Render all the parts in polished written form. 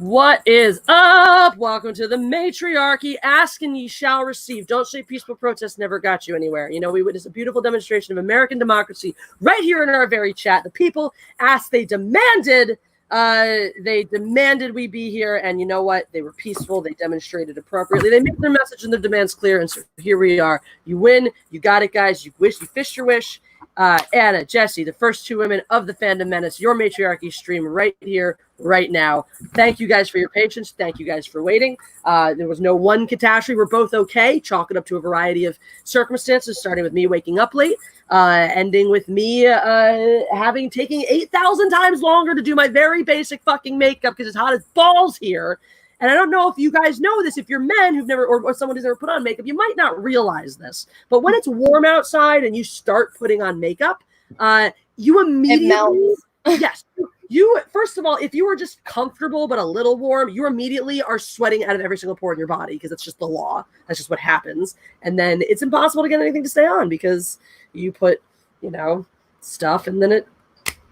What is up? Welcome to the Matriarchy. Ask and ye shall receive. Don't say peaceful protest never got you anywhere. You know, we witnessed a beautiful demonstration of American democracy right here in our very chat. The people asked, they demanded we be here, and you know what? They were peaceful. They demonstrated appropriately. They made their message and their demands clear, and so here we are. You win. You got it, guys. You fished your wish. Anna, Jessi, the first two women of the Fandom Menace, your Matriarchy stream right here, right now. Thank you guys for your patience. Thank you guys for waiting. There was no one catastrophe. We're both okay. Chalk it up to a variety of circumstances, starting with me waking up late, ending with me taking 8,000 times longer to do my very basic fucking makeup because it's hot as balls here. And I don't know if you guys know this. If you're men who've never, or someone who's never put on makeup, you might not realize this. But when it's warm outside and you start putting on makeup, you immediately, yes, you, first of all, if you are just comfortable but a little warm, you immediately are sweating out of every single pore in your body because it's just the law. That's just what happens. And then it's impossible to get anything to stay on because you put, you know, stuff and then it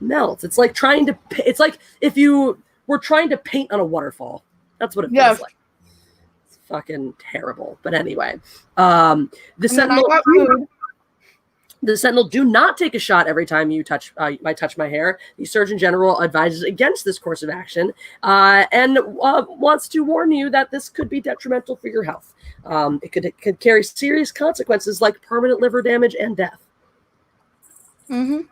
melts. It's like it's like if you were trying to paint on a waterfall. That's what it feels like. It's fucking terrible. But anyway, the Sentinel do not take a shot every time you touch my hair. The Surgeon General advises against this course of action and wants to warn you that this could be detrimental for your health. It could carry serious consequences like permanent liver damage and death. Mm-hmm.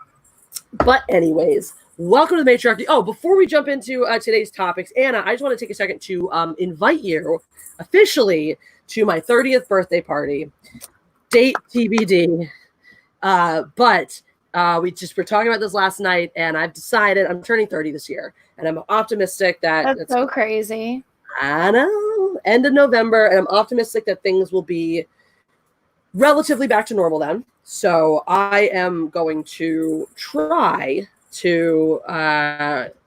But anyways, welcome to the Matriarchy. Oh, before we jump into today's topics, Anna, I just want to take a second to invite you officially to my 30th birthday party. Date TBD. But we're talking about this last night, and I've decided I'm turning 30 this year, and I'm optimistic that that's so crazy. I know, end of November, and I'm optimistic that things will be relatively back to normal then. So I am going to try to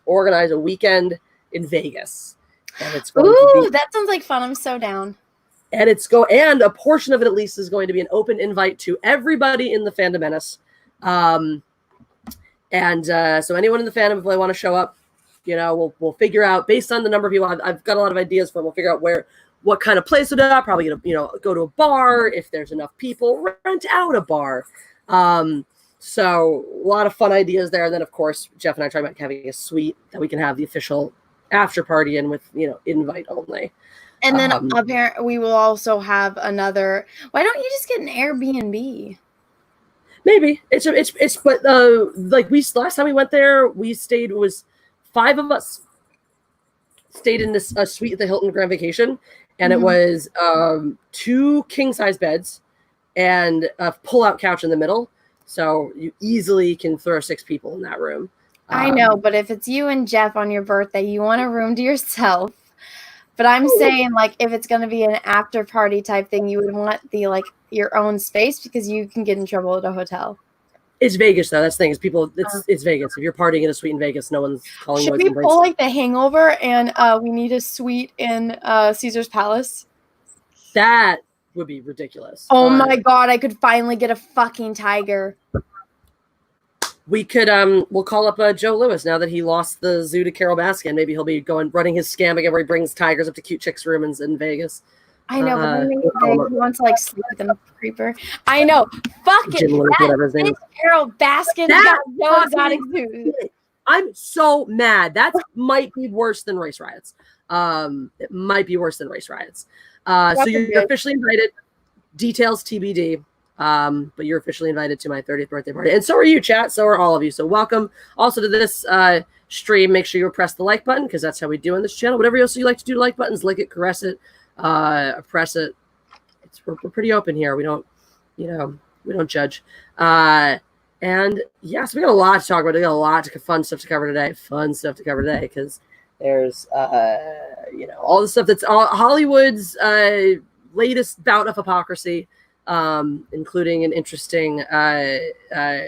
organize a weekend in Vegas. And it's going to be, that sounds like fun. I'm so down. And and a portion of it at least is going to be an open invite to everybody in the Fandom Menace. So anyone in the fandom, if they want to show up, you know, we'll figure out based on the number of people. I've got a lot of ideas for them. We'll figure out what kind of place it is. Probably gonna, go to a bar if there's enough people. Rent out a bar. So a lot of fun ideas there. And then, of course, Jeff and I talking about having a suite that we can have the official after party in with, invite only. And then apparently we will also have another. Why don't you just get an Airbnb? Maybe but last time we went there, we stayed. It was 5 of us stayed in this suite at the Hilton Grand Vacation, and it was 2 king size beds and a pull out couch in the middle. So you easily can throw 6 people in that room. I know, but if it's you and Jeff on your birthday, you want a room to yourself. But I'm saying, if it's going to be an after party type thing, you would want the your own space because you can get in trouble at a hotel. It's Vegas though. That's the thing. It's Vegas. If you're partying in a suite in Vegas, no one's calling. Should we pull The Hangover and we need a suite in Caesar's Palace? That would be ridiculous. Oh my God, I could finally get a fucking tiger. We could we'll call up Joe Lewis now that he lost the zoo to Carol Baskin. Maybe he'll be running his scam again where he brings tigers up to cute chicks' rooms in Vegas. I know, but then he wants to sleep with a creeper. I know. Fuck it. Whatever his name is. Carol Baskin got no exotic zoo. I'm so mad. That might be worse than race riots. It might be worse than race riots. So you're officially invited. Details TBD. But you're officially invited to my 30th birthday party. And so are you, chat. So are all of you. So welcome also to this stream. Make sure you press the like button because that's how we do on this channel. Whatever else you like to do to like buttons, lick it, caress it, press it. We're pretty open here. We don't, we don't judge. And yes, we got a lot to talk about. We got a lot of fun stuff to cover today. Because there's, all the stuff that's Hollywood's latest bout of hypocrisy. Including an interesting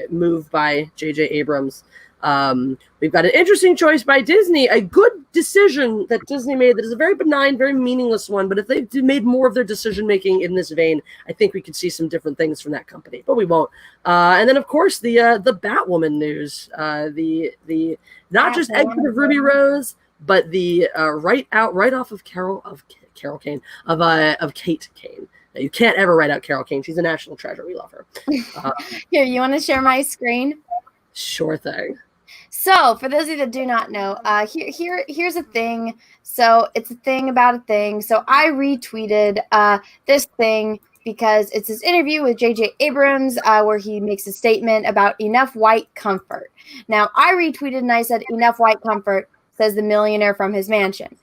move by J.J. Abrams. We've got an interesting choice by Disney, a good decision that Disney made that is a very benign, very meaningless one, but if they made more of their decision-making in this vein, I think we could see some different things from that company, but we won't. And then, of course, the Batwoman news, the not just exit of Ruby Rose, but the right off of Kate Kane. Now, you can't ever write out Carol Kane. She's a national treasure. We love her. Here, you want to share my screen? Sure thing. So, for those of you that do not know, here's a thing. So, it's a thing about a thing. So, I retweeted this thing because it's this interview with J.J. Abrams where he makes a statement about enough white comfort. Now, I retweeted and I said, enough white comfort, says the millionaire from his mansion.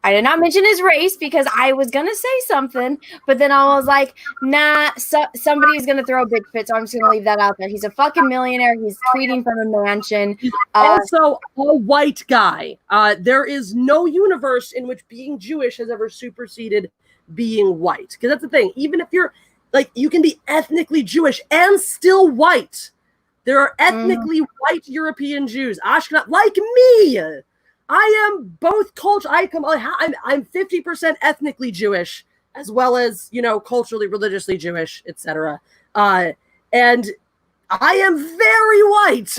I did not mention his race because I was going to say something, but then I was like, nah, somebody's going to throw a bitch fit, so I'm just going to leave that out there. He's a fucking millionaire. He's tweeting from a mansion. He's also a white guy. There is no universe in which being Jewish has ever superseded being white. Because that's the thing. Even if you're, like, you can be ethnically Jewish and still white. There are ethnically white European Jews. Ashkenaz, like me. I am both culture. I'm 50% ethnically Jewish, as well as, you know, culturally, religiously Jewish, etc. And I am very white.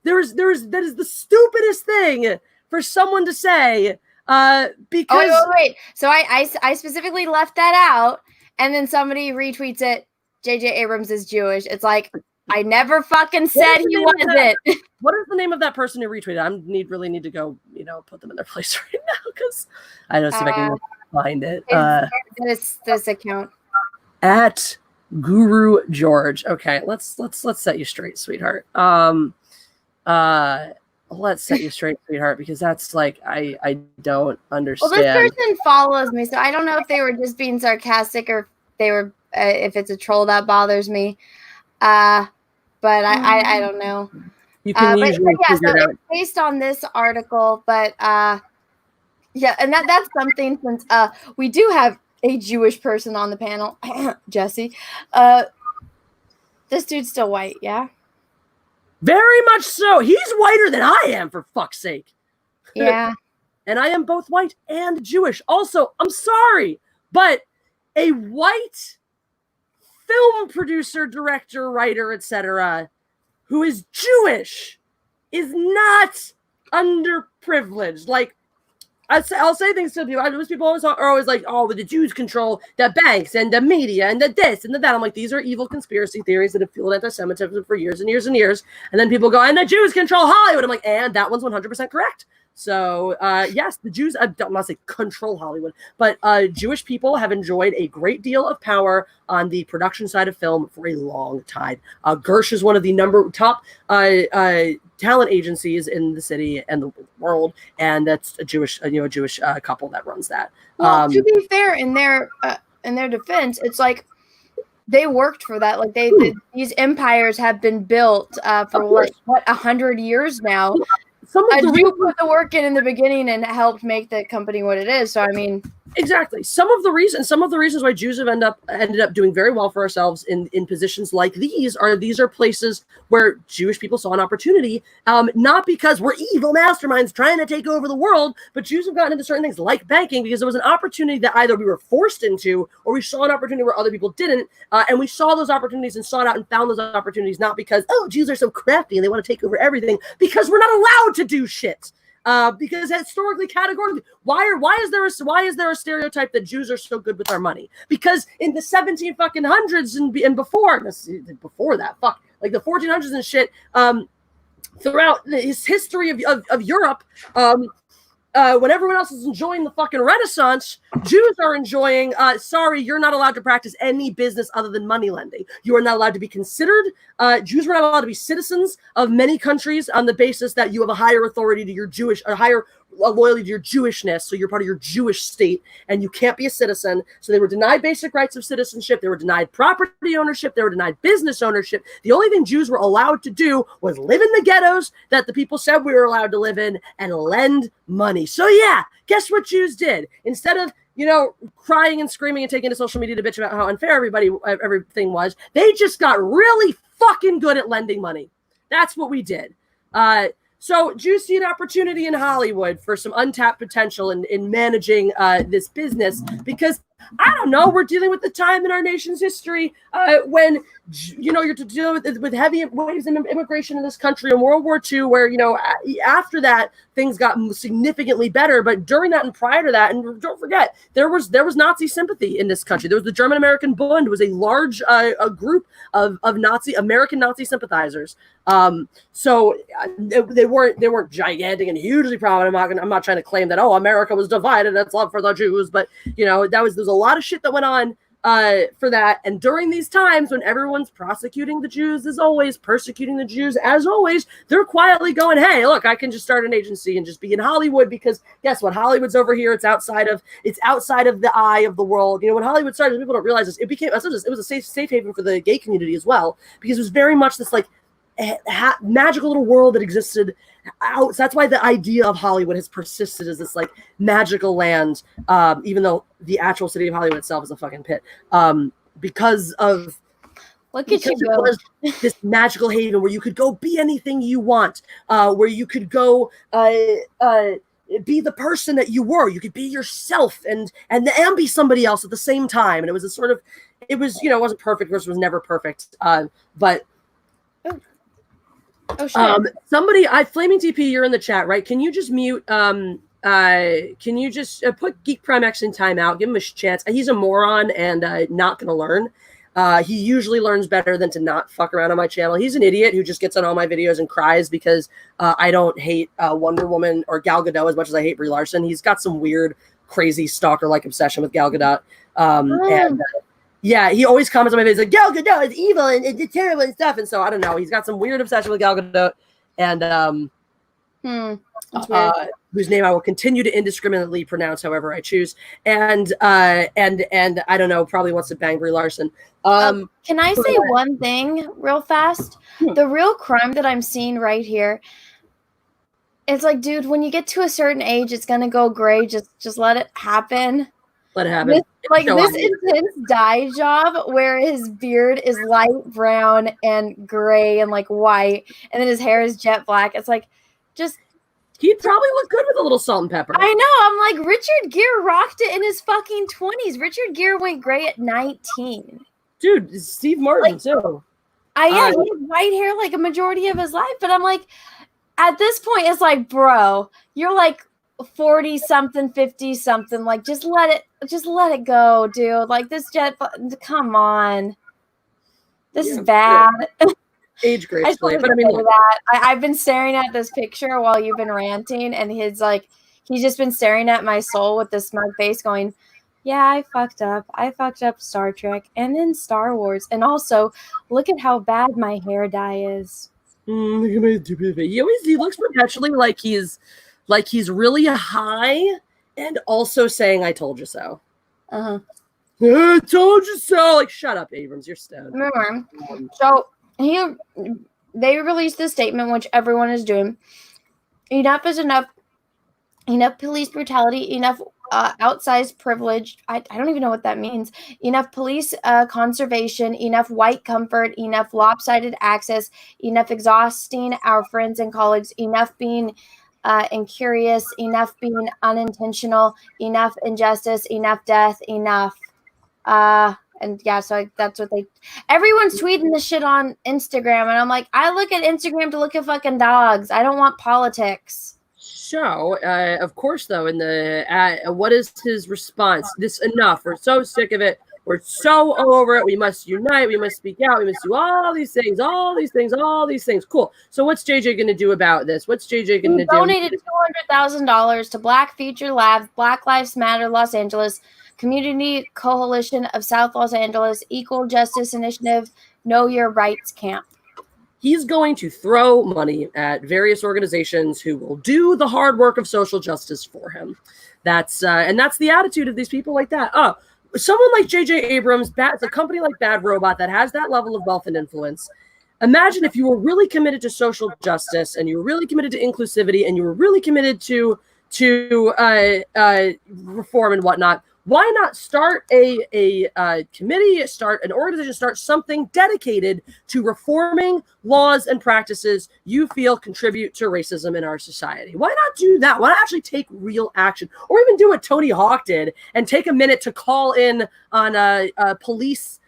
That is the stupidest thing for someone to say. Because wait. So I specifically left that out, and then somebody retweets it. J.J. Abrams is Jewish. It's like, I never fucking said he wasn't. What is the name of that person who retweeted? I really need to go, you know, put them in their place right now because I don't see if I can find it. This account at Guru George. Okay, let's set you straight, sweetheart. Let's set you straight, sweetheart, because that's like I don't understand. Well, this person follows me, so I don't know if they were just being sarcastic or if they were if it's a troll. That bothers me. But I don't know. You can usually figure it out. It's based on this article, but yeah, and that's something since we do have a Jewish person on the panel, Jessi. This dude's still white, yeah? Very much so. He's whiter than I am, for fuck's sake. Yeah. And I am both white and Jewish. Also, I'm sorry, but a white film producer, director, writer, etc., who is Jewish is not underprivileged. Like, I'll say things to people. Those people are always like, oh, the Jews control the banks and the media and the this and the that. I'm like, these are evil conspiracy theories that have fueled anti-Semitism for years and years and years. And then people go, and the Jews control Hollywood. I'm like, and that one's 100% correct. So, yes, the Jews, I don't want to say control Hollywood, but Jewish people have enjoyed a great deal of power on the production side of film for a long time. Gersh is one of the top talent agencies in the city and the world, and that's a Jewish couple that runs that. Well, to be fair, in their defense, it's like they worked for that. Like these empires have been built for what 100 years now. Some of the Jew put the work in the beginning and helped make the company what it is. So I mean, exactly. Some of the reasons why Jews have ended up doing very well for ourselves in positions like these are places where Jewish people saw an opportunity, not because we're evil masterminds trying to take over the world, but Jews have gotten into certain things like banking because there was an opportunity that either we were forced into or we saw an opportunity where other people didn't, and we saw those opportunities and sought out and found those opportunities, not because, oh, Jews are so crafty and they want to take over everything, because we're not allowed to do shit. Because historically, categorically, why is there a stereotype that Jews are so good with our money? Because in the 1700s and before that, like the 1400s and shit, throughout his history of Europe, when everyone else is enjoying the fucking Renaissance, Jews are enjoying, sorry, you're not allowed to practice any business other than money lending. You are not allowed to be considered, Jews were not allowed to be citizens of many countries on the basis that you have a higher authority to your loyalty to your Jewishness, so you're part of your Jewish state, and you can't be a citizen. So they were denied basic rights of citizenship, they were denied property ownership, they were denied business ownership. The only thing Jews were allowed to do was live in the ghettos that the people said we were allowed to live in and lend money. So yeah, guess what Jews did? Instead of, crying and screaming and taking to social media to bitch about how unfair everything was, they just got really fucking good at lending money. That's what we did. So Jews see an opportunity in Hollywood for some untapped potential in managing this business because, I don't know, we're dealing with the time in our nation's history when you're dealing with heavy waves of immigration in this country in World War II, where, after that, things got significantly better. But during that and prior to that, and don't forget, there was Nazi sympathy in this country. There was the German-American Bund, was a large a group of American Nazi sympathizers. So they weren't gigantic and hugely prominent. I'm not trying to claim that, America was divided, that's love for the Jews. But, there's a lot of shit that went on for that. And during these times when everyone's prosecuting the Jews as always, persecuting the Jews as always, they're quietly going, hey, look, I can just start an agency and just be in Hollywood, because guess what? Hollywood's over here. It's outside of the eye of the world. When Hollywood started, people don't realize this. It was a safe haven for the gay community as well, because it was very much this like magical little world that existed out. So that's why the idea of Hollywood has persisted as this like magical land, even though the actual city of Hollywood itself is a fucking pit, because it was this magical haven where you could go be anything you want, where you could go be the person that you were. You could be yourself and be somebody else at the same time. And it was a sort of, it wasn't perfect. It was never perfect, but. Oh, shit. Somebody, Flaming TP, you're in the chat, right? Can you just mute? Can you just put Geek Prime X in timeout? Give him a chance. He's a moron and not going to learn. He usually learns better than to not fuck around on my channel. He's an idiot who just gets on all my videos and cries because I don't hate Wonder Woman or Gal Gadot as much as I hate Brie Larson. He's got some weird, crazy stalker-like obsession with Gal Gadot. Yeah, he always comments on my videos like, Gal Gadot is evil and it's terrible and stuff. And so, I don't know. He's got some weird obsession with Gal Gadot. And whose name I will continue to indiscriminately pronounce however I choose. And I don't know, probably wants to bang Brie Larson. Can I say one thing real fast? The real crime that I'm seeing right here, it's like, dude, when you get to a certain age, it's going to go gray. Just let it happen. Let it happen. This intense dye job where his beard is light brown and gray and like white, and then his hair is jet black. It's like, just he'd probably look good with a little salt and pepper. I know. I'm like, Richard Gere rocked it in his fucking 20s. Richard Gere went gray at 19. Dude, Steve Martin too. He had white hair like a majority of his life, but I'm like, at this point, it's like, bro, you're like 40 something, 50 something. Like, just let it go, dude. Like, this come on. This is bad. Age gracefully. But I mean, I've been staring at this picture while you've been ranting, and he's just been staring at my soul with this smug face going, yeah, I fucked up. I fucked up Star Trek and then Star Wars. And also, look at how bad my hair dye is. Look at my stupid face. He looks perpetually like he's really high and also saying, I told you so. I told you so. Like, shut up, Abrams. You're stoned. So they released this statement, which everyone is doing. Enough is enough. Enough police brutality. Enough outsized privilege. I don't even know what that means. Enough police conservation. Enough white comfort. Enough lopsided access. Enough exhausting our friends and colleagues. Enough being incurious, enough being unintentional, enough injustice, enough death, enough. And yeah, so that's what everyone's tweeting this shit on Instagram. And I'm like, I look at Instagram to look at fucking dogs. I don't want politics. So, of course, though, in the what is his response? This enough. We're so sick of it. We're so over it. We must unite. We must speak out. We must do all these things, all these things. Cool. So what's JJ going to do about this? What's JJ going to do? Donated $200,000 to Black Future Labs, Black Lives Matter Los Angeles, Community Coalition of South Los Angeles, Equal Justice Initiative, Know Your Rights Camp. He's going to throw money at various organizations who will do the hard work of social justice for him. That's the attitude of these people like that. Someone like J.J. Abrams, a company like Bad Robot that has that level of wealth and influence. Imagine if you were really committed to social justice and you were really committed to inclusivity and you were really committed to reform and whatnot. Why not start a committee, start an organization, start something dedicated to reforming laws and practices you feel contribute to racism in our society? Why not do that? Why not actually take real action? Or even do what Tony Hawk did and take a minute to call in on police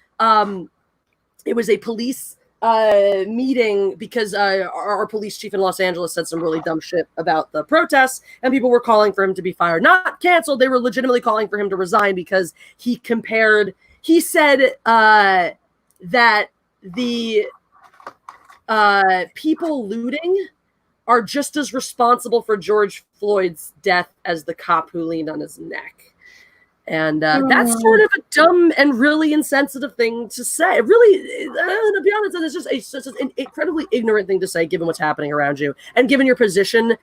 it was a police meeting because our police chief in Los Angeles said some really dumb shit about the protests, and people were calling for him to be fired, not canceled. They were legitimately calling for him to resign because he said that the people looting are just as responsible for George Floyd's death as the cop who leaned on his neck. And that's sort of a dumb and really insensitive thing to say. Really, to be honest, it's just an incredibly ignorant thing to say, given what's happening around you and given your position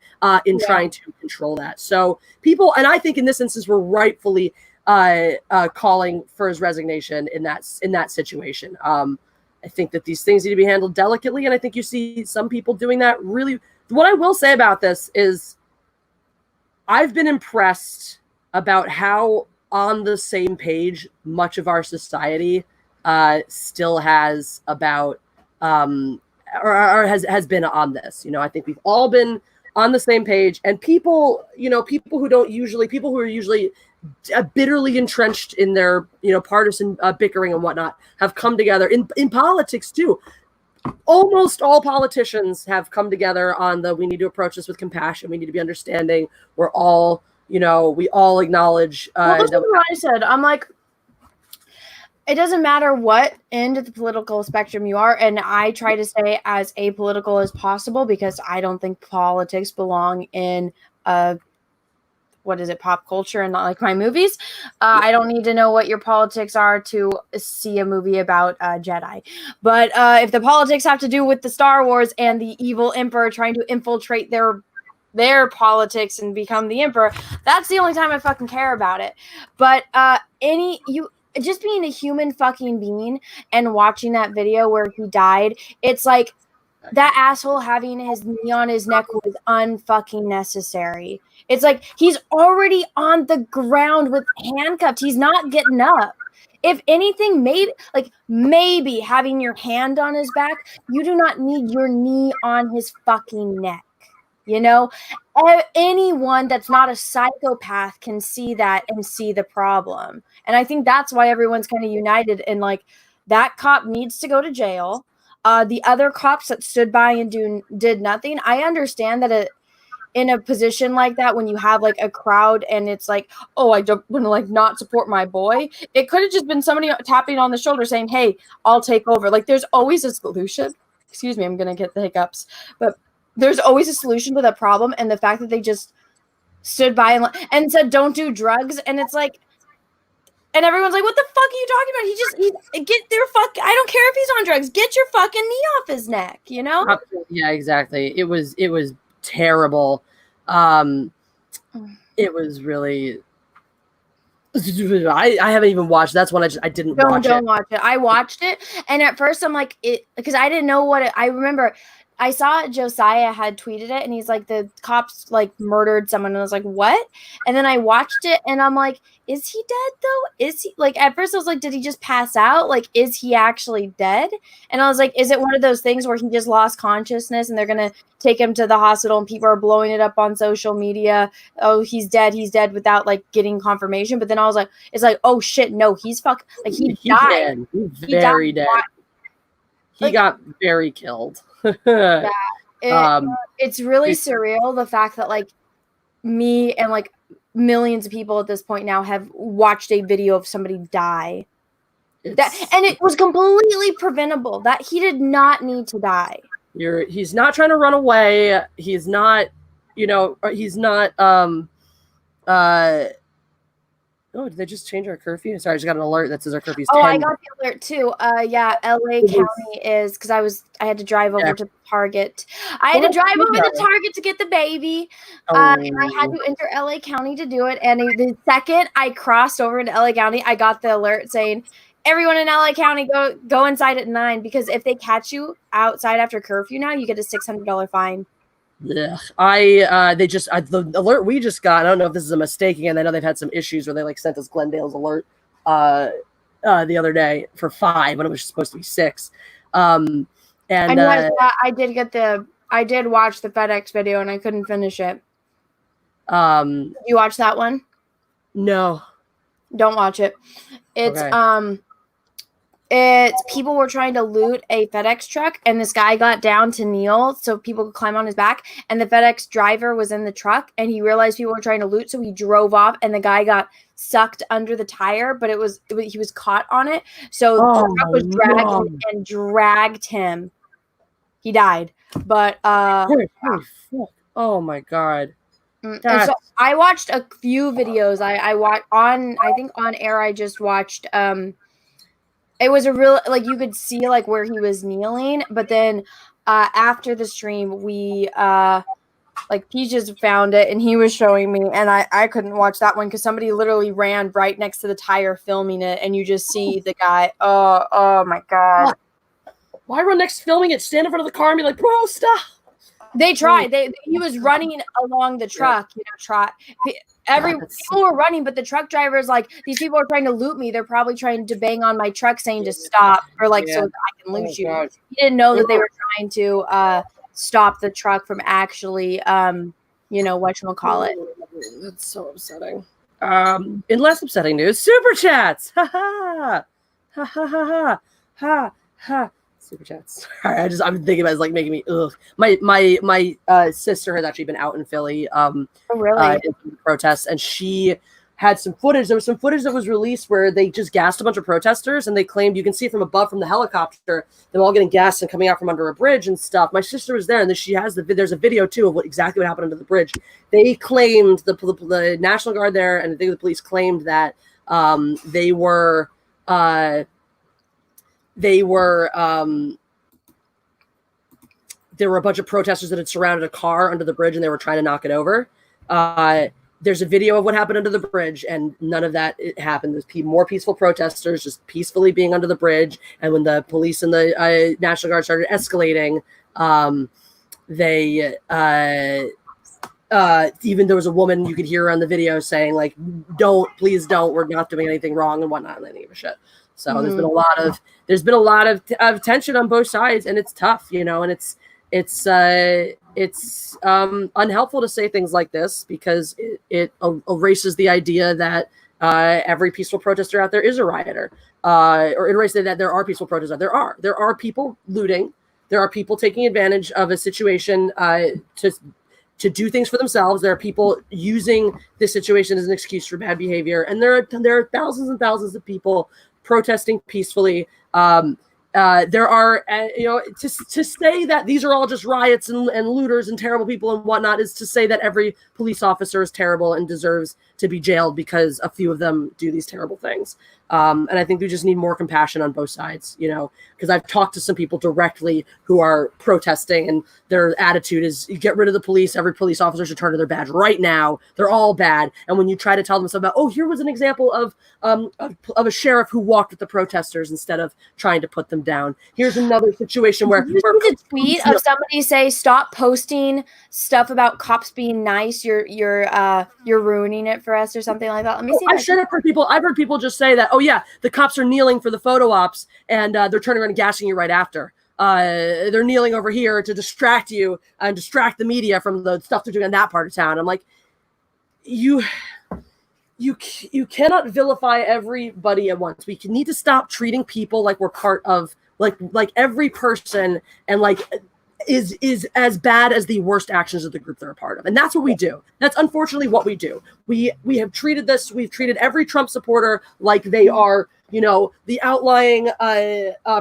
in trying to control that. So people, and I think in this instance, were rightfully calling for his resignation in that situation. I think that these things need to be handled delicately, and I think you see some people doing that really. What I will say about this is I've been impressed about how on the same page much of our society still has about or has been on this. I think we've all been on the same page, and people who are usually bitterly entrenched in their partisan bickering and whatnot have come together in politics too. Almost all politicians have come together on we need to approach this with compassion. We need to be understanding. We're all, we all acknowledge. That's what I said. I'm like, it doesn't matter what end of the political spectrum you are. And I try to stay as apolitical as possible because I don't think politics belong in pop culture and not like my movies. I don't need to know what your politics are to see a movie about Jedi. But if the politics have to do with the Star Wars and the evil emperor trying to infiltrate their politics and become the emperor, that's the only time I fucking care about it. But just being a human fucking being and watching that video where he died, it's like that asshole having his knee on his neck was unfucking necessary. It's like he's already on the ground with handcuffed. He's not getting up. If anything, maybe having your hand on his back, you do not need your knee on his fucking neck. Anyone that's not a psychopath can see that and see the problem. And I think that's why everyone's kind of united in that cop needs to go to jail. The other cops that stood by and did nothing. I understand that in a position like that, when you have a crowd and it's like, oh, I don't want to not support my boy. It could have just been somebody tapping on the shoulder saying, hey, I'll take over. There's always a solution. Excuse me, I'm going to get the hiccups. But there's always a solution to the problem. And the fact that they just stood by and said, don't do drugs. And it's like, and everyone's like, what the fuck are you talking about? Get their fuck. I don't care if he's on drugs. Get your fucking knee off his neck, Yeah, exactly. It was terrible. It was really. I haven't even watched. That's when I didn't watch it. Don't watch it. I watched it, and at first I'm like, because I didn't know what it. I remember I saw Josiah had tweeted it, and he's like, the cops murdered someone, and I was like, what? And then I watched it, and I'm like, is he dead though? Is he at first I was like, did he just pass out? Is he actually dead? And I was like, is it one of those things where he just lost consciousness and they're gonna take him to the hospital and people are blowing it up on social media? Oh, he's dead without getting confirmation. But then I was like, it's like, oh shit, no, he's he died. He's very dead. He got very killed. Yeah, it's really surreal, the fact that me and millions of people at this point now have watched a video of somebody die, and it was completely preventable. That he did not need to die. He's not trying to run away. He's not, he's not oh, did they just change our curfew? Sorry, I just got an alert that says our curfew's 10. Oh, I got the alert too. Yeah, LA County is, because I had to drive over to Target. I had to drive over to Target to get the baby. And I had to enter LA County to do it. And the second I crossed over into LA County, I got the alert saying, everyone in LA County go inside at 9, because if they catch you outside after curfew now, you get a $600 fine. Yeah, the alert we just got, I don't know if this is a mistake again. I know they've had some issues where they sent us Glendale's alert the other day for 5 when it was supposed to be 6. And I did watch the FedEx video and I couldn't finish it. Did you watch that one? No. Don't watch it. It's okay. It's people were trying to loot a FedEx truck, and this guy got down to kneel so people could climb on his back. And the FedEx driver was in the truck, and he realized people were trying to loot, so he drove off. And the guy got sucked under the tire, but he was caught on it. So the truck was dragged and dragged him. He died, but oh my god. And so I watched a few videos. I watched I think on air. I just watched. It was a real, like, you could see like where he was kneeling, but then after the stream, we like he just found it and he was showing me, and I couldn't watch that one because somebody literally ran right next to the tire filming it, and you just see the guy. Oh my god! Why run next filming it? Stand in front of the car and be like, bro, stop. They tried. He was running along the truck. People were running, but the truck driver is like, these people are trying to loot me. They're probably trying to bang on my truck saying to stop, or like so that I can loot you. God. He didn't know that they were trying to stop the truck from actually, whatchamacallit. That's so upsetting. In less upsetting news, super chats. Ha ha ha ha ha ha ha. Super chats. I'm thinking about it's like making me ugh. My sister has actually been out in Philly Really? in protests, and she had some footage. There was some footage that was released where they just gassed a bunch of protesters, and they claimed you can see from above from the helicopter them all getting gassed and coming out from under a bridge and stuff. My sister was there, and then she has there's a video too of exactly what happened under the bridge. They claimed the National Guard there, and I think the police claimed that there were a bunch of protesters that had surrounded a car under the bridge, and they were trying to knock it over. There's a video of what happened under the bridge, and none of that happened. There's more peaceful protesters just peacefully being under the bridge. And when the police and the National Guard started escalating, even there was a woman, you could hear her on the video saying like, please don't, we're not doing anything wrong and whatnot, and they didn't give a shit. So there's been a lot of tension on both sides, and it's tough, and it's unhelpful to say things like this because it erases the idea that every peaceful protester out there is a rioter, or it erases that there are peaceful protesters. There are people looting. There are people taking advantage of a situation to do things for themselves. There are people using this situation as an excuse for bad behavior, and there are thousands and thousands of people protesting peacefully. There are, to say that these are all just riots and looters and terrible people and whatnot is to say that every police officer is terrible and deserves to be jailed because a few of them do these terrible things. And I think we just need more compassion on both sides, because I've talked to some people directly who are protesting, and their attitude is, you get rid of the police. Every police officer should turn to their badge right now. They're all bad. And when you try to tell them something about, here was an example of a sheriff who walked with the protesters instead of trying to put them down. Here's another situation where you see the tweet of somebody say, stop posting stuff about cops being nice. You're ruining it for us, or something like that. Let me see. I've heard people just say that, the cops are kneeling for the photo ops, and they're turning around and gassing you right after. They're kneeling over here to distract you and distract the media from the stuff they're doing in that part of town. I'm like, you cannot vilify everybody at once. We need to stop treating people like we're part of, like every person and is as bad as the worst actions of the group they're a part of. And that's what we do. That's unfortunately what we do. We've treated every Trump supporter like they are, the outlying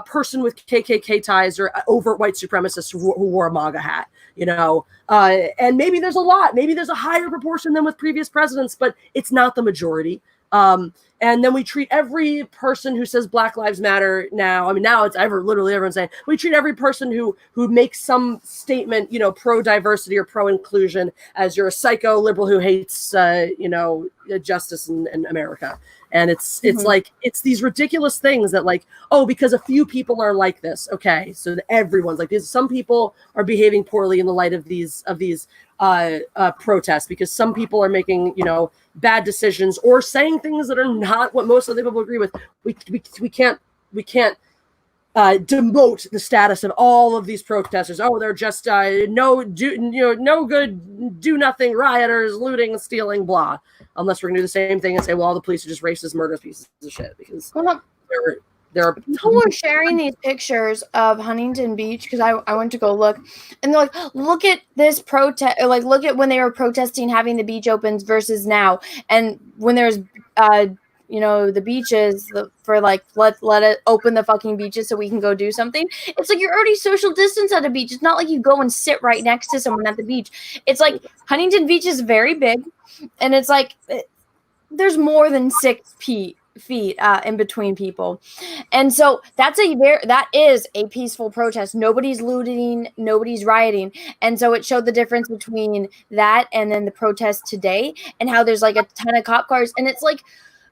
person with KKK ties or overt white supremacists who wore a MAGA hat, and maybe there's a higher proportion than with previous presidents, but it's not the majority. And then we treat every person who says Black Lives Matter now. I mean, now it's literally everyone saying, we treat every person who makes some statement, pro diversity or pro inclusion, as you're a psycho liberal who hates, justice in America. And it's like, it's these ridiculous things that because a few people are like this. Okay. So everyone's like this. Some people are behaving poorly in the light of these protests because some people are making, bad decisions or saying things that are not what most of the people agree with. We can't demote the status of all of these protesters. Oh, they're just no good, do nothing rioters, looting, stealing, blah. Unless we're gonna do the same thing and say, well, all the police are just racist, murderous pieces of shit because There are people were sharing these pictures of Huntington Beach because I went to go look, and they're like, look at this protest, like look at when they were protesting having the beach opens versus now, and when there's the beaches for like let it open the fucking beaches so we can go do something. It's like you're already social distance at a beach. It's not like you go and sit right next to someone at the beach. It's like Huntington Beach is very big, and it's like there's more than 6 feet in between people, and so that is a peaceful protest. Nobody's looting, nobody's rioting, and so it showed the difference between that and then the protest today, and how there's like a ton of cop cars, and it's like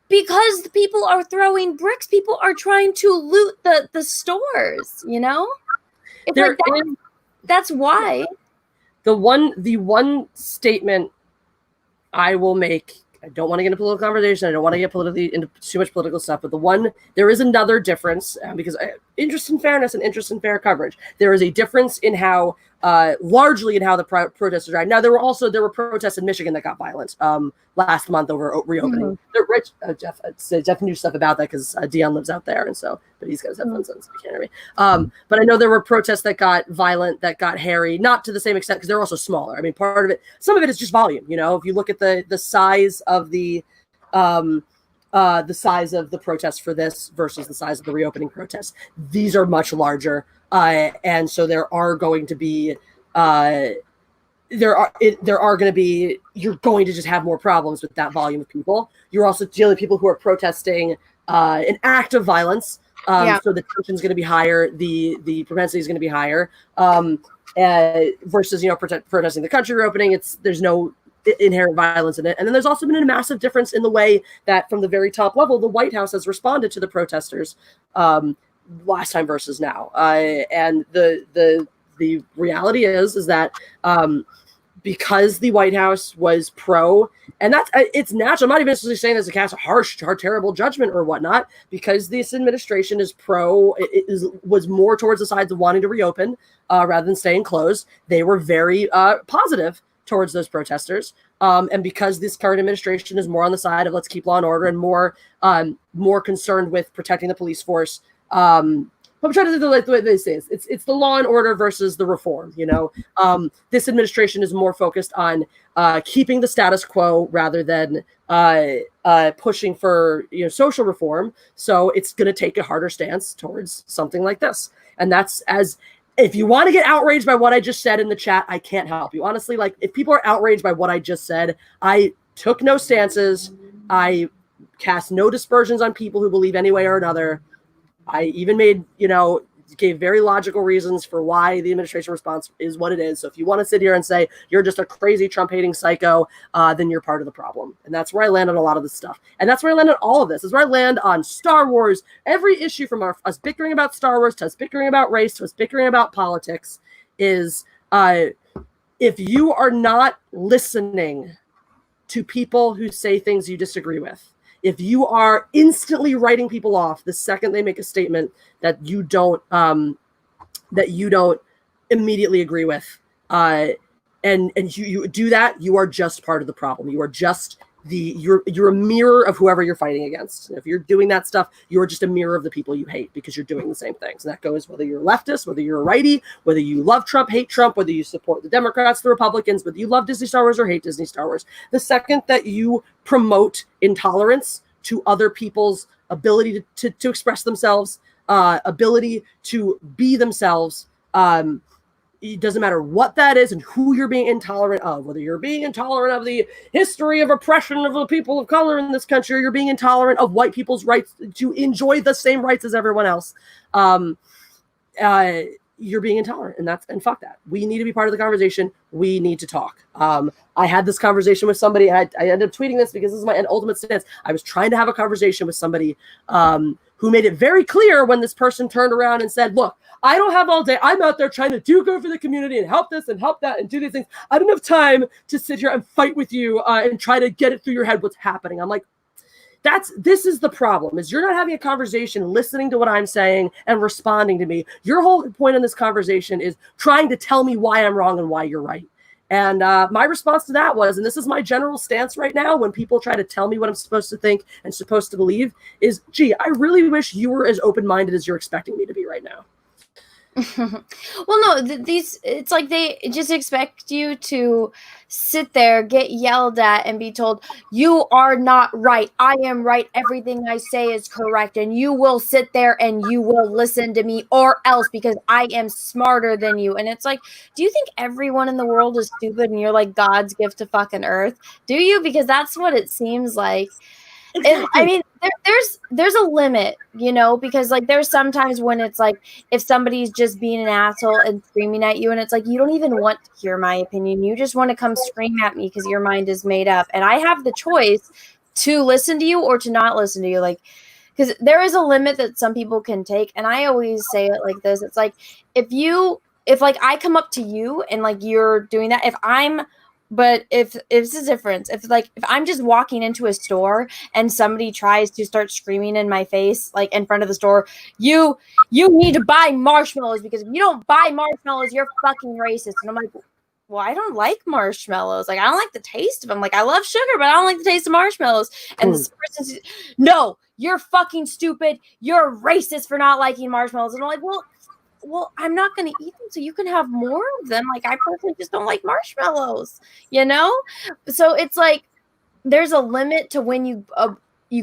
because people are throwing bricks, people are trying to loot the stores. It's like that's why. The one statement I will make. I don't want to get into political conversation. I don't want to get into too much political stuff. But there is another difference because interest in fairness and interest in fair coverage. There is a difference in how, largely in how the protesters are. Now, there were protests in Michigan that got violent last month over reopening. Mm-hmm. Jeff knew stuff about that because Dion lives out there, and so, but he's got his headphones on, so he can't hear me. But I know there were protests that got violent, that got hairy, not to the same extent because they're also smaller. I mean, part of it, some of it is just volume. If you look at the size of the size of the protest for this versus the size of the reopening protest, these are much larger, and so there are going to be you're going to just have more problems with that volume of people. You're also dealing with people who are protesting an act of violence, so the tension is going to be higher, the propensity is going to be higher, versus protesting the country reopening. There's no inherent violence in it. And then there's also been a massive difference in the way that from the very top level, the White House has responded to the protesters last time versus now. And the reality is that because the White House was pro, and that's it's natural. I'm not even necessarily saying this to cast a harsh or terrible judgment or whatnot, because this administration is pro, was more towards the sides of wanting to reopen rather than staying closed. They were very positive towards those protesters. And because this current administration is more on the side of let's keep law and order and more concerned with protecting the police force. I'm trying to do the way they say it. It's the law and order versus the reform. This administration is more focused on keeping the status quo rather than pushing for social reform. So it's going to take a harder stance towards something like this. And if you want to get outraged by what I just said in the chat, I can't help you. Honestly, like if people are outraged by what I just said, I took no stances. I cast no dispersions on people who believe any way or another. I even gave very logical reasons for why the administration response is what it is. So if you want to sit here and say you're just a crazy Trump-hating psycho, then you're part of the problem. And that's where I land on a lot of this stuff. And that's where I land on all of this. Is where I land on Star Wars. Every issue from us bickering about Star Wars to us bickering about race to us bickering about politics is if you are not listening to people who say things you disagree with, if you are instantly writing people off the second they make a statement that you don't immediately agree with, and you do that, you are just part of the problem. You are just you're a mirror of whoever you're fighting against. And if you're doing that stuff, you're just a mirror of the people you hate because you're doing the same things. And that goes whether you're a leftist, whether you're a righty, whether you love Trump, hate Trump, whether you support the Democrats, the Republicans, whether you love Disney Star Wars or hate Disney Star Wars. The second that you promote intolerance to other people's ability to express themselves, ability to be themselves, it doesn't matter what that is and who you're being intolerant of, whether you're being intolerant of the history of oppression of the people of color in this country, or you're being intolerant of white people's rights to enjoy the same rights as everyone else. You're being intolerant, and fuck that. We need to be part of the conversation. We need to talk. I had this conversation with somebody. I ended up tweeting this because this is my ultimate stance. I was trying to have a conversation with somebody who made it very clear when this person turned around and said, look, I don't have all day. I'm out there trying to do good for the community and help this and help that and do these things. I don't have time to sit here and fight with you and try to get it through your head what's happening. I'm like, this is the problem, is you're not having a conversation, listening to what I'm saying and responding to me. Your whole point in this conversation is trying to tell me why I'm wrong and why you're right. And my response to that was, and this is my general stance right now when people try to tell me what I'm supposed to think and supposed to believe, is, gee, I really wish you were as open-minded as you're expecting me to be right now. Well, no, it's like they just expect you to sit there, get yelled at, and be told, you are not right. I am right. Everything I say is correct. And you will sit there and you will listen to me, or else, because I am smarter than you. And it's like, do you think everyone in the world is stupid and you're like God's gift to fucking earth? Do you? Because that's what it seems like. Exactly. I mean, there's a limit, because like there's sometimes when it's like if somebody's just being an asshole and screaming at you, and it's like you don't even want to hear my opinion. You just want to come scream at me because your mind is made up, and I have the choice to listen to you or to not listen to you. Like, because there is a limit that some people can take, and I always say it like this: it's like if like I come up to you and like you're doing that, but if this is a difference, if I'm just walking into a store and somebody tries to start screaming in my face, like in front of the store, you need to buy marshmallows because if you don't buy marshmallows, you're fucking racist. And I'm like, well, I don't like marshmallows. Like, I don't like the taste of them. Like, I love sugar, but I don't like the taste of marshmallows. And this person says, no, you're fucking stupid. You're racist for not liking marshmallows. And I'm like, well, I'm not going to eat them, so you can have more of them. Like, I personally just don't like marshmallows, So it's like there's a limit to when you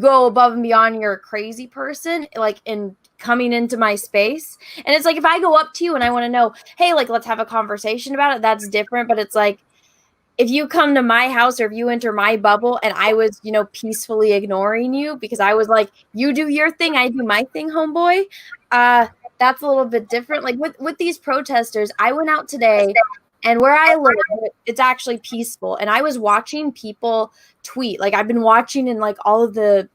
go above and beyond. You're a crazy person, like in coming into my space. And it's like if I go up to you and I want to know, hey, like let's have a conversation about it. That's different. But it's like if you come to my house or if you enter my bubble and I was, peacefully ignoring you because I was like, you do your thing, I do my thing, homeboy. That's a little bit different. Like with these protesters, I went out today and where I live, it's actually peaceful. And I was watching people tweet. Like I've been watching in like all of the,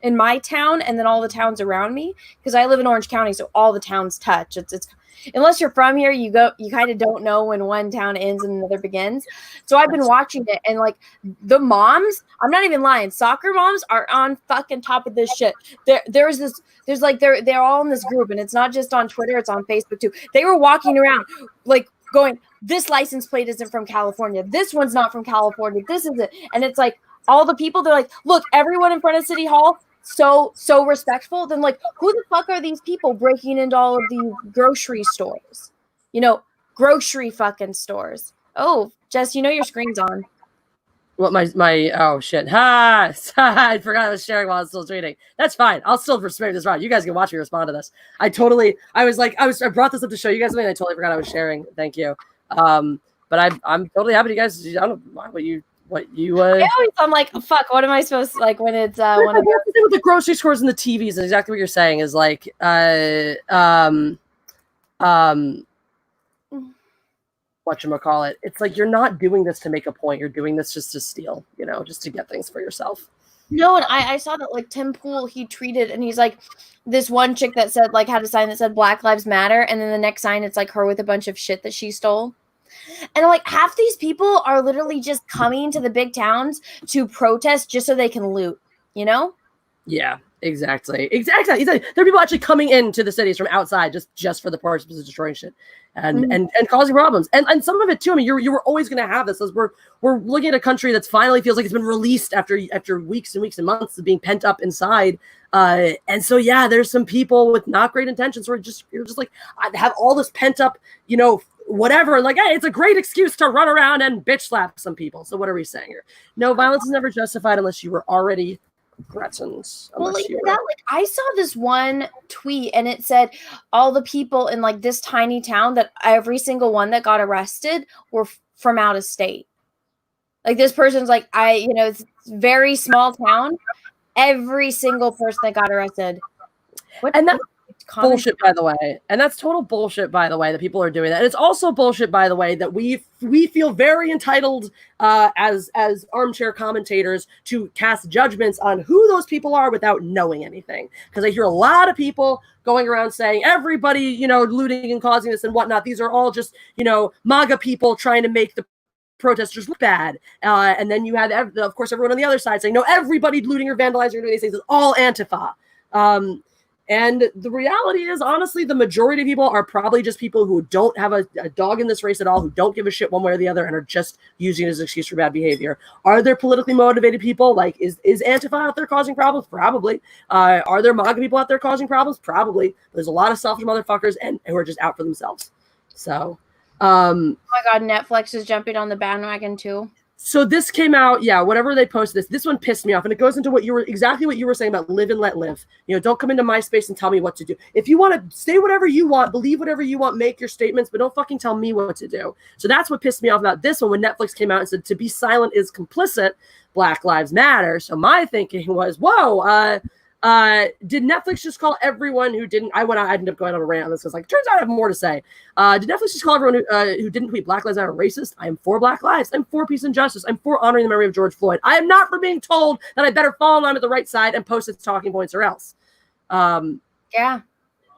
in my town and then all the towns around me, because I live in Orange County. So all the towns touch. It's unless you're from here, you kind of don't know when one town ends and another begins. So I've been watching it, and like the moms, I'm not even lying, soccer moms are on fucking top of this shit. They're all in this group, and it's not just on Twitter, it's on Facebook too. They were walking around like going, this license plate isn't from California. This one's not from California. This is it. And it's like all the people, they're like, look, everyone in front of City Hall, so respectful. Then like, who the fuck are these people breaking into all of these grocery stores? Grocery fucking stores. Oh, Jess, your screen's on. What my oh shit. Ha! I forgot I was sharing while I was still tweeting. That's fine. I'll still respect this round. You guys can watch me respond to this. I brought this up to show you guys something. I totally forgot I was sharing. Thank you. But I'm totally happy to you guys. I don't mind what you I'm like, fuck, what am I supposed to like when it's one of the thing with the grocery stores and the TVs, and exactly what you're saying is like whatchamacallit. It's like you're not doing this to make a point, you're doing this just to steal, just to get things for yourself. No, and I saw that like Tim Pool, he tweeted and he's like, this one chick that said like had a sign that said Black Lives Matter, and then the next sign it's like her with a bunch of shit that she stole. And like half these people are literally just coming to the big towns to protest just so they can loot, Yeah, exactly. There are people actually coming into the cities from outside just for the purpose of destroying shit and causing problems. And some of it too. I mean, you were always going to have this. As we're looking at a country that's finally feels like it's been released after weeks and weeks and months of being pent up inside. And so yeah, there's some people with not great intentions who you're just like, I have all this pent up, whatever, like, hey, it's a great excuse to run around and bitch slap some people. So what are we saying here? No, violence is never justified unless you were already threatened. Well, I saw this one tweet and it said all the people in like this tiny town, that every single one that got arrested were from out of state. Like this person's like, it's a very small town. Every single person that got arrested. And that's bullshit, by the way. And that's total bullshit, by the way, that people are doing that. And it's also bullshit, by the way, that we feel very entitled as armchair commentators to cast judgments on who those people are without knowing anything. Because I hear a lot of people going around saying everybody, looting and causing this and whatnot. These are all just, MAGA people trying to make the protesters look bad. And then you had, of course, everyone on the other side saying, no, everybody looting or vandalizing or doing these things is all Antifa. And the reality is, honestly, the majority of people are probably just people who don't have a dog in this race at all, who don't give a shit one way or the other, and are just using it as an excuse for bad behavior. Are there politically motivated people? Like, is Antifa out there causing problems? Probably. Are there MAGA people out there causing problems? Probably. There's a lot of selfish motherfuckers and who are just out for themselves. So, oh my God, Netflix is jumping on the bandwagon too. So this came out, yeah, whatever they posted this one pissed me off. And it goes into exactly what you were saying about live and let live. You know, don't come into my space and tell me what to do. If you want to say whatever you want, believe whatever you want, make your statements, but don't fucking tell me what to do. So that's what pissed me off about this one when Netflix came out and said to be silent is complicit, Black Lives Matter. So my thinking was, whoa, did Netflix just call everyone who didn't? I ended up going on a rant on this because, like, turns out I have more to say. Did Netflix just call everyone who didn't tweet Black Lives Matter racist? I am for Black lives. I'm for peace and justice. I'm for honoring the memory of George Floyd. I am not for being told that I better fall in line with the right side and post its talking points or else. Yeah.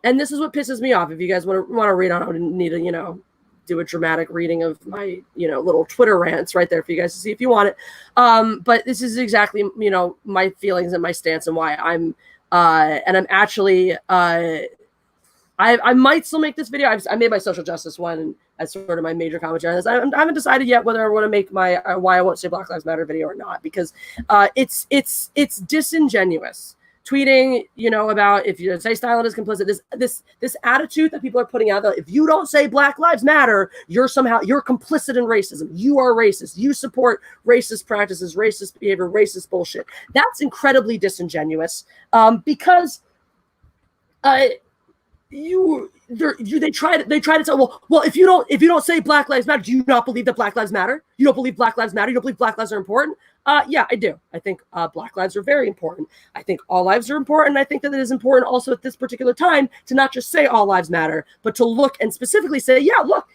And this is what pisses me off. If you guys want to read on, I would need to, do a dramatic reading of my, little Twitter rants right there for you guys to see if you want it. But this is exactly, my feelings and my stance and why I'm actually, I might still make this video. I made my social justice one as sort of my major commentary on this. I haven't decided yet whether I want to make my why I won't say Black Lives Matter video or not, because it's disingenuous. Tweeting, about if you say silent is complicit, this attitude that people are putting out there, if you don't say Black Lives Matter, you're complicit in racism. You are racist. You support racist practices, racist behavior, racist bullshit. That's incredibly disingenuous, because they try to say, well, if you don't say Black Lives Matter, do you not believe that Black Lives matter? You don't believe Black Lives matter? You don't believe Black lives are important? Yeah, I do. I think Black lives are very important. I think all lives are important. I think that it is important also at this particular time to not just say all lives matter, but to look and specifically say, yeah, look,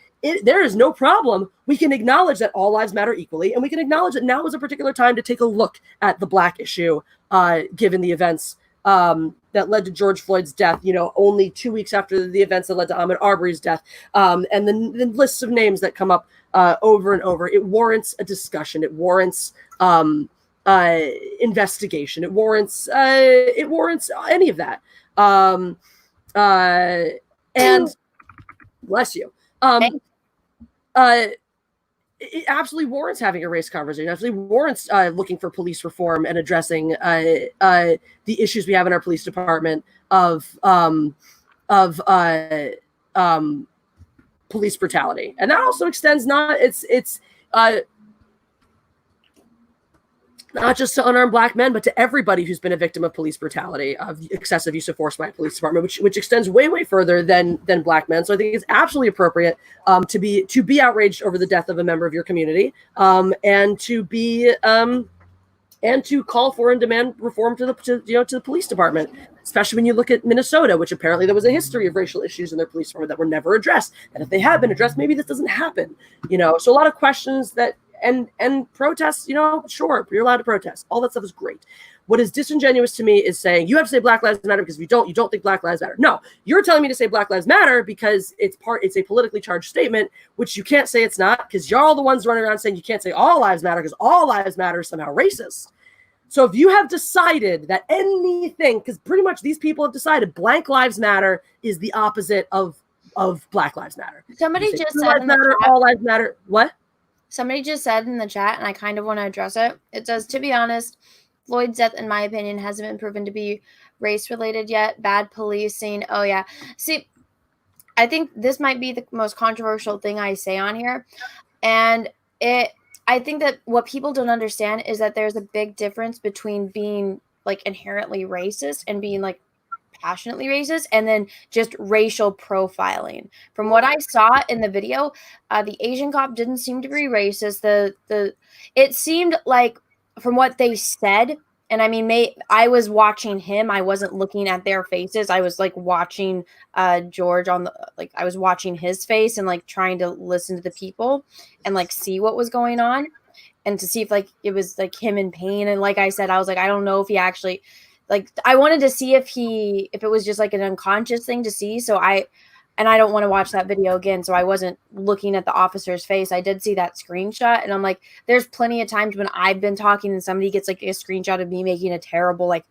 there is no problem. We can acknowledge that all lives matter equally, and we can acknowledge that now is a particular time to take a look at the Black issue, given the events that led to George Floyd's death, only 2 weeks after the events that led to Ahmaud Arbery's death, and the lists of names that come up over and over. It warrants a discussion. It warrants investigation. It warrants any of that. And bless you. It absolutely warrants having a race conversation. It absolutely warrants looking for police reform and addressing the issues we have in our police department of police brutality, and that also extends not just to unarmed Black men, but to everybody who's been a victim of police brutality, of excessive use of force by a police department, which extends way further than Black men. So I think it's absolutely appropriate to be outraged over the death of a member of your community, and to call for and demand reform to the police department, especially when you look at Minnesota, which apparently there was a history of racial issues in their police department that were never addressed. And if they had been addressed, maybe this doesn't happen. So a lot of questions that and protests, sure, you're allowed to protest. All that stuff is great. What is disingenuous to me is saying you have to say Black Lives Matter because if you don't think Black Lives Matter. No, you're telling me to say Black Lives Matter because it's a politically charged statement, which you can't say it's not, because you're all the ones running around saying you can't say all lives matter because all lives matter is somehow racist. So if you have decided that anything, because pretty much these people have decided Blank Lives Matter is the opposite of Black Lives Matter. Somebody just said all lives matter. What? Somebody just said in the chat, and I kind of want to address it. It says, to be honest, Floyd's death, in my opinion, hasn't been proven to be race-related yet. Bad policing. Oh, yeah. See, I think this might be the most controversial thing I say on here. And I think that what people don't understand is that there's a big difference between being, like, inherently racist and being, like, passionately racist, and then just racial profiling. From what I saw in the video, the Asian cop didn't seem to be racist. It seemed like, from what they said, and I mean, I was watching him. I wasn't looking at their faces. I was like watching George I was watching his face and like trying to listen to the people and like see what was going on and to see if like it was like him in pain. And like I said, I was like, I don't know if he actually. Like, I wanted to see if it was just like an unconscious thing to see. So I don't want to watch that video again. So I wasn't looking at the officer's face. I did see that screenshot. And I'm like, there's plenty of times when I've been talking and somebody gets like a screenshot of me making a terrible, like,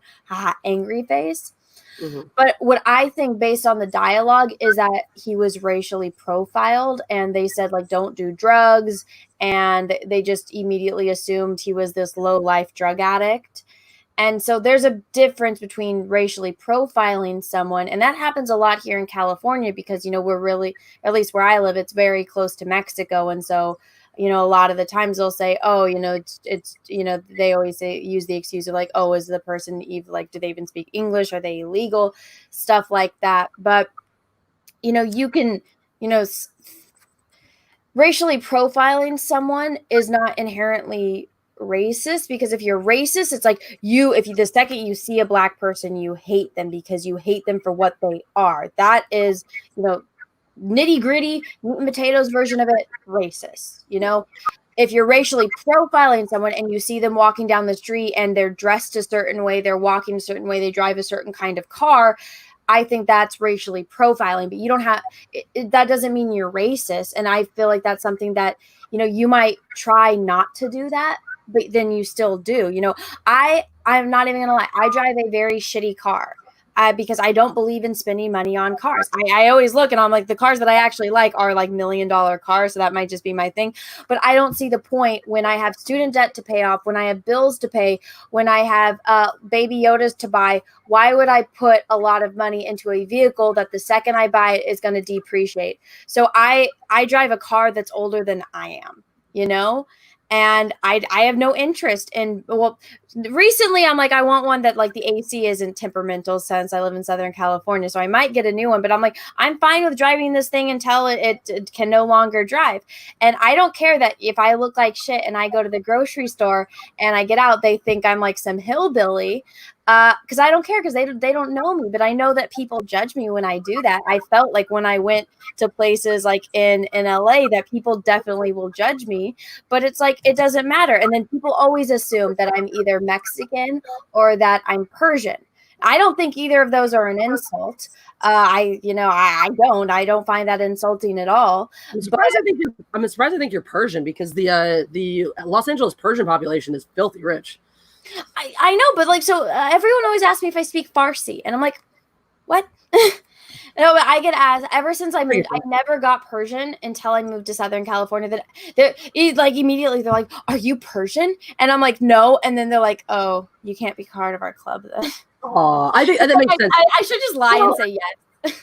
angry face. Mm-hmm. But what I think based on the dialogue is that he was racially profiled, and they said, like, don't do drugs. And they just immediately assumed he was this low life drug addict. And so there's a difference between racially profiling someone. And that happens a lot here in California because, you know, we're really, at least where I live, it's very close to Mexico. And so, you know, a lot of the times they'll say, oh, you know, it's you know, they always say, use the excuse of like, oh, is the person even, like, do they even speak English? Are they illegal? Stuff like that. But, you know, you can, you know, racially profiling someone is not inherently racist, because if you're racist, it's like if you the second you see a black person, you hate them because you hate them for what they are. That is, you know, nitty gritty meat and potatoes version of it, racist. You know, if you're racially profiling someone and you see them walking down the street and they're dressed a certain way, they're walking a certain way, they drive a certain kind of car, I think that's racially profiling. But you don't have that doesn't mean you're racist. And I feel like that's something that, you know, you might try not to do that, but then you still do. You know, I'm not even gonna lie, I drive a very shitty car. Because I don't believe in spending money on cars. I always look and I'm like, the cars that I actually like are like $1 million cars. So that might just be my thing. But I don't see the point when I have student debt to pay off, when I have bills to pay, when I have baby Yodas to buy. Why would I put a lot of money into a vehicle that the second I buy it is going to depreciate? So I drive a car that's older than I am, you know? And I have no interest in, well, recently I'm like, I want one that like the AC isn't temperamental since I live in Southern California. So I might get a new one, but I'm like, I'm fine with driving this thing until it can no longer drive. And I don't care that if I look like shit and I go to the grocery store and I get out, they think I'm like some hillbilly. Because I don't care, because they don't know me, but I know that people judge me when I do that. I felt like when I went to places like in LA that people definitely will judge me, but it's like, it doesn't matter. And then people always assume that I'm either Mexican or that I'm Persian. I don't think either of those are an insult. I don't find that insulting at all. I'm surprised I think you're Persian, because the Los Angeles Persian population is filthy rich. I know, but like, so everyone always asks me if I speak Farsi, and I'm like, what? No, but I get asked ever since I moved. I never got Persian until I moved to Southern California. That like immediately they're like, "Are you Persian?" And I'm like, "No." And then they're like, "Oh, you can't be part of our club then." Oh, I think that makes sense. I should just lie and say yes.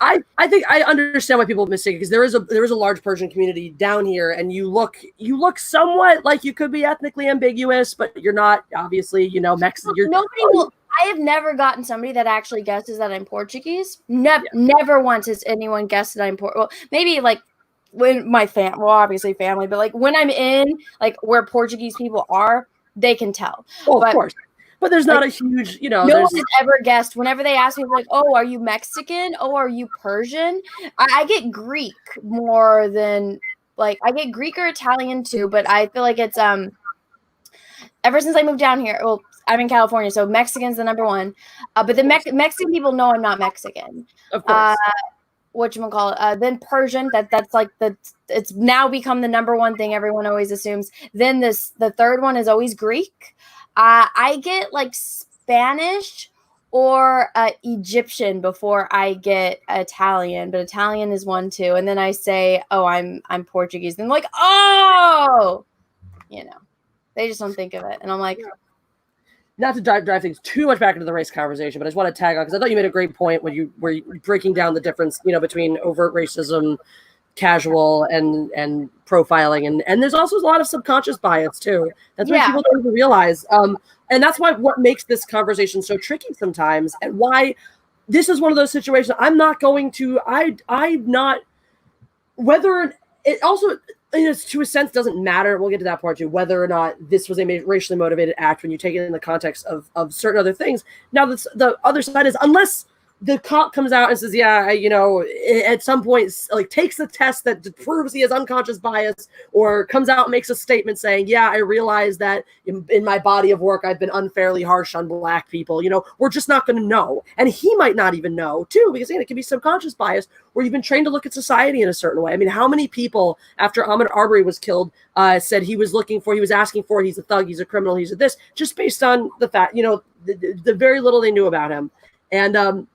I think I understand why people mistake it, because there is a large Persian community down here, and you look somewhat like you could be ethnically ambiguous, but you're not, obviously, you know, Mexican. I have never gotten somebody that actually guesses that I'm Portuguese. Never once has anyone guessed that I'm Well, maybe like when my obviously family, but like when I'm in like where Portuguese people are, they can tell. Well, of course. But there's not a huge, you know. No one has ever guessed. Whenever they ask me, like, "Oh, are you Mexican? Oh, are you Persian?" I get Greek more than like I get Greek or Italian too. But I feel like it's ever since I moved down here. Well, I'm in California, so Mexican's the number one. But the Mexican people know I'm not Mexican. Of course. Whatchamacallit, then Persian, that's like it's now become the number one thing everyone always assumes. Then the third one is always Greek. I get like Spanish or Egyptian before I get Italian, but Italian is one too. And then I say, "Oh, I'm Portuguese." And like, "Oh," you know, they just don't think of it. And I'm like, not to drive things too much back into the race conversation, but I just want to tag on, because I thought you made a great point when you were breaking down the difference, you know, between overt racism, casual, and profiling, and there's also a lot of subconscious bias too. That's what people don't even realize, and that's why what makes this conversation so tricky sometimes, and why this is one of those situations. I'm not not whether it also, to a sense, doesn't matter. We'll get to that part too, whether or not this was a racially motivated act when you take it in the context of certain other things. Now, the other side is, unless the cop comes out and says, "Yeah, you know," at some point, like takes a test that proves he has unconscious bias, or comes out and makes a statement saying, "Yeah, I realize that in my body of work, I've been unfairly harsh on Black people." You know, we're just not going to know. And he might not even know too, because again, it can be subconscious bias where you've been trained to look at society in a certain way. I mean, how many people after Ahmaud Arbery was killed said he was asking for it, he's a thug, he's a criminal, he's a this, just based on the fact, you know, the very little they knew about him. And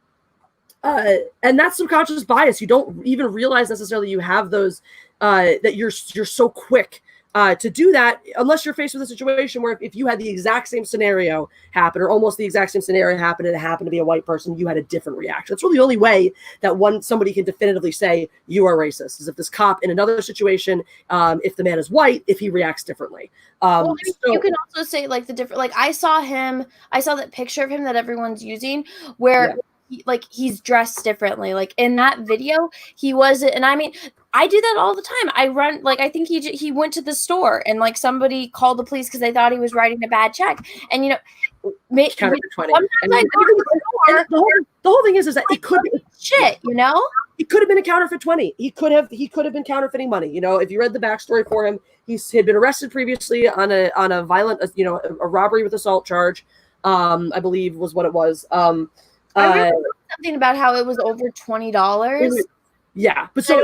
And that's subconscious bias. You don't even realize necessarily you have those, that you're so quick to do that, unless you're faced with a situation where if you had the exact same scenario happen, or almost the exact same scenario happen, and it happened to be a white person, you had a different reaction. That's really the only way that somebody can definitively say you are racist, is if this cop in another situation, if the man is white, if he reacts differently. Well, you can also say like the different, like I saw that picture of him that everyone's using where he's dressed differently. Like in that video, he wasn't, and I mean, I do that all the time. I run, like, I think he went to the store and like somebody called the police because they thought he was writing a bad check. And you know, the whole thing is that it could be shit, you know? It could have been a counterfeit 20. He could have been counterfeiting money. You know, if you read the backstory for him, he had been arrested previously on a violent, a robbery with assault charge, I believe was what it was. I remember something about how it was over $20. Yeah, but so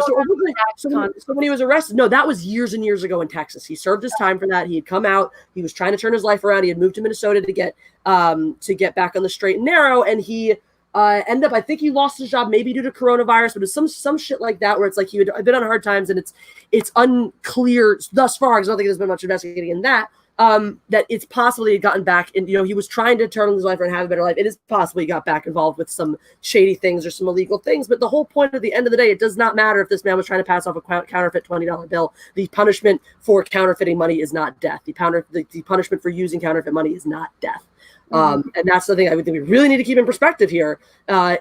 when he was arrested, no, that was years and years ago in Texas. He served his time for that. He had come out. He was trying to turn his life around. He had moved to Minnesota to get back on the straight and narrow, and he ended up. I think he lost his job maybe due to coronavirus, but it's some shit like that where it's like he had been on hard times, and it's unclear thus far because I don't think there's been much investigating in that. That it's possibly he had gotten back, and he was trying to turn his life around and have a better life. It is possible he got back involved with some shady things or some illegal things. But the whole point at the end of the day, it does not matter if this man was trying to pass off a counterfeit $20 bill. The punishment for counterfeiting money is not death. The punishment for using counterfeit money is not death. And that's the thing I would think we really need to keep in perspective here.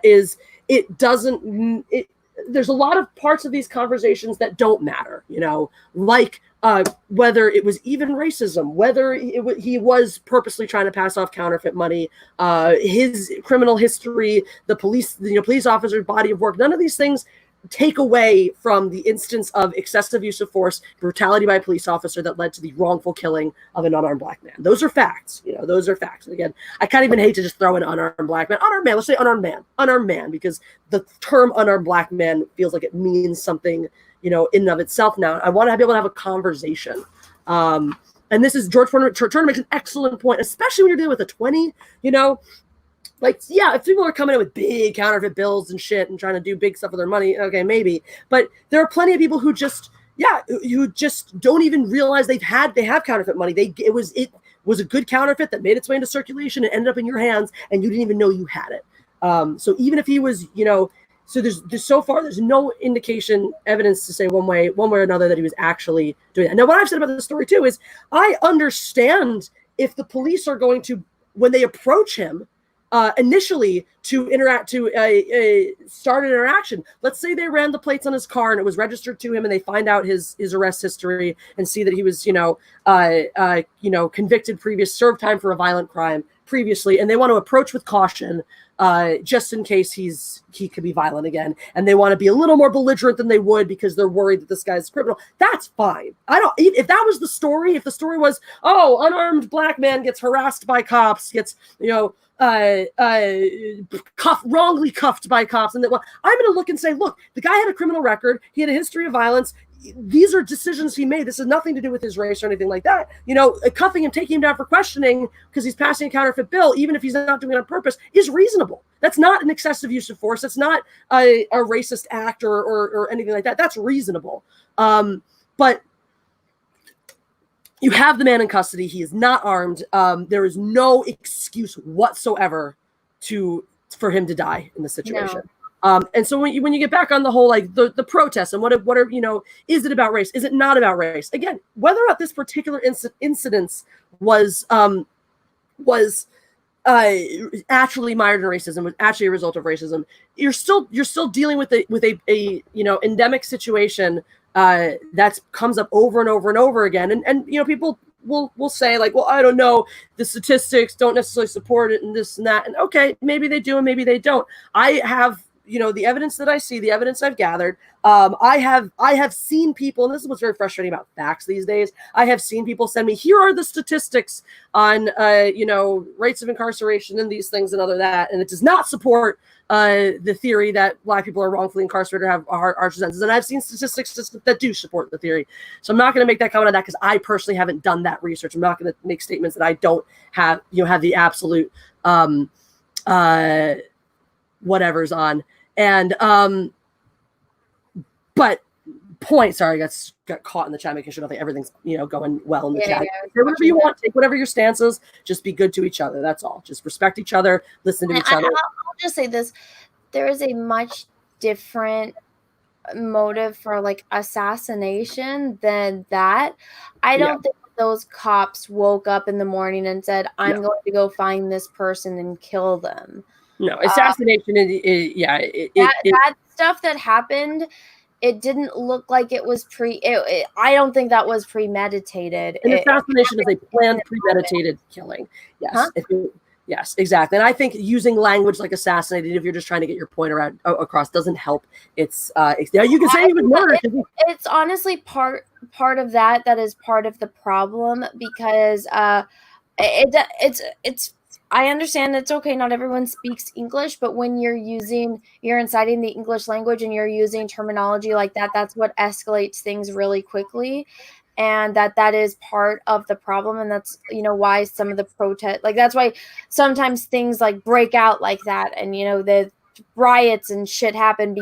Is it doesn't. There's a lot of parts of these conversations that don't matter. Like. Whether it was even racism, whether he was purposely trying to pass off counterfeit money, his criminal history, the police officer's body of work, none of these things take away from the instance of excessive use of force, brutality by a police officer that led to the wrongful killing of an unarmed black man. Those are facts. Those are facts. And again, I can't even hate to just throw in unarmed black man. Unarmed man, let's say unarmed man, because the term unarmed black man feels like it means something in and of itself now. I want to be able to have a conversation. And this is Turner makes an excellent point, especially when you're dealing with a 20, if people are coming in with big counterfeit bills and shit and trying to do big stuff with their money, okay, maybe. But there are plenty of people who just don't even realize they have counterfeit money. It was a good counterfeit that made its way into circulation and ended up in your hands, and you didn't even know you had it. So even if he was, so there's no evidence to say one way or another that he was actually doing that. Now, what I've said about this story too is I understand if the police are going to, when they approach him initially to start an interaction. Let's say they ran the plates on his car and it was registered to him, and they find out his arrest history and see that he was convicted previous, served time for a violent crime previously, and they want to approach with caution. Just in case he could be violent again, and they want to be a little more belligerent than they would because they're worried that this guy's a criminal. That's fine. If that was the story, if the story was, unarmed black man gets harassed by cops, gets wrongly cuffed by cops, and I'm going to look and say, look, the guy had a criminal record. He had a history of violence. These are decisions he made. This has nothing to do with his race or anything like that. Cuffing him, taking him down for questioning because he's passing a counterfeit bill, even if he's not doing it on purpose, is reasonable. That's not an excessive use of force. That's not a racist act or anything like that. That's reasonable. But you have the man in custody. He is not armed. There is no excuse whatsoever for him to die in this situation. No. And so when you get back on the whole, like the protests and what are is it about race? Is it not about race? Again, whether or not this particular incident was actually mired in racism, was actually a result of racism, you're still dealing with a endemic situation that comes up over and over and over again. And people will say like, well, I don't know, the statistics don't necessarily support it and this and that. And okay, maybe they do and maybe they don't. I have the evidence that I see, the evidence I've gathered. I have seen people, and this is what's very frustrating about facts these days. I have seen people send me, here are the statistics on, rates of incarceration and these things and other that. And it does not support the theory that Black people are wrongfully incarcerated or have harsher sentences. And I've seen statistics that do support the theory. So I'm not going to make that comment on that because I personally haven't done that research. I'm not going to make statements that I don't have the absolute whatever's on. And but point. Sorry, I got caught in the chat making sure everything's going well in the chat. Say whatever you want, take whatever your stance is. Just be good to each other. That's all. Just respect each other. Listen to each other. I'll just say this: there is a much different motive for like assassination than that. I don't think those cops woke up in the morning and said, "I'm going to go find this person and kill them." No, assassination that stuff that happened. It didn't look like it was I don't think that was premeditated. An assassination is a planned, premeditated killing. Yes. Huh? Yes, exactly. And I think using language like assassinated, if you're just trying to get your point across, doesn't help. It's you can say even murder. It's honestly part of that is part of the problem, because it's I understand it's okay, not everyone speaks English, but when you're inciting the English language and you're using terminology like that, that's what escalates things really quickly. And that is part of the problem. And that's, why some of the protest, like, that's why sometimes things like break out like that. And, the riots and shit happen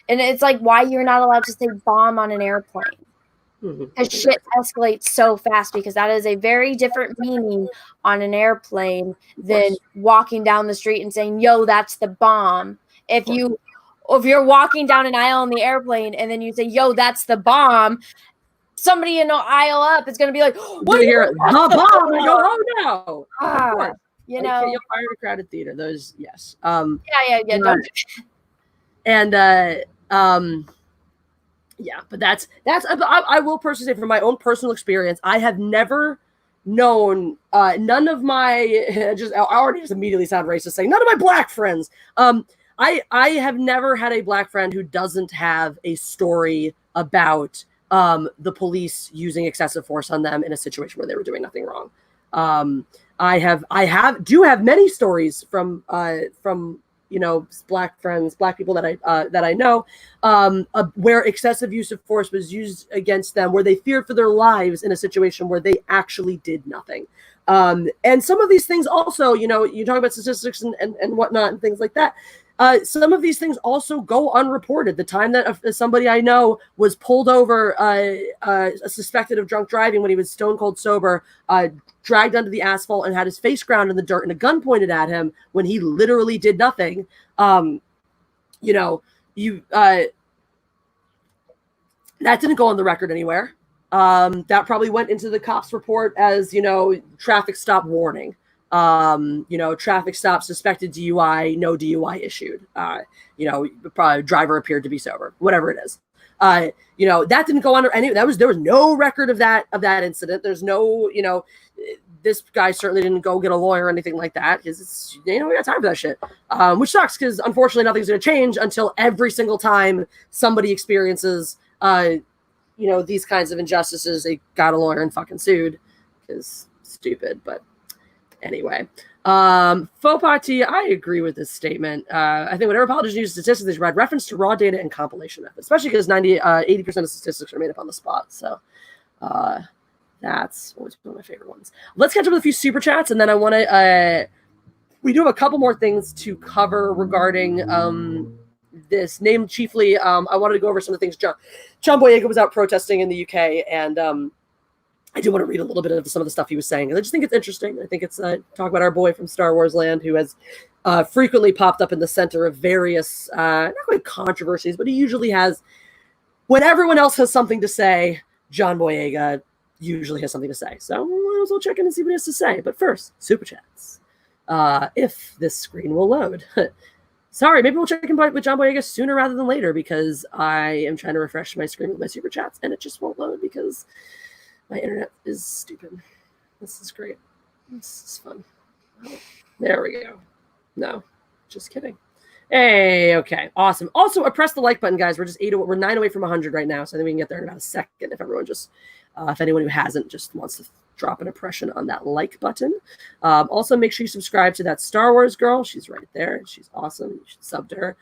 and it's like why you're not allowed to say bomb on an airplane. Because shit escalates so fast, because that is a very different meaning on an airplane than walking down the street and saying, yo, that's the bomb. If you're walking down an aisle in the airplane and then you say, yo, that's the bomb, somebody in the aisle up is going to be like, what do you hear? The bomb? I go, oh no. You'll fire a crowded theater. Those, yes. But that's. I will personally say, from my own personal experience, I have never known none of my I already just immediately sound racist saying none of my black friends. I have never had a black friend who doesn't have a story about the police using excessive force on them in a situation where they were doing nothing wrong. I have many stories from black friends, black people that I know, where excessive use of force was used against them, where they feared for their lives in a situation where they actually did nothing. And some of these things also, you talk about statistics and whatnot and things like that. Some of these things also go unreported. The time that somebody I know was pulled over, suspected of drunk driving when he was stone cold sober, dragged onto the asphalt and had his face ground in the dirt and a gun pointed at him when he literally did nothing. That didn't go on the record anywhere. That probably went into the cops report as, traffic stop warning. Traffic stop, suspected DUI, no DUI issued. Probably driver appeared to be sober, whatever it is. That didn't go under any. There was no record of that incident. There's no, this guy certainly didn't go get a lawyer or anything like that, because we got time for that shit. Which sucks, because unfortunately nothing's going to change until every single time somebody experiences, these kinds of injustices, they got a lawyer and fucking sued, because stupid, but. Anyway, faux pas, I agree with this statement. I think whenever politicians use statistics, they should provide reference to raw data and compilation methods, especially because 80% of statistics are made up on the spot. So that's always one of my favorite ones. Let's catch up with a few super chats, and then I want to. We do have a couple more things to cover regarding this. Named chiefly, I wanted to go over some of the things. John Boyega was out protesting in the UK, and I do want to read a little bit of some of the stuff he was saying. I just think it's interesting. I think it's talk about our boy from Star Wars land who has frequently popped up in the center of various, not quite controversies, but he usually has, when everyone else has something to say, John Boyega usually has something to say. So we'll check in and see what he has to say. But first, super chats. If this screen will load. Sorry, maybe we'll check in with John Boyega sooner rather than later, because I am trying to refresh my screen with my super chats and it just won't load because my internet is stupid. This is great. This is fun. Oh, there we go. No, just kidding. Hey, okay, awesome. Also, press the like button, guys. We're 9 away from 100 right now, so I think we can get there in about a second. If everyone if anyone who hasn't just wants to drop an impression on that like button. Also, make sure you subscribe to that Star Wars girl. She's right there. She's awesome. You should sub to her.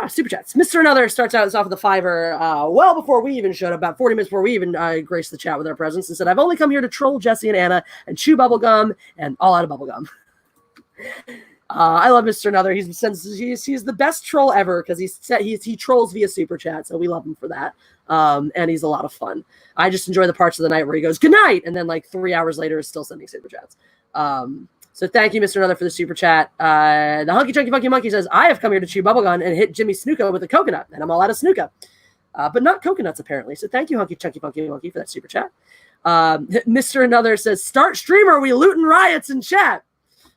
Super chats. Mr. Another starts out off with the $5 well before we even showed up, about 40 minutes before we even graced the chat with our presence, and said, I've only come here to troll Jessi and Anna and chew bubblegum and all out of bubblegum. I love Mr. Another. He's the best troll ever because he trolls via super chat, so we love him for that. And he's a lot of fun. I just enjoy the parts of the night where he goes good night, and then like 3 hours later is still sending super chats. So thank you, Mr. Another, for the super chat. The Hunky Chunky Funky Monkey says, I have come here to chew bubblegum and hit Jimmy Snuka with a coconut, and I'm all out of Snuka. But not coconuts, apparently. So thank you, Hunky Chunky Funky Monkey, for that super chat. Mr. Another says, start streamer, we looting riots in chat.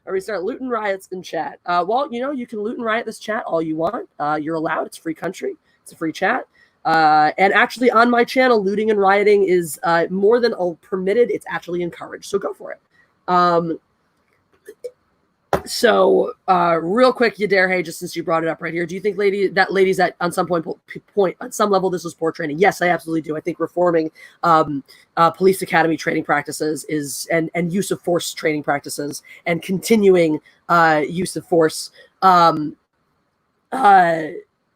Or we start looting riots in chat. Well, you can loot and riot this chat all you want. You're allowed. It's a free country. It's a free chat. And actually, on my channel, looting and rioting is more than permitted. It's actually encouraged. So go for it. So real quick, Hey, just since you brought it up right here, do you think ladies that on some point on some level this was poor training? Yes, I absolutely do. I think reforming police academy training practices and use of force training practices and continuing use of force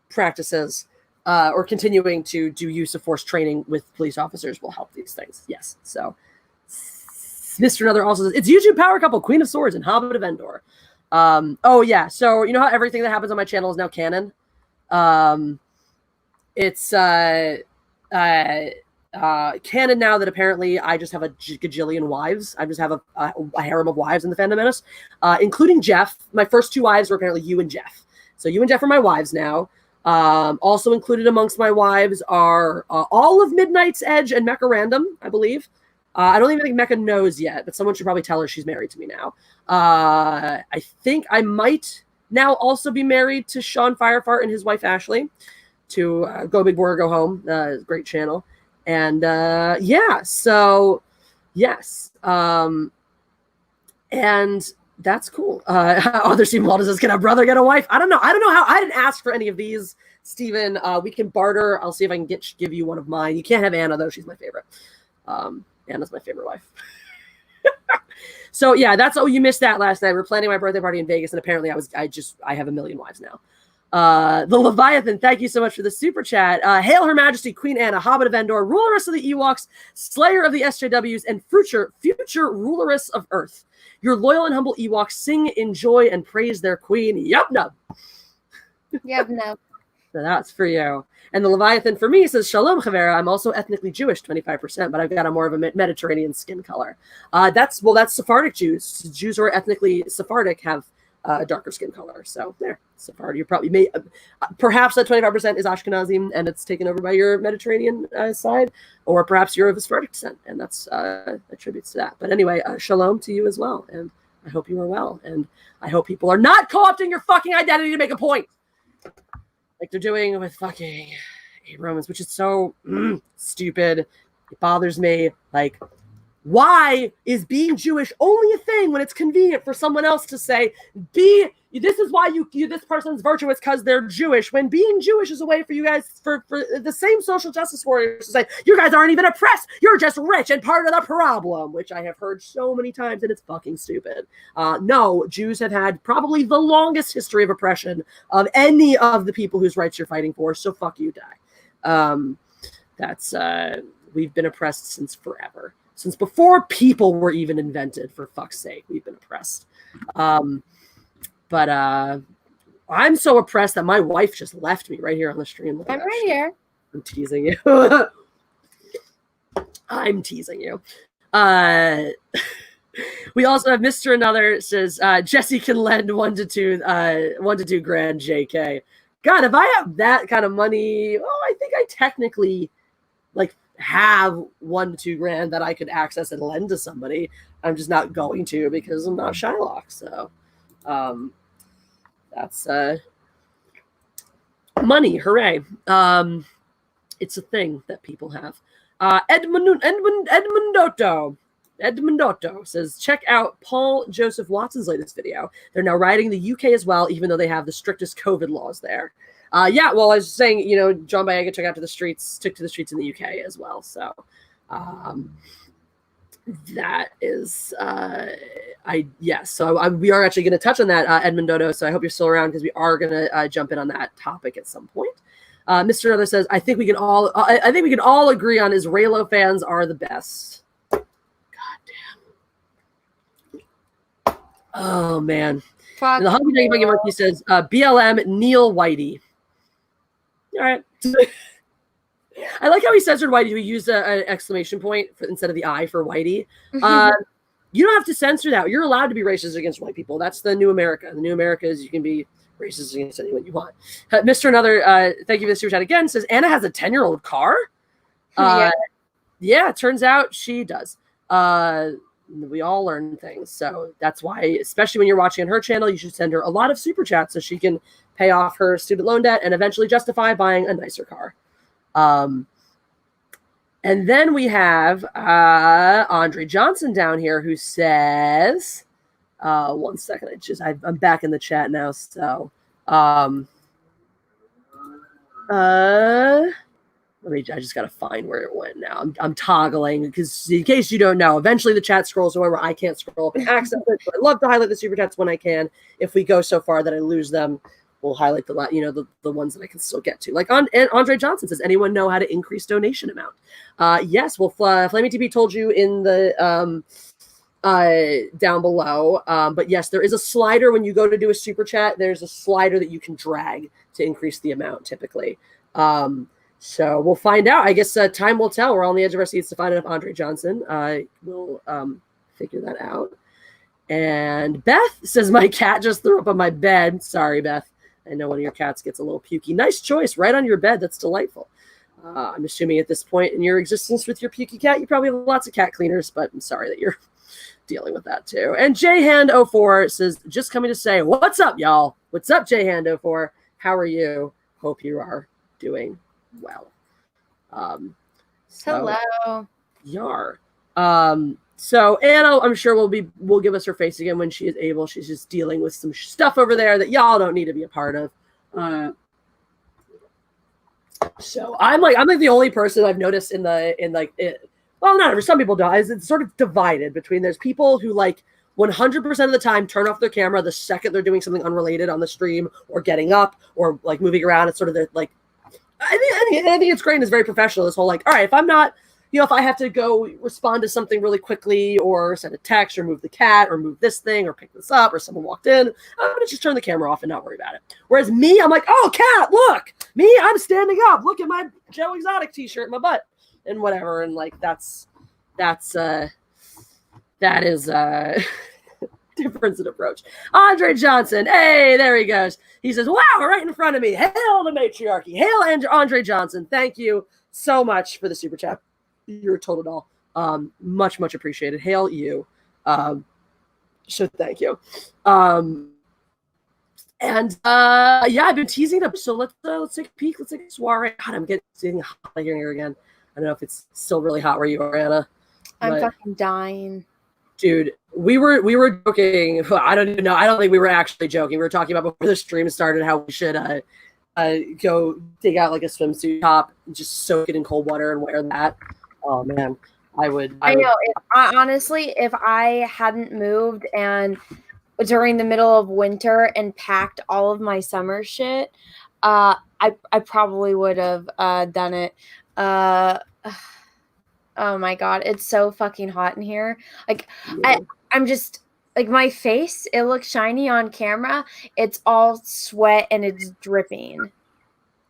practices or continuing to do use of force training with police officers will help these things. Yes. So Mr. Another also says, it's YouTube power couple, Queen of Swords and Hobbit of Endor. Oh yeah. So you know how everything that happens on my channel is now canon? It's canon now that apparently I just have a gajillion wives. I just have a harem of wives in the Fandom Menace, including Jeff. My first 2 wives were apparently you and Jeff. So you and Jeff are my wives now. Also included amongst my wives are all of Midnight's Edge and Mecha Random, I believe. I don't even think Mecca knows yet, but someone should probably tell her she's married to me now. I think I might now also be married to Sean Firefart and his wife Ashley, to Go Big Boy Go Home, great channel. And yeah, so yes. And that's cool. Other Stephen Walden says, can a brother get a wife? I don't know how. I didn't ask for any of these, Stephen. We can barter. I'll see if I can give you one of mine. You can't have Anna, though. She's my favorite. Anna's my favorite wife. So yeah, you missed that last night. We're planning my birthday party in Vegas, and apparently I have a million wives now. The Leviathan, thank you so much for the super chat. Hail Her Majesty, Queen Anna, Hobbit of Endor, ruleress of the Ewoks, slayer of the SJWs, and future ruleress of Earth. Your loyal and humble Ewoks sing, enjoy, and praise their queen. Yup, nub. Yep, no. So that's for you. And the Leviathan for me says, Shalom, Chavera. I'm also ethnically Jewish, 25%, but I've got a more of a Mediterranean skin color. That's Sephardic Jews. Jews who are ethnically Sephardic have a darker skin color. So there, Sephardi. You probably may, perhaps that 25% is Ashkenazi and it's taken over by your Mediterranean side, or perhaps you're of Sephardic descent, and that's attributes to that. But anyway, Shalom to you as well, and I hope you are well, and I hope people are not co-opting your fucking identity to make a point, like they're doing with fucking Romans, which is so stupid. It bothers me. Like, why is being Jewish only a thing when it's convenient for someone else to say, this is why this person's virtuous because they're Jewish, when being Jewish is a way for you guys, for the same social justice warriors to say, you guys aren't even oppressed, you're just rich and part of the problem, which I have heard so many times, and it's fucking stupid. No, Jews have had probably the longest history of oppression of any of the people whose rights you're fighting for, so fuck you, die. We've been oppressed since forever. Since before people were even invented, for fuck's sake, we've been oppressed. But I'm so oppressed that my wife just left me right here on the stream. I'm right here. I'm teasing you. I'm teasing you. We also have Mr. Another says, Jessi can lend 1 to 2 grand JK. God, if I have that kind of money, I think I technically have 1 to 2 grand that I could access and lend to somebody. I'm just not going to because I'm not Shylock. So that's money. Hooray. It's a thing that people have. Edmundotto says, check out Paul Joseph Watson's latest video. They're now rioting the UK as well, even though they have the strictest COVID laws there. Yeah, well, I was saying, John Boyega took to the streets in the UK as well. So that is, we are actually going to touch on that, Edmund Dodo. So I hope you're still around because we are going to jump in on that topic at some point. Mr. Another says, I think we can all agree on Israelo fans are the best. God damn. Oh, man. Fuck. And the Hungry Doggy Buggy Monkey says, BLM Neil Whitey. All right. I like how he censored Whitey. We used an exclamation point instead of the I for Whitey. You don't have to censor that. You're allowed to be racist against white people. That's the new America. The new America is you can be racist against anyone you want. Mr. Another, thank you for the super chat again, says, Anna has a 10-year-old car? Yeah, it turns out she does. We all learn things. So that's why, especially when you're watching on her channel, you should send her a lot of super chats so she can pay off her student loan debt and eventually justify buying a nicer car. And then we have Andre Johnson down here who says, 1 second, I'm back in the chat now. So, I just got to find where it went now. I'm toggling because in case you don't know, eventually the chat scrolls away where I can't scroll up and access it. But I love to highlight the super chats when I can. If we go so far that I lose them, we'll highlight the ones that I can still get to. Like and Andre Johnson says, anyone know how to increase donation amount? Yes, well, Flaming TP told you in the down below. But yes, there is a slider when you go to do a super chat. There's a slider that you can drag to increase the amount typically. So we'll find out. I guess time will tell. We're on the edge of our seats to find out if Andre Johnson will figure that out. And Beth says, my cat just threw up on my bed. Sorry, Beth. I know one of your cats gets a little pukey. Nice choice. Right on your bed. That's delightful. I'm assuming at this point in your existence with your pukey cat, you probably have lots of cat cleaners, but I'm sorry that you're dealing with that too. And JHand04 says, just coming to say, what's up, y'all? What's up, JHand04? How are you? Hope you are doing well. Hello. Yar. So Anna, I'm sure will give us her face again when she is able. She's just dealing with some stuff over there that y'all don't need to be a part of. So I'm like the only person I've noticed well, not ever. Some people don't. It's sort of divided between there's people who like 100% of the time turn off their camera the second they're doing something unrelated on the stream or getting up or like moving around. It's sort of like I think it's great and it's very professional. This whole like, all right, if I'm not. If I have to go respond to something really quickly or send a text or move the cat or move this thing or pick this up or someone walked in, I'm going to just turn the camera off and not worry about it. Whereas me, I'm like, oh, cat, look. Me, I'm standing up. Look at my Joe Exotic t-shirt in my butt and whatever. And like, that is difference in approach. Andre Johnson. Hey, there he goes. He says, wow, right in front of me. Hail the matriarchy. Hail Andre Johnson. Thank you so much for the super chat. You're a total doll. Much appreciated. Hail you. So thank you. And I've been teasing up. So let's take a peek. Let's take a soiree. God, I'm getting hot here again. I don't know if it's still really hot where you are, Anna. I'm fucking dying. Dude, we were joking. I don't even know. I don't think we were actually joking. We were talking about before the stream started how we should go dig out like a swimsuit top and just soak it in cold water and wear that. Oh man, I know. Honestly, if I hadn't moved and during the middle of winter and packed all of my summer shit, I probably would have done it. Oh my god, it's so fucking hot in here. Like I'm just like my face, it looks shiny on camera. It's all sweat and it's dripping.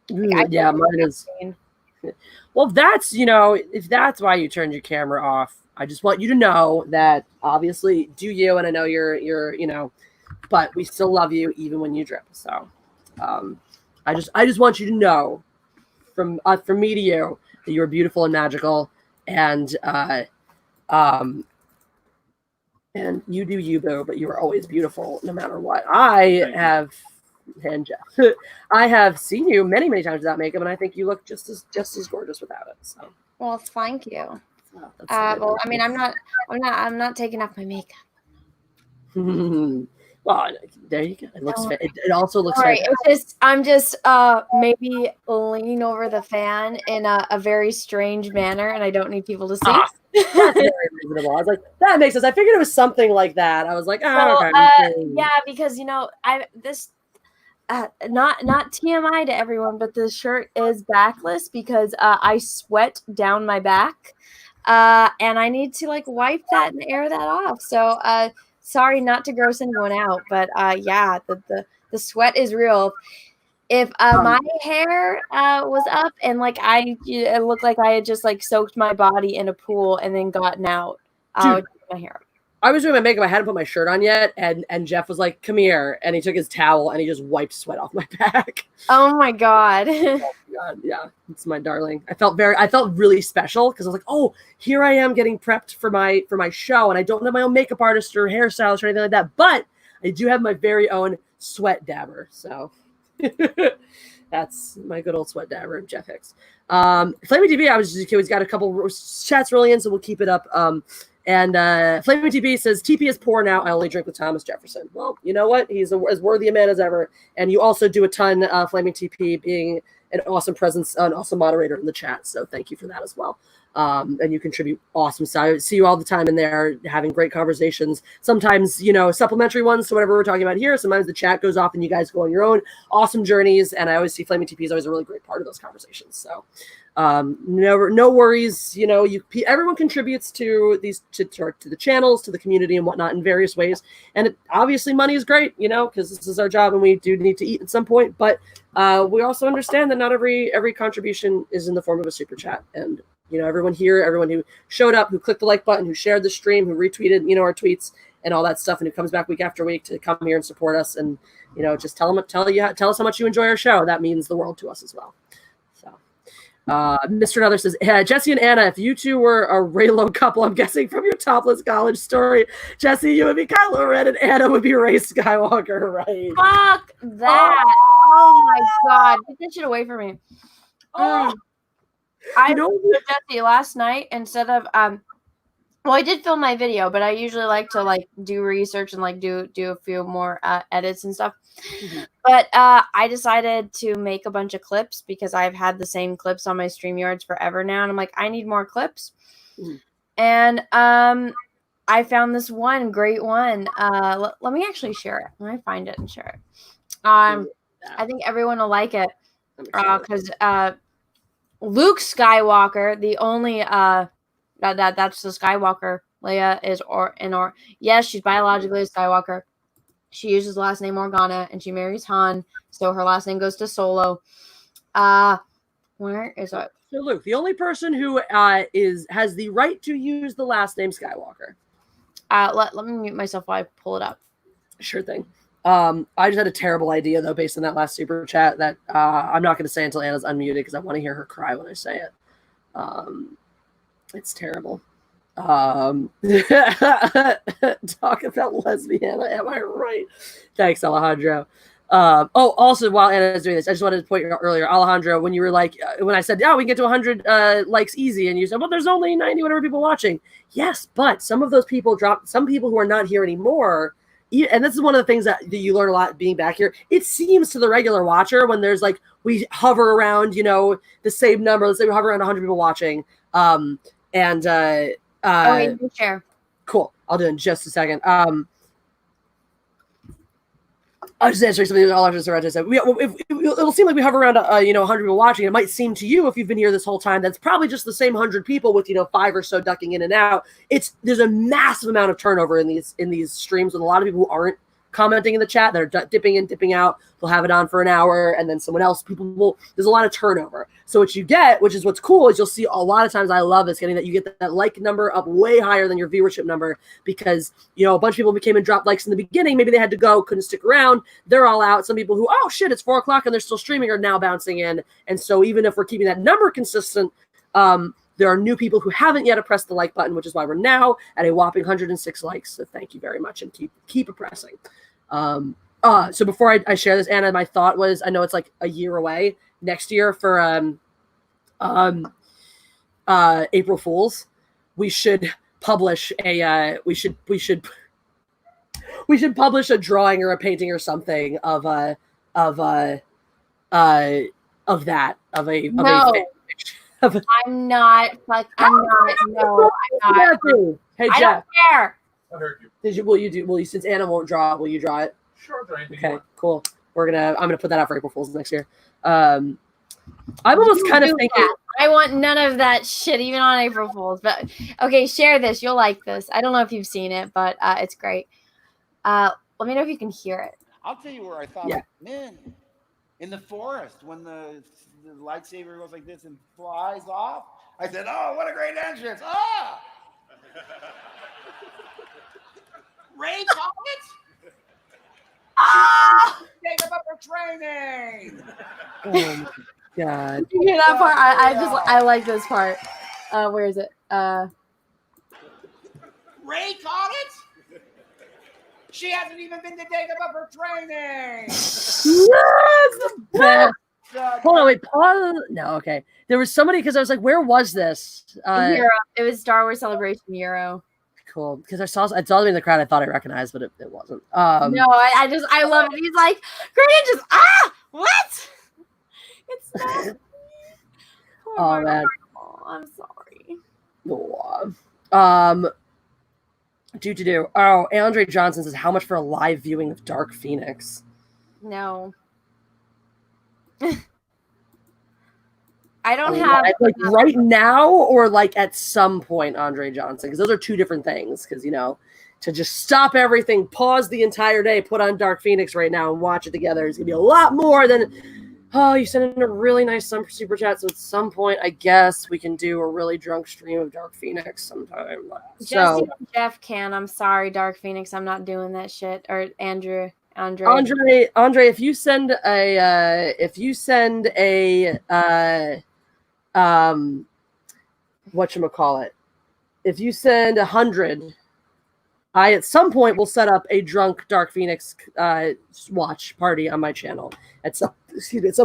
Like, yeah, mine is. Well, that's, if that's why you turned your camera off, I just want you to know that obviously do you, and I know you're, but we still love you even when you drip. So, I just want you to know from me to you that you're beautiful and magical and you do you, boo, but you are always beautiful no matter what. I have seen you many times without makeup, and I think you look just as gorgeous without it. So, well, thank you. Well, I mean, I'm not taking off my makeup. Well, there you go. It looks. It also looks. Right. I'm just maybe leaning over the fan in a very strange manner, and I don't need people to see. That's very reasonable. I was like, that makes sense. I figured it was something like that. I was like, okay. Yeah, because not TMI to everyone, but the shirt is backless because I sweat down my back, and I need to like wipe that and air that off. So sorry not to gross anyone out, but yeah, the sweat is real. If my hair was up and like it looked like I had just like soaked my body in a pool and then gotten out, I would take my hair up. I was doing my makeup. I hadn't put my shirt on yet, and Jeff was like, "Come here," and he took his towel and he just wiped sweat off my back. Oh my god! Oh god, yeah, it's my darling. I felt really special because I was like, "Oh, here I am getting prepped for my show, and I don't have my own makeup artist or hairstylist or anything like that, but I do have my very own sweat dabber." So that's my good old sweat dabber, Jeff Hicks. Flaming TV, he's got a couple chats rolling in, so we'll keep it up. And Flaming TP says, TP is poor now. I only drink with Thomas Jefferson. Well, you know what? He's as worthy a man as ever. And you also do a ton, Flaming TP, being an awesome presence, an awesome moderator in the chat. So thank you for that as well. And you contribute awesome. So I see you all the time in there having great conversations. Sometimes, supplementary ones to whatever we're talking about here. Sometimes the chat goes off and you guys go on your own awesome journeys. And I always see Flaming TP is always a really great part of those conversations. So no worries. Everyone contributes to these to the channels, to the community and whatnot in various ways. And obviously money is great, because this is our job and we do need to eat at some point. But we also understand that not every contribution is in the form of a super chat. And everyone here, everyone who showed up, who clicked the like button, who shared the stream, who retweeted, our tweets and all that stuff, and who comes back week after week to come here and support us and, just tell us how much you enjoy our show. That means the world to us as well. So, Mr. Another says, Jessi and Anna, if you two were a Raylo couple, I'm guessing from your topless college story, Jessi, you would be Kylo Ren and Anna would be Rey Skywalker, right? Fuck that. Oh my god. Get that shit away from me. I told Jessi last night instead of I did film my video, but I usually like to do research and do a few more edits and stuff. Mm-hmm. But I decided to make a bunch of clips because I've had the same clips on my StreamYards forever now, and I'm like, I need more clips. Mm-hmm. And I found this one great one. Let me actually share it. Let me find it and share it. I think everyone will like it because Luke Skywalker, the only that's the Skywalker. Leia is yes, she's biologically a Skywalker. She uses the last name Organa and she marries Han, so her last name goes to Solo. Where is it? So Luke, the only person who has the right to use the last name Skywalker. Let me mute myself while I pull it up. Sure thing. I just had a terrible idea though, based on that last super chat that I'm not going to say until Anna's unmuted because I want to hear her cry when I say it. It's terrible. Talk about lesbian. Am I right? Thanks, Alejandro. Also, while Anna's doing this, I just wanted to point out earlier, Alejandro, when you were like, when I said, we can get to 100 likes easy, and you said, well, there's only 90 whatever people watching. Yes, but some of those people dropped. Some people who are not here anymore. And this is one of the things that you learn a lot being back here. It seems to the regular watcher when there's we hover around, the same number. Let's say we hover around 100 people watching. Share. Cool. I'll do it in just a second. I was just answering something all after Sarah said. It'll seem like we hover around, 100 people watching. It might seem to you, if you've been here this whole time, that's probably just the same 100 people with, 5 or so ducking in and out. There's a massive amount of turnover in these streams with a lot of people who aren't commenting in the chat that are dipping in, dipping out. They'll have it on for an hour and then someone else, there's a lot of turnover. So what you get, which is what's cool, is you'll see a lot of times, I love this, getting that you get that like number up way higher than your viewership number because, a bunch of people came and dropped likes in the beginning. Maybe they had to go, couldn't stick around. They're all out. Some people who, oh shit, it's 4:00 and they're still streaming are now bouncing in. And so even if we're keeping that number consistent, there are new people who haven't yet pressed the like button, which is why we're now at a whopping 106 likes. So thank you very much and keep pressing. So before I share this, Anna, my thought was, I know it's a year away next year for April Fools. We should publish we should publish a drawing or a painting or something of a fan fiction. I'm not. No, I'm not. Hey, Jeff. I don't care. I heard you. Will you, since Anna won't draw, will you draw it? Sure. Okay, cool. I'm gonna put that out for April Fools next year. I'm almost kind of thinking. That. I want none of that shit, even on April Fools. But okay, share this. You'll like this. I don't know if you've seen it, but it's great. Let me know if you can hear it. I'll tell you where I thought, man, in the forest when the lightsaber goes like this and flies off. I said, "Oh, what a great entrance!" Ah, Ray Collins. Take up her training. Oh my god! You hear that part? I like this part. Where is it? Ray Collins. She hasn't even been to take up her training. Yes, the best. Hold on, wait, pause. No, okay. There was somebody because I was like, where was this? Euro. It was Star Wars Celebration Euro. Cool, because I saw them in the crowd. I thought I recognized, but it wasn't. No, I love it. He's like, great, what? It's not. Oh man. Oh, I'm sorry. Oh, do. Oh, Andre Johnson says, how much for a live viewing of Dark Phoenix? No. I don't have like right now or like at some point, Andre Johnson, because those are two different things. Because to just stop everything, pause the entire day, put on Dark Phoenix right now and watch it together is gonna be a lot more than you sent in a really nice super chat. So at some point, I guess we can do a really drunk stream of Dark Phoenix sometime. Jessi and Jeff can. I'm sorry, Dark Phoenix. I'm not doing that shit. Or Andre, if you send a whatchamacallit, if you send 100, I at some point will set up a drunk Dark Phoenix watch party on my channel at some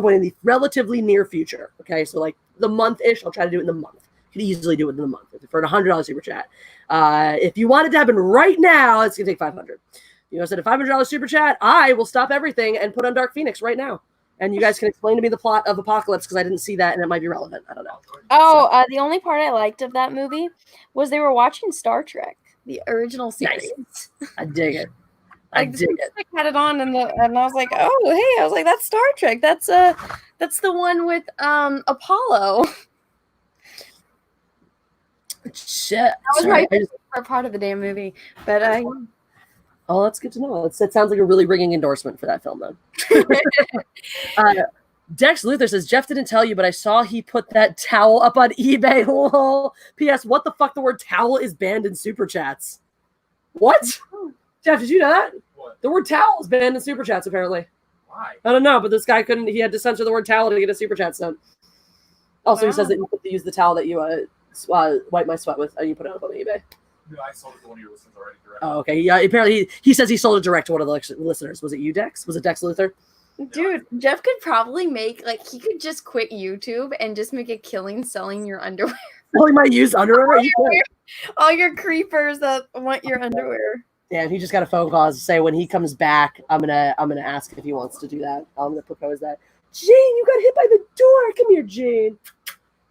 point in the relatively near future. Okay, so like the month-ish, I'll try to do it in the month. You can easily do it in the month for a $100 super chat. If you want it to happen right now, it's gonna take 500. Send a $500 super chat. I will stop everything and put on Dark Phoenix right now. And you guys can explain to me the plot of Apocalypse because I didn't see that and it might be relevant. I don't know. The only part I liked of that movie was they were watching Star Trek, the original series. Nice. I dig it. I had it on and I was like, oh hey, I was like, that's Star Trek. That's the one with Apollo. Shit. That was my favorite part of the damn movie. But oh, that's good to know. It sounds like a really ringing endorsement for that film, then. Dex Luther says, Jeff didn't tell you, but I saw he put that towel up on eBay. Lol. P.S. What the fuck? The word towel is banned in super chats. What? Jeff, did you know that? What? The word towel is banned in super chats, apparently. Why? I don't know, but this guy couldn't. He had to censor the word towel to get a super chat sent. Also, He says that you have to use the towel that you wipe my sweat with, and you put it up on eBay. No, I sold it to one of your listeners already. Direct. Oh, okay. Yeah, apparently he says he sold it direct to one of the listeners. Was it you, Dex? Was it Dex Luther? Dude, Jeff could probably he could just quit YouTube and just make a killing selling your underwear. Oh, he might use underwear? All your creepers that want your underwear. Yeah, he just got a phone call to say when he comes back, I'm gonna ask if he wants to do that. I'm gonna propose that. Jane, you got hit by the door. Come here, Jane.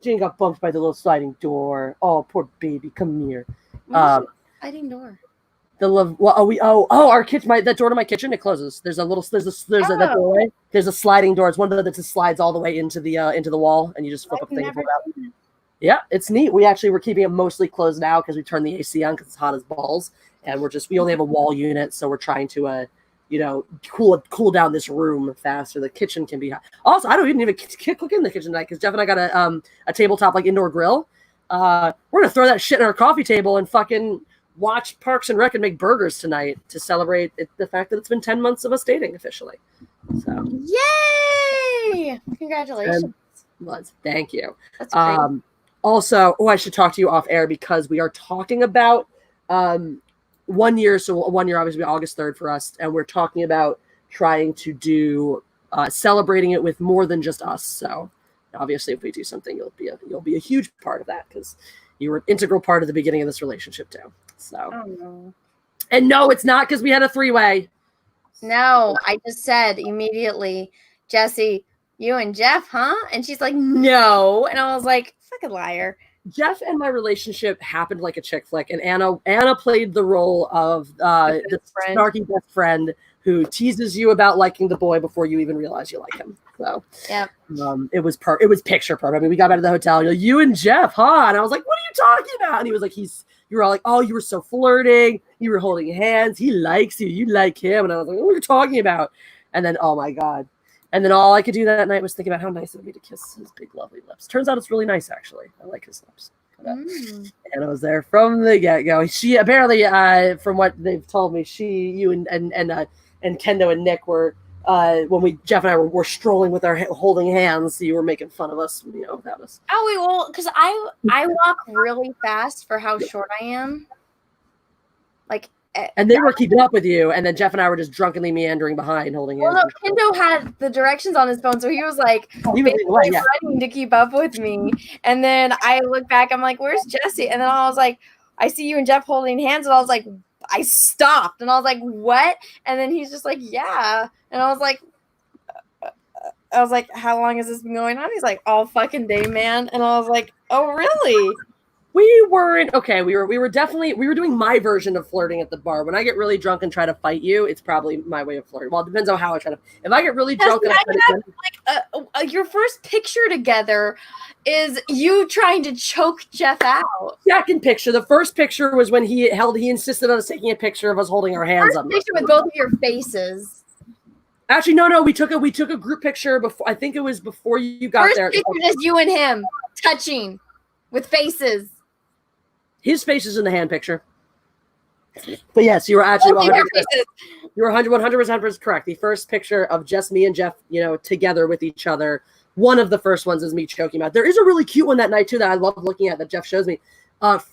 Jane got bumped by the little sliding door. Oh, poor baby. Come here. Sliding door. Our kitchen, that door to my kitchen, it closes. There's that doorway. There's a sliding door. It's one of that just slides all the way into the wall, and you just flip up the thing and pull it out. Yeah, it's neat. We actually were keeping it mostly closed now because we turned the AC on because it's hot as balls, and we only have a wall unit, so we're trying to cool down this room faster. The kitchen can be hot. Also, I don't even cook in the kitchen tonight because Jeff and I got a tabletop like indoor grill. We're gonna throw that shit in our coffee table and fucking watch Parks and Rec and make burgers tonight to celebrate the fact that it's been 10 months of us dating officially. So yay! Congratulations. Thank you. That's great. Also, I should talk to you off air because we are talking about 1 year. So 1 year, obviously, August 3rd for us, and we're talking about trying to do celebrating it with more than just us. So obviously, if we do something, you'll be a huge part of that because you were an integral part of the beginning of this relationship too. So, no. And no, it's not because we had a 3-way. No, I just said immediately, Jessi, you and Jeff, huh? And she's like, no. And I was like, fucking liar. Jeff and my relationship happened like a chick flick, and Anna played the role of the snarky best friend who teases you about liking the boy before you even realize you like him. So yeah, it was picture perfect. I mean, we got out of the hotel. You're like, you and Jeff, huh? And I was like, what are you talking about? And he was like, you were all like, oh, you were so flirting. You were holding hands. He likes you. You like him. And I was like, what are you talking about? And then, oh my God. And then all I could do that night was think about how nice it would be to kiss his big, lovely lips. Turns out it's really nice, actually. I like his lips. And I was there from the get-go. She apparently, from what they've told me, you and Kendo and Nick were, when Jeff and I were strolling with our holding hands, you were making fun of us, without us. Oh, well, because I walk really fast for how short I am. Like, and they were keeping up with you, and then Jeff and I were just drunkenly meandering behind, holding hands. Well, no, Kendo had the directions on his phone, so he was like running to keep up with me. And then I look back, I'm like, "Where's Jessi?" And then I was like, "I see you and Jeff holding hands," and I was like, I stopped, and I was like, "What?" And then he's just like, "Yeah," and I was like, "How long has this been going on?" He's like, "All fucking day, man," and I was like, "Oh, really?" We weren't okay. We were doing my version of flirting at the bar. When I get really drunk and try to fight you, it's probably my way of flirting. Well, it depends on how I try to. If I get really drunk and your first picture together is you trying to choke Jeff out. Second picture. The first picture was when he insisted on us taking a picture of us holding our hands up. Picture with both of your faces. Actually, no. We took a group picture before. I think it was before you got there. First picture is you and him touching with faces. His face is in the hand picture. But yes, you were actually 100%. You were 100% correct. The first picture of just me and Jeff, together with each other. One of the first ones is me choking him out. There is a really cute one that night too that I love looking at that Jeff shows me,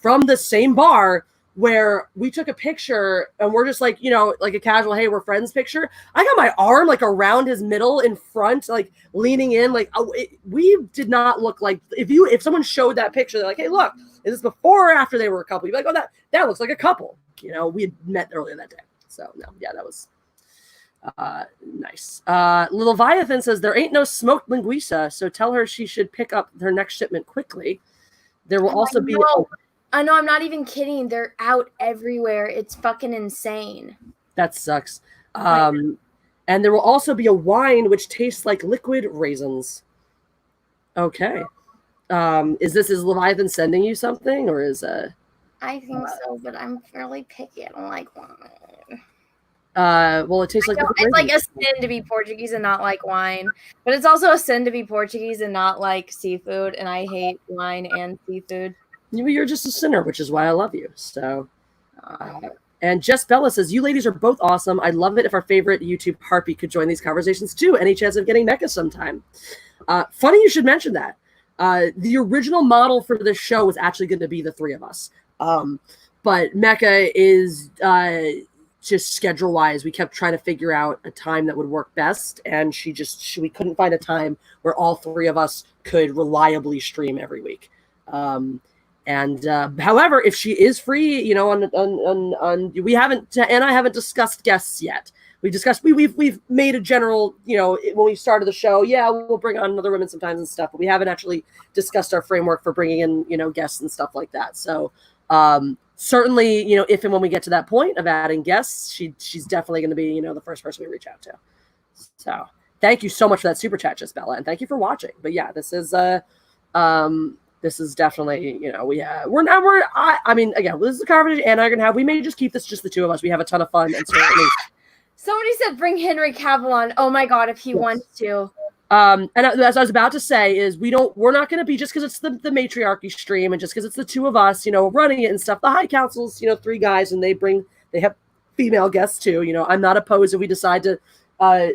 from the same bar where we took a picture and we're just like, like a casual, hey, we're friends picture. I got my arm like around his middle in front, like leaning in, like we did not look like if someone showed that picture, they're like, hey, look, is this before or after they were a couple? You'd be like, oh, that looks like a couple. We had met earlier that day. So no, yeah, that was nice. Little Leviathan says there ain't no smoked linguiça, so tell her she should pick up her next shipment quickly. There will also be. I know, I'm not even kidding. They're out everywhere. It's fucking insane. That sucks. And there will also be a wine which tastes like liquid raisins. Okay. Is Leviathan sending you something, or is I think so, but I'm fairly picky. I don't like wine. Well, it tastes like it's like a sin to be Portuguese and not like wine, but it's also a sin to be Portuguese and not like seafood. And I hate wine and seafood. You're just a sinner, which is why I love you. So, and Jess Bella says, you ladies are both awesome. I'd love it if our favorite YouTube harpy could join these conversations too. Any chance of getting Mecca sometime? Funny you should mention that. The original model for this show was actually going to be the three of us. But Mecca is just schedule-wise. We kept trying to figure out a time that would work best, and we couldn't find a time where all three of us could reliably stream every week. However, if she is free, we haven't, and I haven't discussed guests yet. We've made a general, when we started the show, yeah, we'll bring on other women sometimes and stuff, but we haven't actually discussed our framework for bringing in, guests and stuff like that. So, certainly, if and when we get to that point of adding guests, she's definitely going to be, the first person we reach out to. So thank you so much for that super chat, Just Bella, and thank you for watching. But yeah, this is definitely, again, this is a conversation Anna and I are going to have. We may just keep this just the two of us. We have a ton of fun. And certainly. Somebody said bring Henry Cavill on. Oh my God, if he wants to. And as I was about to say is we're not going to be, just because it's the Matriarchy stream and just because it's the two of us, running it and stuff. The High Council's, three guys, and they have female guests too. I'm not opposed if we decide to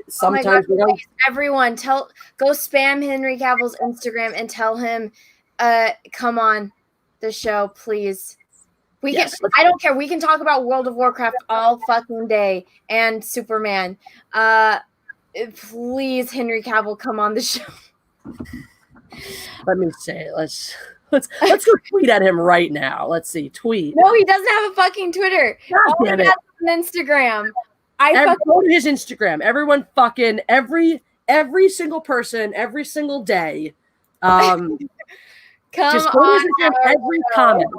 sometimes. Oh my God, everyone go spam Henry Cavill's Instagram and tell him come on the show, please. I don't care. We can talk about World of Warcraft all fucking day and Superman. Please, Henry Cavill, come on the show. Let me say, let's go tweet at him right now. Let's see, tweet. No, he doesn't have a fucking Twitter. God damn it. He has an Instagram. Go to his Instagram. Everyone fucking every single person every single day. Just go to his Instagram every comment.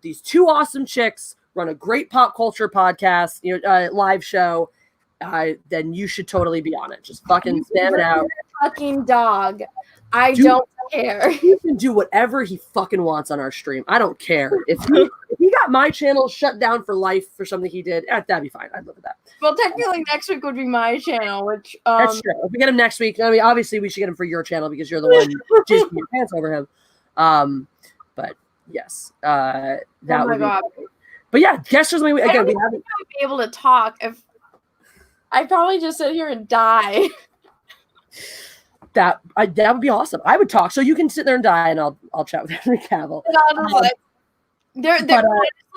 These two awesome chicks run a great pop culture podcast, live show. then you should totally be on it. Just fucking spam it out. Fucking dog. I don't care. He can do whatever he fucking wants on our stream. I don't care. If he got my channel shut down for life for something he did, that'd be fine. I'd live with that. Well, technically next week would be my channel, which that's true. If we get him next week, I mean, obviously we should get him for your channel because you're the one jizzing your pants over him. But yes, that would be. But yeah, guess there's again. We haven't be able to talk if I'd probably just sit here and die. That would be awesome. I would talk, so you can sit there and die, and I'll chat with Henry Cavill. Honestly,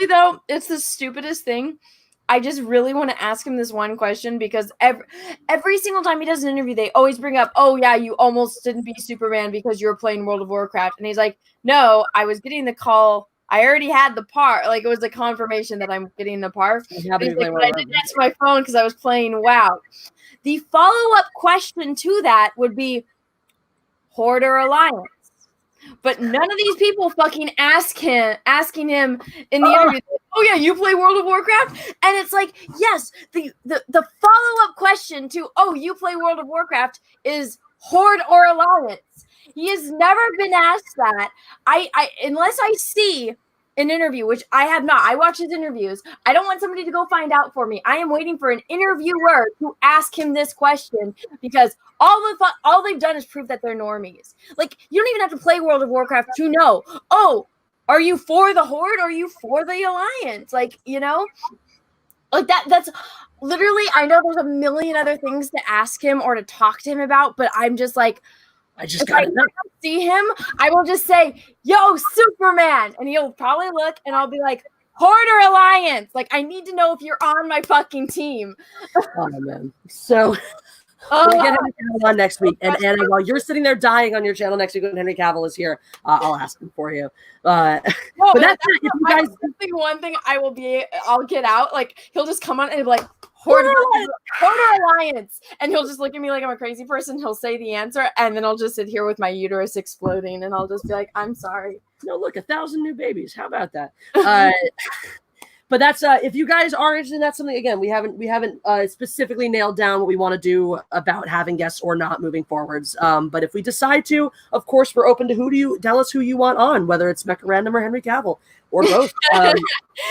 though, it's the stupidest thing. I just really want to ask him this one question because every single time he does an interview, they always bring up, "Oh yeah, you almost didn't be Superman because you were playing World of Warcraft," and he's like, "No, I was getting the call. I already had the part. Like it was a confirmation that I'm getting the part. Like, I didn't answer my phone because I was playing WoW." The follow-up question to that would be Horde or Alliance. But none of these people fucking asking him in the interview, "Oh yeah, you play World of Warcraft?" And it's like, yes, the follow-up question to, "Oh, you play World of Warcraft" is Horde or Alliance. He has never been asked that. I unless I see an interview, which I have not. I watch his interviews. I don't want somebody to go find out for me. I am waiting for an interviewer to ask him this question because all they've done is prove that they're normies. Like, you don't even have to play World of Warcraft to know, oh, are you for the Horde or are you for the Alliance? Like, you know? Like that's literally, I know there's a million other things to ask him or to talk to him about, but I'm just like, if I don't see him, I will just say, "Yo, Superman," and he'll probably look, and I'll be like, "Horde or Alliance?" Like, I need to know if you're on my fucking team. Oh man, so we'll get Henry Cavill on next week, and Anna, while you're sitting there dying on your channel next week when Henry Cavill is here, I'll ask him for you. But that's it. If you guys, one thing I'll get out. Like, he'll just come on and be like, Horde or Alliance, and he'll just look at me like I'm a crazy person. He'll say the answer, and then I'll just sit here with my uterus exploding, and I'll just be like, "I'm sorry." No, look, 1,000 new babies. How about that? But that's if you guys are interested in that, something again we haven't specifically nailed down what we want to do about having guests or not moving forwards. But if we decide to, of course, we're open to tell us who you want on, whether it's Mecha Random or Henry Cavill or both,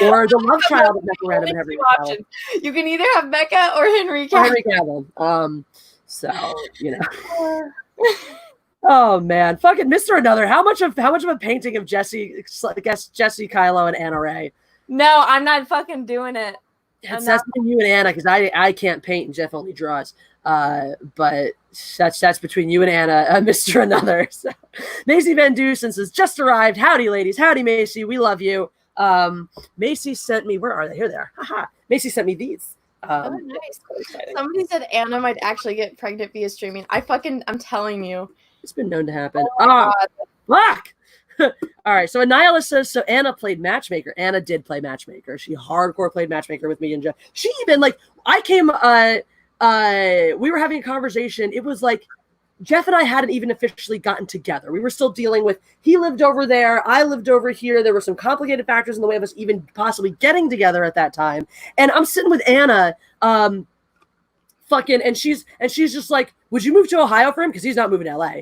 or the love child of Mecha Random and Henry Cavill. You can either have Mecha or Henry Cavill. Henry Cavill. So you know. Oh man, fucking Mr. Another. How much of a painting of Jessi, Kylo, and Anna Ray? No, I'm not fucking doing it. That's between you and Anna because I can't paint and Jeff only draws. But that's between you and Anna, Mr. Another. So, Macy Van Dusen says, "Just arrived. Howdy, ladies. Howdy, Macy. We love you." Macy sent me. Where are they? Here they are. Haha. Macy sent me these. Nice. Somebody said Anna might actually get pregnant via streaming. I'm telling you. It's been known to happen. Fuck. All right, so Anihilus says, so Anna played Matchmaker. Anna did play Matchmaker. She hardcore played Matchmaker with me and Jeff. She even, like, I came, we were having a conversation. It was like, Jeff and I hadn't even officially gotten together. We were still dealing with, he lived over there, I lived over here. There were some complicated factors in the way of us even possibly getting together at that time. And I'm sitting with Anna, and she's just like, would you move to Ohio for him? Because he's not moving to LA.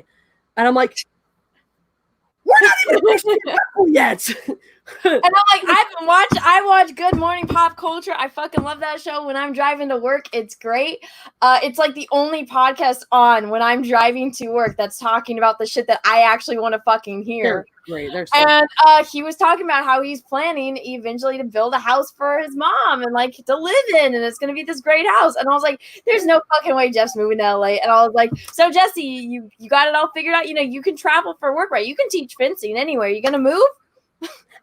And I'm like, we're not even yet. And I'm like, I watch Good Morning Pop Culture. I fucking love that show. When I'm driving to work, it's great. It's like the only podcast on when I'm driving to work that's talking about the shit that I actually want to fucking hear. They're great. And he was talking about how he's planning eventually to build a house for his mom and like to live in, and it's gonna be this great house. And I was like, there's no fucking way Jeff's moving to LA. And I was like, so Jessi, you got it all figured out? You know, you can travel for work, right? You can teach fencing anywhere. You gonna move?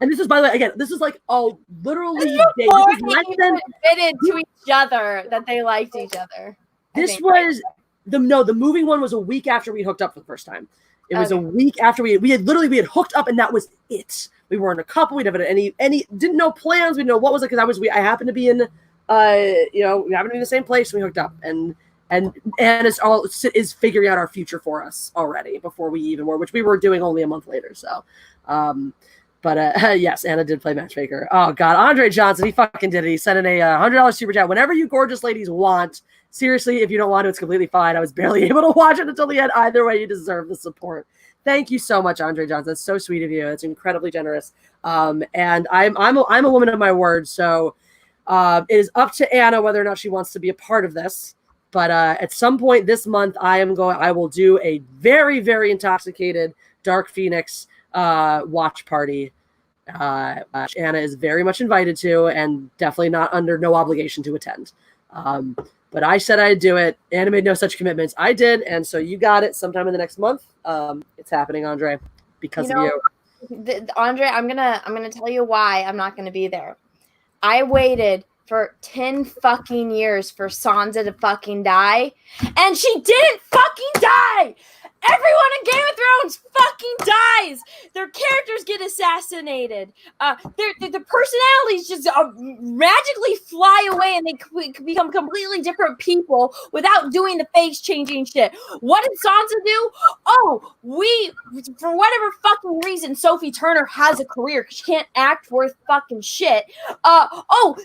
And this is, by the way, again, this is like, literally admitted to each other that they liked each other. This was the moving one was a week after we hooked up for the first time. It was a week after we had hooked up, and that was it. We weren't a couple. We never had any didn't know plans. We didn't know what was it because I happened to be in we happened to be in the same place. And we hooked up, and it's all is figuring out our future for us already before we even were, which we were doing only a month later. So, But yes, Anna did play matchmaker. Oh God, Andre Johnson, he fucking did it. He sent in a $100 super chat. Whenever you gorgeous ladies want, seriously, if you don't want to, it's completely fine. I was barely able to watch it until the end. Either way, you deserve the support. Thank you so much, Andre Johnson. That's so sweet of you. It's incredibly generous. And I'm a woman of my word, so it is up to Anna whether or not she wants to be a part of this. But at some point this month, I will do a very, very intoxicated Dark Phoenix watch party, which Anna is very much invited to, and definitely not under no obligation to attend. But I said I'd do it. Anna made no such commitments. I did, and so you got it sometime in the next month. It's happening, Andre, because of you. Andre, I'm gonna tell you why I'm not gonna be there. I waited for 10 fucking years for Sansa to fucking die, and she didn't fucking die. Everyone in Game of Thrones fucking dies. Their characters get assassinated. The personalities just magically fly away, and they become completely different people without doing the face changing shit. What did Sansa do? Oh, for whatever fucking reason, Sophie Turner has a career because she can't act worth fucking shit.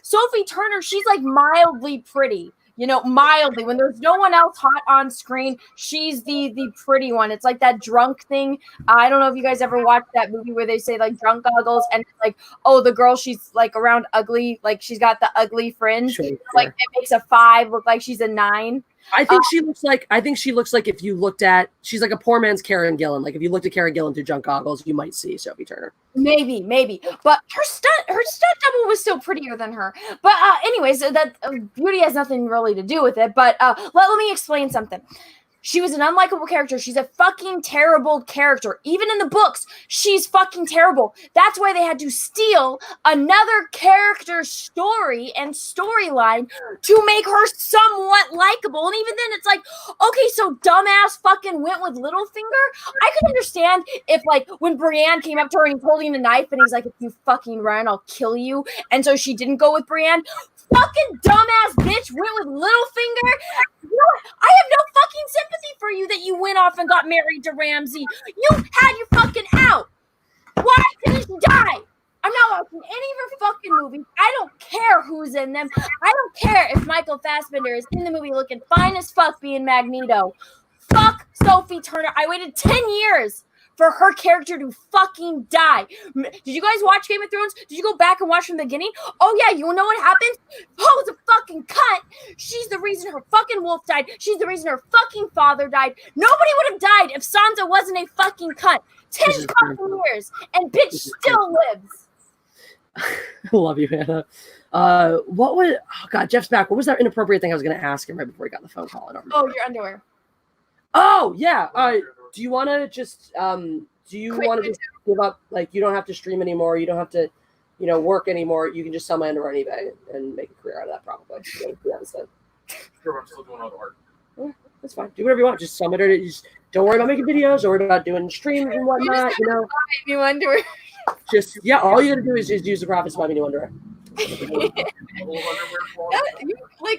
Sophie Turner, she's like mildly pretty. Mildly, when there's no one else hot on screen, she's the pretty one. It's like that drunk thing. I don't know if you guys ever watched that movie where they say like drunk goggles, and it's like, oh, the girl, she's like around ugly, like she's got the ugly fringe. Sure. Like it makes a 5 look like she's a 9. I think she looks like if you looked at, she's like a poor man's Karen Gillan. Like if you looked at Karen Gillan through junk goggles, you might see Sophie Turner. Maybe. But her stunt double was still prettier than her. But anyways, that beauty has nothing really to do with it. But let me explain something. She was an unlikable character. She's a fucking terrible character. Even in the books, she's fucking terrible. That's why they had to steal another character's story and storyline to make her somewhat likable. And even then, it's like, okay, so dumbass fucking went with Littlefinger. I could understand if, like, when Brienne came up to her and he's holding a knife and he's like, if you fucking run, I'll kill you. And so she didn't go with Brienne. Fucking dumbass bitch went with Littlefinger. You know what? I have no fucking sympathy for you that you went off and got married to Ramsay. You had your fucking out. Why didn't she die? I'm not watching any of her fucking movies. I don't care who's in them. I don't care if Michael Fassbender is in the movie looking fine as fuck being Magneto. Fuck Sophie Turner. I waited 10 years for her character to fucking die. Did you guys watch Game of Thrones? Did you go back and watch from the beginning? Oh yeah, you know what happened? Oh, it's a fucking cunt. She's the reason her fucking wolf died. She's the reason her fucking father died. Nobody would have died if Sansa wasn't a fucking cunt. 10 fucking years, and bitch still lives. I love you, Hannah. Jeff's back. What was that inappropriate thing I was going to ask him right before he got the phone call? Oh, your underwear. Oh, yeah. Do you want to just give up? Like, you don't have to stream anymore. You don't have to, work anymore. You can just sell my underwear on eBay and make a career out of that, probably. Yeah, instead. Sure, I'm still doing all the art. Yeah, that's fine. Do whatever you want. Just sell it. Just don't worry about making videos. Don't worry about doing streams and whatnot. New underwear. All you got to do is just use the profits to buy me new underwear. You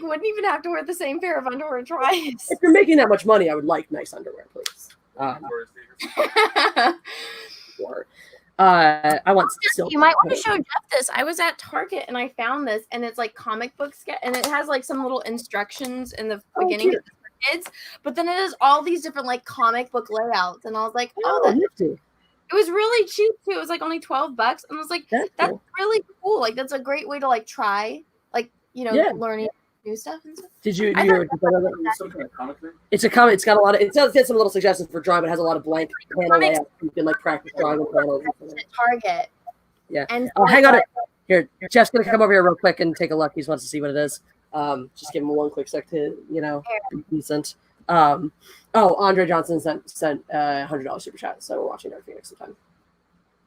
wouldn't even have to wear the same pair of underwear twice. If you're making that much money, I would like nice underwear, please. I want silk. You might want to show Jeff this. I was at Target and I found this, and it's like comic book and it has like some little instructions in the beginning for kids, but then it has all these different like comic book layouts, and I was like, nifty. It was really cheap too. It was like only $12, and I was like, that's really cool. Like that's a great way to like try, like learning new stuff and stuff. Did you? Some kind of comic thing? It's a comic. It's got a lot of. It does get some little suggestions for drawing, but it has a lot of blank panel layouts. You can like practice drawing with panels. Target. Yeah. And hang on. Here, Jeff's gonna come over here real quick and take a look. He just wants to see what it is. Just give him one quick sec to be decent. Andre Johnson sent $100 super chat, so we're watching Dark Phoenix sometime.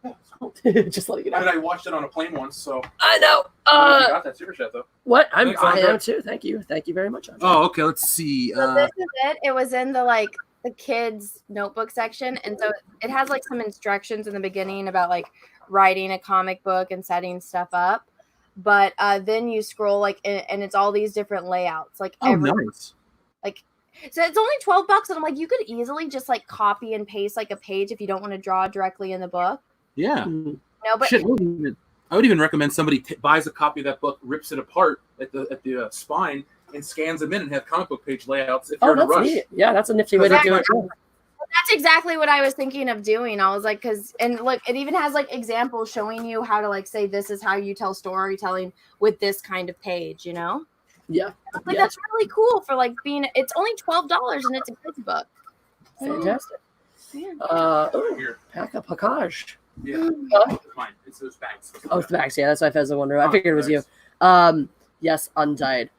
Yeah, it's cool. Just letting you know. I mean, I watched it on a plane once, so I know. I got that super chat though. What? I am too. Thank you very much, Andre. Oh, okay. Let's see. So this is it. It was in the kids' notebook section, and so it has like some instructions in the beginning about like writing a comic book and setting stuff up. But then you scroll and it's all these different layouts. Nice. So it's only $12, and I'm like, you could easily just like copy and paste like a page if you don't want to draw directly in the book. Yeah. No, but Shit, I would even recommend somebody buys a copy of that book, rips it apart at the spine, and scans them in and have comic book page layouts if you're in a rush. Neat. Yeah, that's a nifty way to do it. that's exactly what I was thinking of doing. I was like, and look, it even has like examples showing you how to like say this is how you tell storytelling with this kind of page, you know? Yeah. Like that's really cool for like being. It's only $12 and it's a kid's book. Fantastic. Yeah. Pack a package. Yeah. Mine. It's those bags. Oh, it's the bags. Yeah, that's why I was wondering. I figured it was you. Yes, undyed.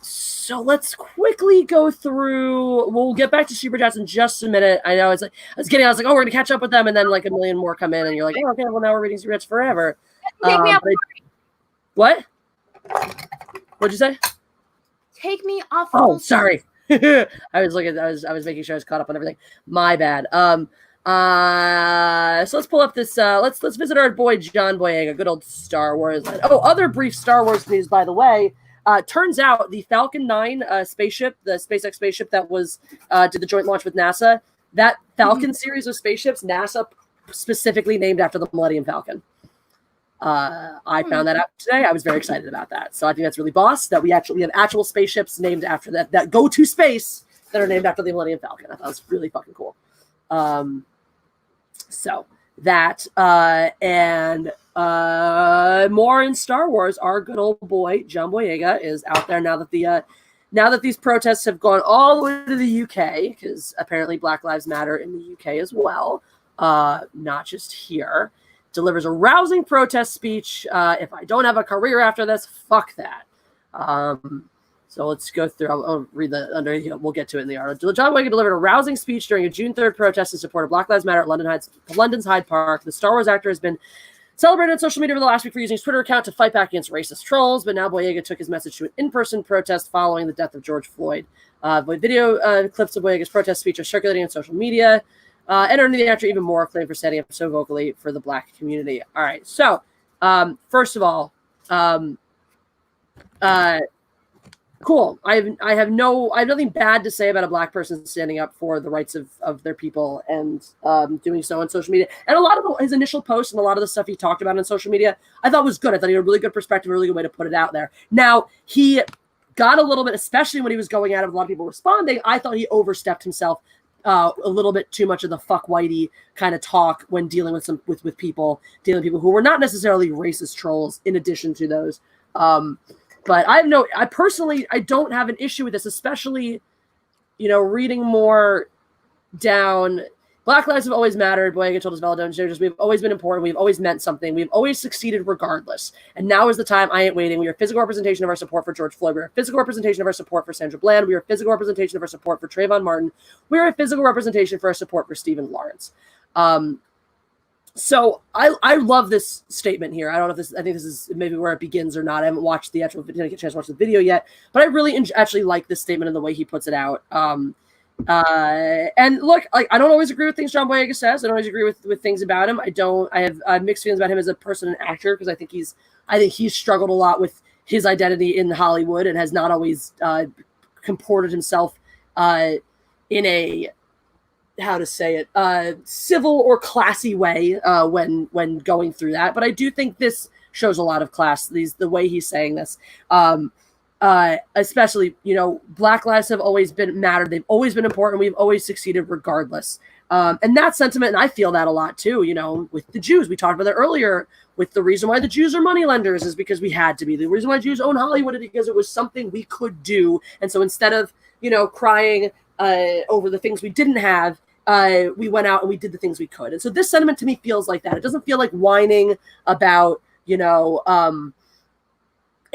So let's quickly go through. We'll get back to super chats in just a minute. I know it's like I was like, oh, we're gonna catch up with them, and then like a million more come in, and you're like, oh, okay, well now we're reading super chats forever. Take me off. What? What'd you say? Take me off. Oh, sorry. I was making sure I was caught up on everything. My bad. So let's pull up this. Let's visit our boy John Boyega, good old Star Wars. Oh, other brief Star Wars news, by the way. Turns out the Falcon 9 spaceship, the SpaceX spaceship that was did the joint launch with NASA, that Falcon series of spaceships, NASA specifically named after the Millennium Falcon. I found that out today. I was very excited about that. So I think that's really boss that we have actual spaceships named after that go to space that are named after the Millennium Falcon. I thought it was really fucking cool. So that and more in Star Wars. Our good old boy John Boyega is out there now that these protests have gone all the way to the UK, because apparently Black Lives Matter in the UK as well, not just here. Delivers a rousing protest speech. If I don't have a career after this, fuck that. So let's go through. I'll read the under. We'll get to it in the article. John Boyega delivered a rousing speech during a June 3rd protest in support of Black Lives Matter at London's Hyde Park. The Star Wars actor has been celebrated on social media over the last week for using his Twitter account to fight back against racist trolls, but now Boyega took his message to an in-person protest following the death of George Floyd. Video clips of Boyega's protest speech are circulating on social media. And earning the actor even more acclaim for standing up so vocally for the Black community. All right, so first of all, cool. I have nothing bad to say about a Black person standing up for the rights of their people and doing so on social media. And a lot of his initial posts and a lot of the stuff he talked about on social media, I thought was good. I thought he had a really good perspective, a really good way to put it out there. Now he got a little bit, especially when he was going out of a lot of people responding. I thought he overstepped himself. A little bit too much of the fuck whitey kind of talk when dealing with people who were not necessarily racist trolls in addition to those. But I don't have an issue with this, especially, reading more down. Black lives have always mattered. Boyega told us demonstrators, we've always been important. We've always meant something. We've always succeeded regardless. And now is the time. I ain't waiting. We are a physical representation of our support for George Floyd. We are a physical representation of our support for Sandra Bland. We are a physical representation of our support for Trayvon Martin. We are a physical representation for our support for Stephen Lawrence. So I love this statement here. I don't know if I think this is maybe where it begins or not. I haven't watched the actual video, didn't get a chance to watch the video yet, but I really actually like this statement and the way he puts it out. And look, like, I don't always agree with things John Boyega says. I don't always agree with things about him. I have mixed feelings about him as a person and actor, because I think he's struggled a lot with his identity in Hollywood and has not always comported himself in a, how to say it, civil or classy way when going through that. But I do think this shows a lot of class, the way he's saying this. Especially, Black lives have always been mattered. They've always been important. We've always succeeded regardless. And that sentiment, and I feel that a lot too, with the Jews. We talked about that earlier, with the reason why the Jews are moneylenders is because we had to be. The reason why Jews own Hollywood is because it was something we could do. And so instead of, crying over the things we didn't have, we went out and we did the things we could. And so this sentiment to me feels like that. It doesn't feel like whining about, it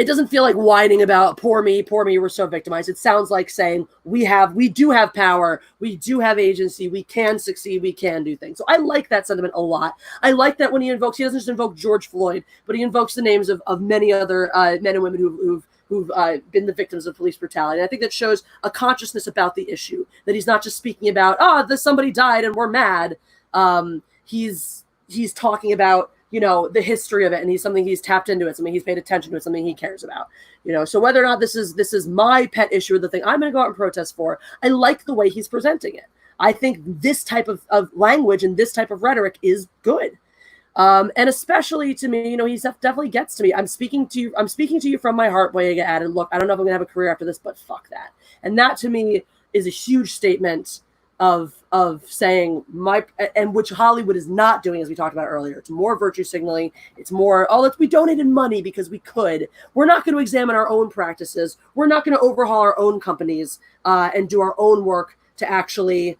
doesn't feel like whining about poor me, we're so victimized. It sounds like saying we do have power, we do have agency, we can succeed, we can do things. So I like that sentiment a lot. I like that when he doesn't just invoke George Floyd, but he invokes the names of many other men and women who've been the victims of police brutality. And I think that shows a consciousness about the issue, that he's not just speaking about, somebody died and we're mad. He's talking about, the history of it, and something he's tapped into it, something he's paid attention to it, something he cares about. So whether or not this is my pet issue or the thing I'm going to go out and protest for, I like the way he's presenting it. I think this type of language and this type of rhetoric is good. And especially to me, he definitely gets to me. I'm speaking to you from my heart, Boyega added. Look, I don't know if I'm gonna have a career after this, but fuck that. And that to me is a huge statement of saying and which Hollywood is not doing, as we talked about earlier. It's more virtue signaling. It's more, we donated money because we could. We're not going to examine our own practices. We're not going to overhaul our own companies and do our own work to actually,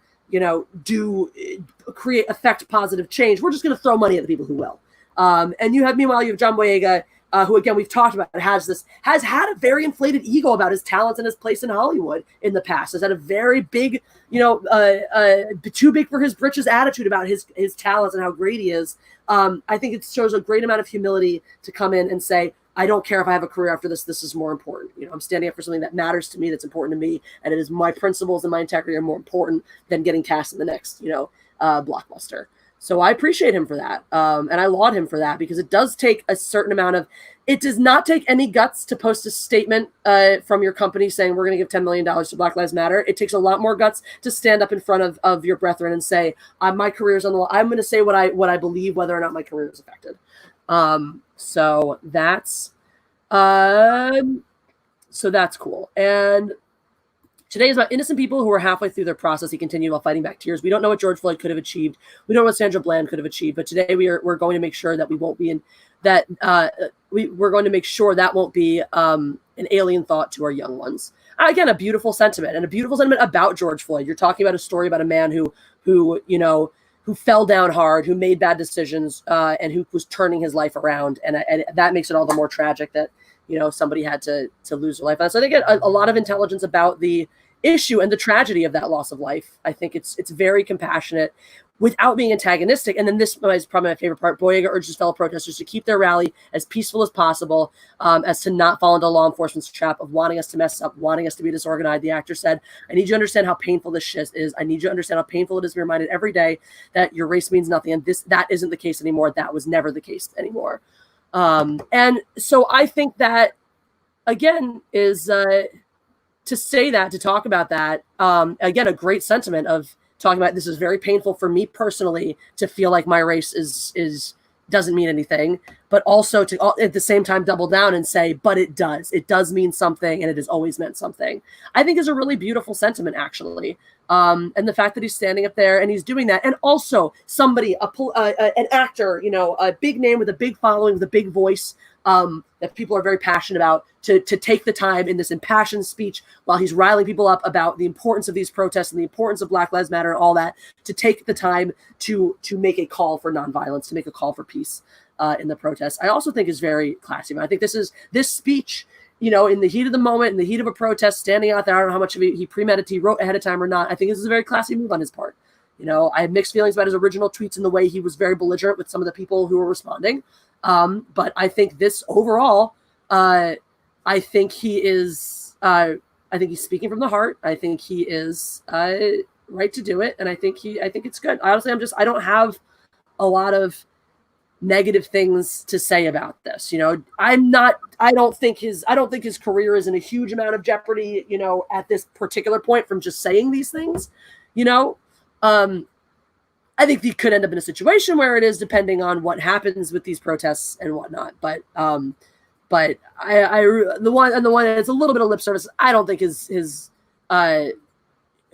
affect positive change. We're just going to throw money at the people who will. And you have John Boyega, who again we've talked about, has had a very inflated ego about his talents and his place in Hollywood in the past. Has had a very big, too big for his britches attitude about his talents and how great he is. I think it shows a great amount of humility to come in and say, I don't care if I have a career after this. This is more important. I'm standing up for something that matters to me, that's important to me, and it is my principles and my integrity are more important than getting cast in the next, blockbuster. So I appreciate him for that. And I laud him for that, because it does take a certain amount of, it does not take any guts to post a statement from your company saying we're going to give $10 million to Black Lives Matter. It takes a lot more guts to stand up in front of your brethren and say, my career's on the line. I'm going to say what I believe, whether or not my career is affected. So that's cool. And today is about innocent people who are halfway through their process. He continued while fighting back tears. We don't know what George Floyd could have achieved. We don't know what Sandra Bland could have achieved. But today we're going to make sure that we won't be in that. We're going to make sure that won't be an alien thought to our young ones. Again, a beautiful sentiment, and a beautiful sentiment about George Floyd. You're talking about a story about a man who fell down hard, who made bad decisions, and who was turning his life around. And that makes it all the more tragic that, somebody had to lose their life. And so they get a lot of intelligence about the issue and the tragedy of that loss of life. I think it's very compassionate without being antagonistic. And then this is probably my favorite part. Boyega urges fellow protesters to keep their rally as peaceful as possible, as to not fall into law enforcement's trap of wanting us to mess up, wanting us to be disorganized. The actor said, I need you to understand how painful this shit is. I need you to understand how painful it is to be reminded every day that your race means nothing. And that isn't the case anymore. That was never the case anymore. And so I think that, again, is to say that, to talk about that, again, a great sentiment of talking about this is very painful for me personally to feel like my race doesn't mean anything, but also to at the same time double down and say, but it does mean something, and it has always meant something. I think is a really beautiful sentiment, actually. And the fact that he's standing up there and he's doing that, and also somebody, an actor, a big name with a big following, with a big voice, that people are very passionate about, to take the time in this impassioned speech while he's riling people up about the importance of these protests and the importance of Black Lives Matter and all that, to take the time to make a call for nonviolence, to make a call for peace in the protests. I also think is very classy. I think this speech, in the heat of the moment, in the heat of a protest, standing out there, I don't know how much of it he premeditated, he wrote ahead of time or not. I think this is a very classy move on his part. I have mixed feelings about his original tweets and the way he was very belligerent with some of the people who were responding. But I think this overall, I think he is, I think he's speaking from the heart. I think he is right to do it. And I think it's good. Honestly, I don't have a lot of negative things to say about this. I don't think his career is in a huge amount of jeopardy, at this particular point from just saying these things, I think he could end up in a situation where it is, depending on what happens with these protests and whatnot. But the one that's a little bit of lip service, I don't think his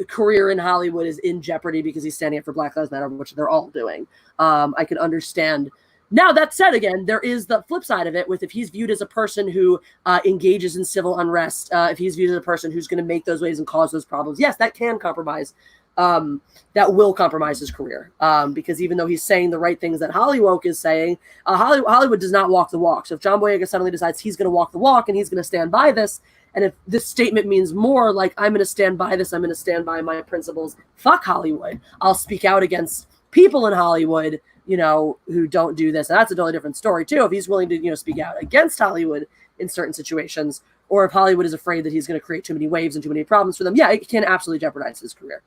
career in Hollywood is in jeopardy because he's standing up for Black Lives Matter, which they're all doing. I can understand. Now, that said, again, there is the flip side of it with if he's viewed as a person who engages in civil unrest, if he's viewed as a person who's going to make those waves and cause those problems, yes, that can compromise. That will compromise his career, because even though he's saying the right things that Hollywood is saying, Hollywood does not walk the walk. So if John Boyega suddenly decides he's going to walk the walk and he's going to stand by this, and if this statement means more like I'm going to stand by this, I'm going to stand by my principles, fuck Hollywood. I'll speak out against people in Hollywood, who don't do this. And that's a totally different story too. If he's willing to, speak out against Hollywood in certain situations, or if Hollywood is afraid that he's going to create too many waves and too many problems for them, yeah, it can absolutely jeopardize his career.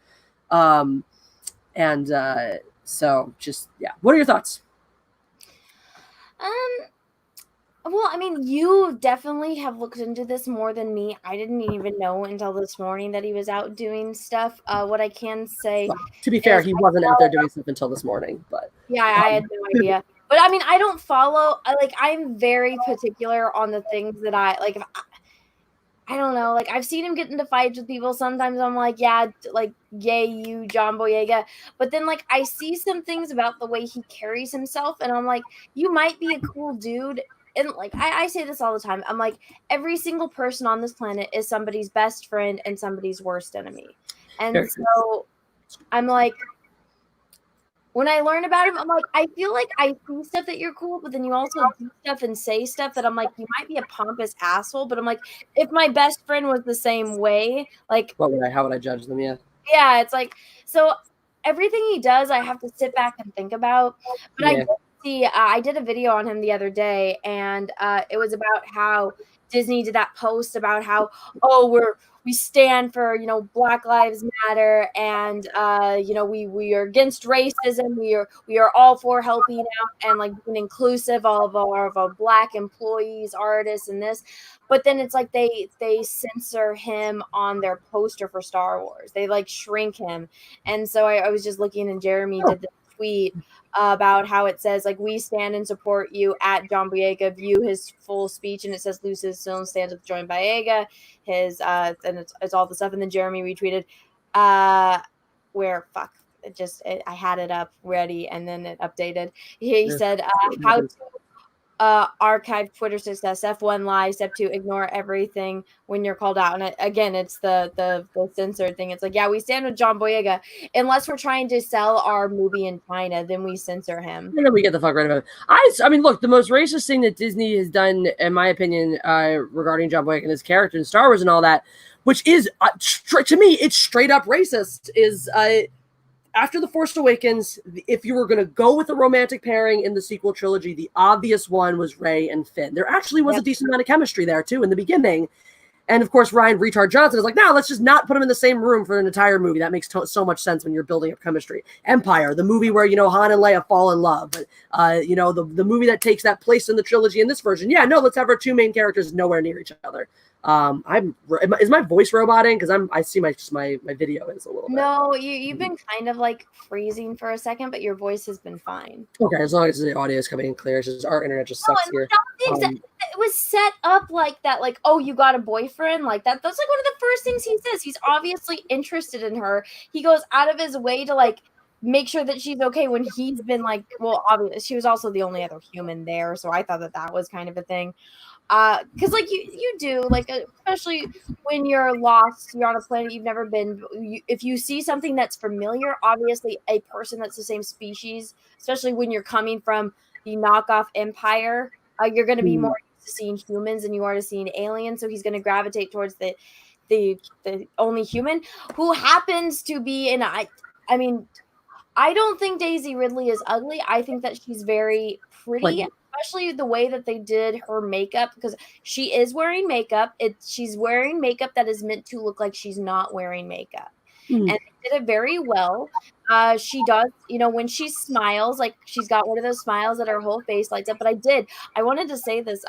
So just, yeah. What are your thoughts? Well, I mean, you definitely have looked into this more than me. I didn't even know until this morning that he was out doing stuff. What I can say, well, to be fair, he wasn't out there doing stuff until this morning, but yeah, I had no idea. But I mean, I don't follow. I'm very particular on the things that I like. If I don't know. Like, I've seen him get into fights with people. Sometimes I'm like, yeah, like, yay, you, John Boyega. But then, like, I see some things about the way he carries himself, and I'm like, you might be a cool dude. And, like, I say this all the time. I'm like, every single person on this planet is somebody's best friend and somebody's worst enemy. And so I'm like, when I learn about him, I'm like, I feel like I see stuff that you're cool, but then you also do stuff and say stuff that I'm like, you might be a pompous asshole, but I'm like, if my best friend was the same way, like, how would I judge them? Yeah. Yeah, it's like, so everything he does, I have to sit back and think about. But I did see, I did a video on him the other day, and it was about how Disney did that post about how, we stand for, Black Lives Matter, and we are against racism. We are all for helping out and like being inclusive of our Black employees, artists, and this. But then it's like they censor him on their poster for Star Wars. They like shrink him. And so I was just looking, and Jeremy did this tweet about how it says like, we stand and support you at John Boyega, view his full speech, and it says Lucis Film stands with John Boyega, his and it's all the stuff. And then Jeremy retweeted I had it up ready and then it updated. He said how to archive Twitter success. Step 1, lie. Step 2, ignore everything when you're called out. And again, it's the censored thing. It's like, yeah, we stand with John Boyega unless we're trying to sell our movie in China, then we censor him. And then we get the fuck rid of him. I mean, look, the most racist thing that Disney has done, in my opinion, regarding John Boyega and his character in Star Wars and all that, which is to me, it's straight up racist, is after The Force Awakens, if you were going to go with a romantic pairing in the sequel trilogy, the obvious one was Rey and Finn. There actually was a decent amount of chemistry there, too, in the beginning. And, of course, Ryan Retard Johnson is like, no, let's just not put them in the same room for an entire movie. That makes so much sense when you're building up chemistry. Empire, the movie where, Han and Leia fall in love. But, the movie that takes that place in the trilogy in this version. Yeah, no, let's have our two main characters nowhere near each other. Is my voice roboting? Because I see my video is a little bit. No, you've been kind of like freezing for a second, but your voice has been fine. Okay, as long as the audio is coming in clear. It's just our internet just sucks here. It was set up like that, like, oh, you got a boyfriend, like that. That's like one of the first things he says. He's obviously interested in her. He goes out of his way to like make sure that she's okay when he's been like, well, obviously she was also the only other human there, so I thought that was kind of a thing. Because like you do, like, especially when you're lost, you're on a planet you've never been. If you see something that's familiar, obviously a person that's the same species, especially when you're coming from the knockoff Empire, you're going to be more used to seeing humans than you are to seeing aliens. So he's going to gravitate towards the only human who happens to be in. I mean, I don't think Daisy Ridley is ugly. I think that she's very pretty. Especially the way that they did her makeup, because she is wearing makeup. She's wearing makeup that is meant to look like she's not wearing makeup. And they did it very well. She does, when she smiles, like she's got one of those smiles that her whole face lights up. But I wanted to say this,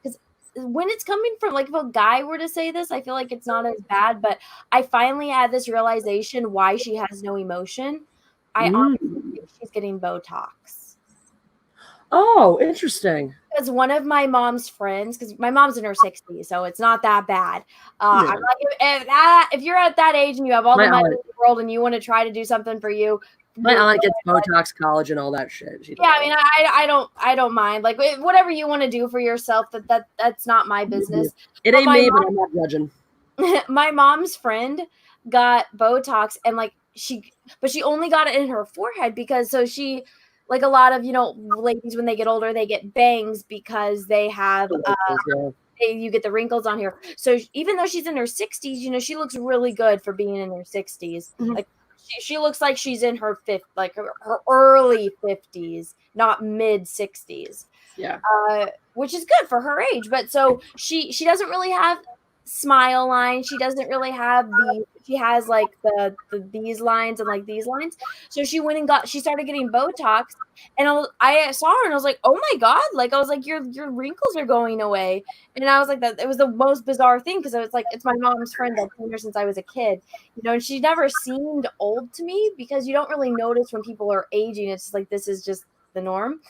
because when it's coming from, like, if a guy were to say this, I feel like it's not as bad. But I finally had this realization why she has no emotion. I honestly think she's getting Botox. Oh, interesting. Because one of my mom's friends, because my mom's in her 60s, so it's not that bad. I'm like, if you're at that age and you have all the money in the world and you want to try to do something for you, my aunt gets Botox, college, and all that shit. I mean, I don't mind. Like, whatever you want to do for yourself, that's not my business. It ain't me, but I'm not judging. My mom's friend got Botox, and like she only got it in her forehead because she. Like a lot of, ladies, when they get older, they get bangs because they have, you get the wrinkles on here. So even though she's in her 60s, she looks really good for being in her 60s. Like she looks like she's in her her early 50s, not mid 60s. Yeah. Which is good for her age. But so she doesn't really have smile line. She doesn't really have she has like these lines and like these lines. So she went and she started getting Botox, and I saw her and I was like, oh my God, like I was like, your wrinkles are going away. And I was like, that it was the most bizarre thing, because I was like, it's my mom's friend. I've seen her since I was a kid, and she never seemed old to me, because you don't really notice when people are aging. It's just like, this is just the norm.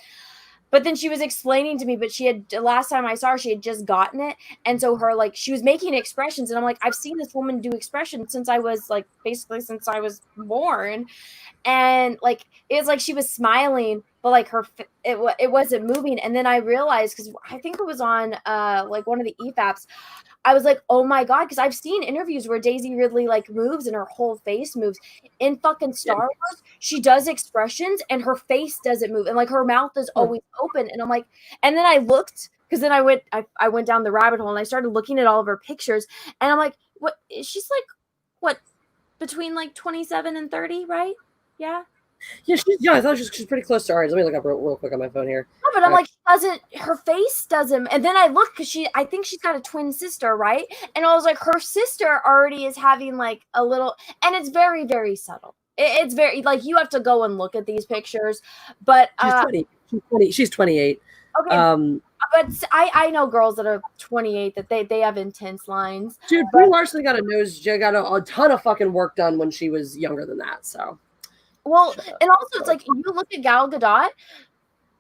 But then she was explaining to me, but last time I saw her, she had just gotten it. And so she was making expressions. And I'm like, I've seen this woman do expressions since I was born. And like, it's like she was smiling, but like it wasn't moving. And then I realized, because I think it was on like one of the EFAPs, I was like, oh my God, because I've seen interviews where Daisy Ridley like moves and her whole face moves. In fucking Star Wars, she does expressions and her face doesn't move. And like her mouth is always open. And I'm like, and then I looked, because then I went down the rabbit hole and I started looking at all of her pictures. And I'm like, what? She's like, what, between like 27 and 30, right? Yeah. Yeah, I thought she's pretty close to ours. Let me look up real quick on my phone here. No, but I'm like, her face doesn't. And then I look, because I think she's got a twin sister, right? And I was like, her sister already is having like a little, and it's very, very subtle. It's very, like, you have to go and look at these pictures. But she's 28. Okay. But I know girls that are 28 that they have intense lines. Dude, Brie Larson got a ton of fucking work done when she was younger than that. So. Well, and also it's like, you look at Gal Gadot,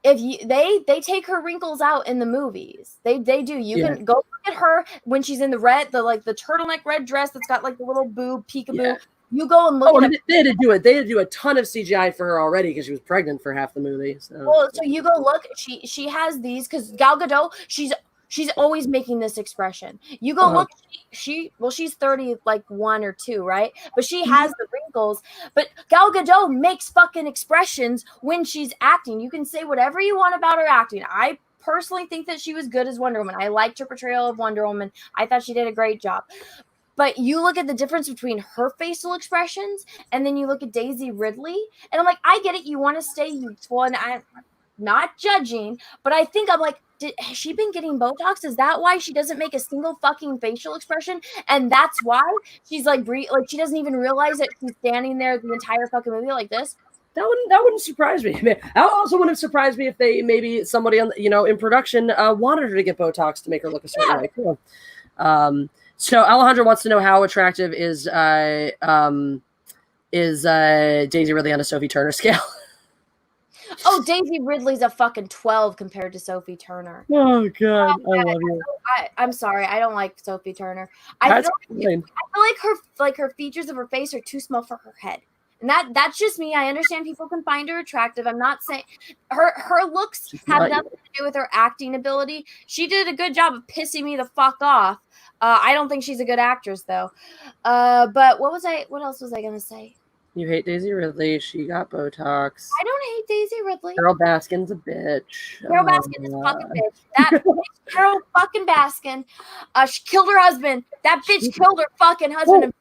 they take her wrinkles out in the movies. They do. You can go look at her when she's in the turtleneck red dress that's got like the little boob peekaboo. Yeah. You go and look at they had to do it. They had to do a ton of CGI for her already because she was pregnant for half the movie. So. Well, so you go look. She has these, because Gal Gadot, she's always making this expression. You go look. She's 30, like 1 or 2, right? But she has the wrinkles. But Gal Gadot makes fucking expressions when she's acting. You can say whatever you want about her acting. I personally think that she was good as Wonder Woman. I liked her portrayal of Wonder Woman. I thought she did a great job. But you look at the difference between her facial expressions and then you look at Daisy Ridley, and I'm like, I get it. You want to stay youthful, and I'm not judging, but I think I'm like, has she been getting Botox? Is that why she doesn't make a single fucking facial expression? And that's why she's like she doesn't even realize that she's standing there the entire fucking movie like this. That wouldn't surprise me. That also wouldn't surprise me if maybe somebody on in production wanted her to get Botox to make her look a certain way. Cool. So Alejandro wants to know how attractive is Daisy Ridley on a Sophie Turner scale. Oh, Daisy Ridley's a fucking 12 compared to Sophie Turner. Oh God, I love you. I'm sorry, I don't like Sophie Turner. I feel like her features of her face are too small for her head. And that's just me. I understand people can find her attractive. I'm not saying her looks have nothing to do with her acting ability. She did a good job of pissing me the fuck off. I don't think she's a good actress though. But what else was I gonna say? You hate Daisy Ridley. She got Botox. I don't hate Daisy Ridley. Carol Baskin's a bitch. Carol Baskin is a fucking bitch. That bitch, Carol fucking Baskin. She killed her husband. That bitch killed her fucking husband.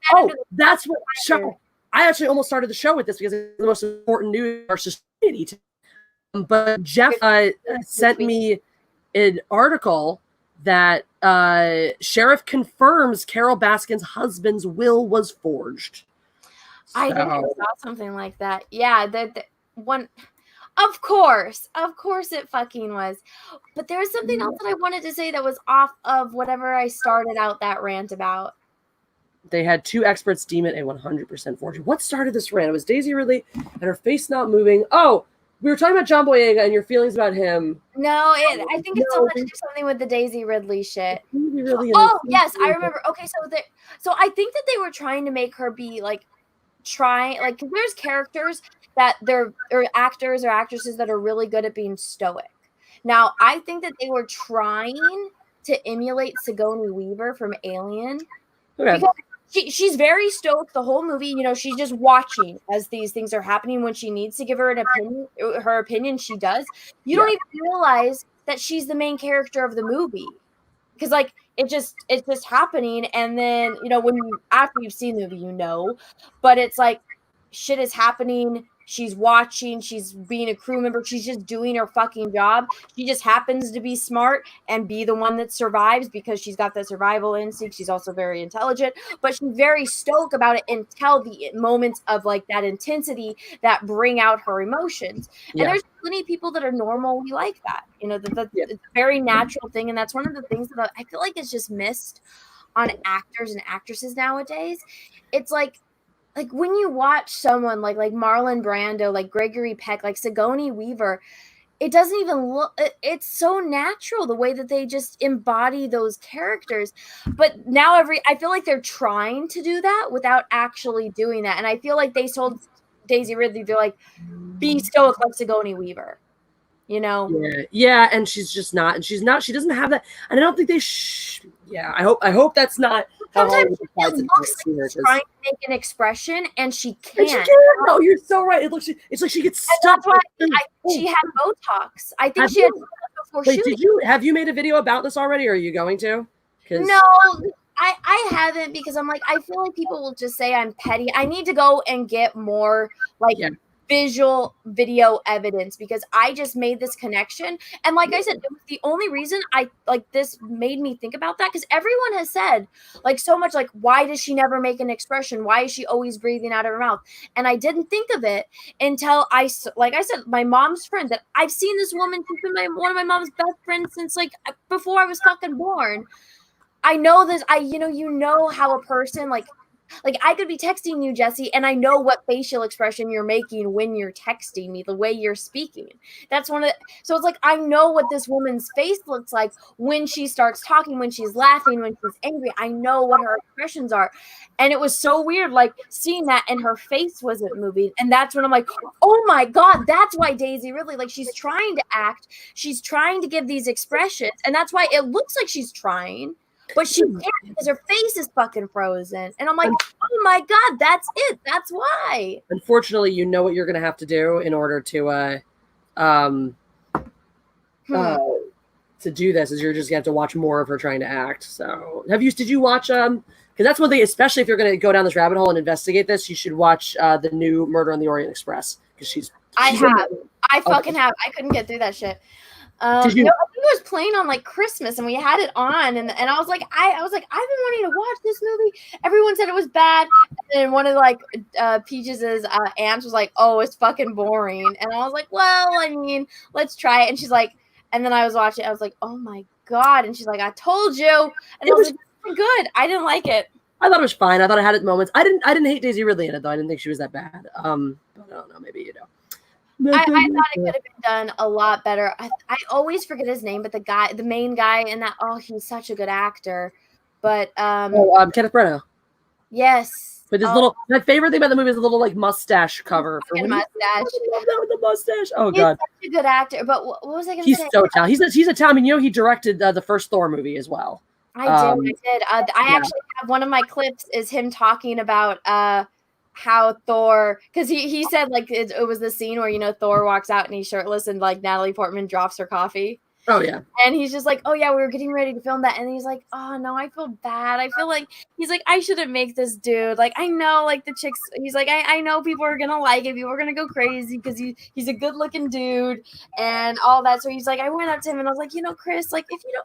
That's what show. I actually almost started the show with this because it's the most important news in our society. But Jeff sent me an article that sheriff confirms Carol Baskin's husband's will was forged. I think I saw something like that. Yeah, the one. Of course it fucking was. But there was something else that I wanted to say that was off of whatever I started out that rant about. They had 2 experts deem it a 100% forgery. What started this rant? It was Daisy Ridley and her face not moving. Oh, we were talking about John Boyega and your feelings about him. No, I think it's so much to do something with the Daisy Ridley shit. Yes, I remember. Okay, so I think that they were trying to make her be like there's characters that they're actors or actresses that are really good at being stoic. Now, I think that they were trying to emulate Sigourney Weaver from Alien. Okay. Because she's very stoic the whole movie. She's just watching as these things are happening. When she needs to give her her opinion, she does. You don't even realize that she's the main character of the movie. Because it's just happening, and then after you've seen the movie, but it's like shit is happening. She's watching. She's being a crew member. She's just doing her fucking job. She just happens to be smart and be the one that survives because she's got that survival instinct. She's also very intelligent, but she's very stoic about it until the moments of that intensity that bring out her emotions. Yeah. And there's plenty of people that are normally like that. It's a very natural thing. And that's one of the things that I feel like is just missed on actors and actresses nowadays. It's like when you watch someone like Marlon Brando, like Gregory Peck, like Sigourney Weaver, it doesn't even look, it's so natural the way that they just embody those characters. But now I feel like they're trying to do that without actually doing that. And I feel like they told Daisy Ridley, they're like, be stoic like Sigourney Weaver, you know? Yeah, and she's just not, and she doesn't have that, and I don't think they I hope that's not how Sometimes Hollywood it looks like she's trying to make an expression and she can't. No, you're so right. It's like she gets stuck. That's why she had Botox. I think she had Botox before shooting. Have you made a video about this already, or are you going to? No, I haven't, because I'm like, I feel like people will just say I'm petty. I need to go and get more visual video evidence, because I just made this connection. And like I said, it was the only reason this made me think about that, because everyone has said like so much, like, why does she never make an expression? Why is she always breathing out of her mouth? And I didn't think of it until I said, my mom's friend, that I've seen this woman. She's been one of my mom's best friends since like before I was fucking born. I know this. You know how a person like I could be texting you, Jessi, and I know what facial expression you're making when you're texting me, the way you're speaking. That's so it's like, I know what this woman's face looks like when she starts talking, when she's laughing, when she's angry. I know what her expressions are. And it was so weird, like seeing that, and her face wasn't moving. And that's when I'm like, oh my God, that's why Daisy Ridley, like, she's trying to act. She's trying to give these expressions. And that's why it looks like she's trying. But she can't, because her face is fucking frozen. And I'm like, oh my God, that's it. That's why. Unfortunately, you know what you're going to have to do in order to do this, is you're just going to have to watch more of her trying to act. So did you watch, because that's one thing, especially if you're going to go down this rabbit hole and investigate this, you should watch the new Murder on the Orient Express, because I fucking have. I couldn't get through that shit. I think it was playing on like Christmas, and we had it on, and I was like, I've been wanting to watch this movie. Everyone said it was bad, and one of Peaches's aunts was like, oh, it's fucking boring, and I was like, well, I mean, let's try it. And she's like, and then I was watching, I was like, oh my God, and she's like, I told you, and I was like, good. I didn't like it. I thought it was fine. I thought it had its moments. I didn't hate Daisy Ridley in it though. I didn't think she was that bad. But I don't know, maybe you know. I thought it could have been done a lot better. I always forget his name, but the main guy in that, he's such a good actor. But Kenneth Branagh. Yes. With his my favorite thing about the movie is the little like mustache cover. For mustache. I love that with the mustache. Oh God. He's such a good actor. But what was I going to say? He's so talented. He's a talent. He directed the first Thor movie as well. I did. I actually have one of my clips is him talking about how Thor, because he said like it was the scene where Thor walks out and he's shirtless and like Natalie Portman drops her coffee. Oh yeah. And he's just like, oh yeah, we were getting ready to film that, and he's like, oh no, I feel bad. I feel like he's like, I shouldn't make this dude. Like I know like the chicks. He's like, I know people are gonna like it. People are gonna go crazy because he's a good looking dude and all that. So he's like, I went up to him and I was like, Chris, like if you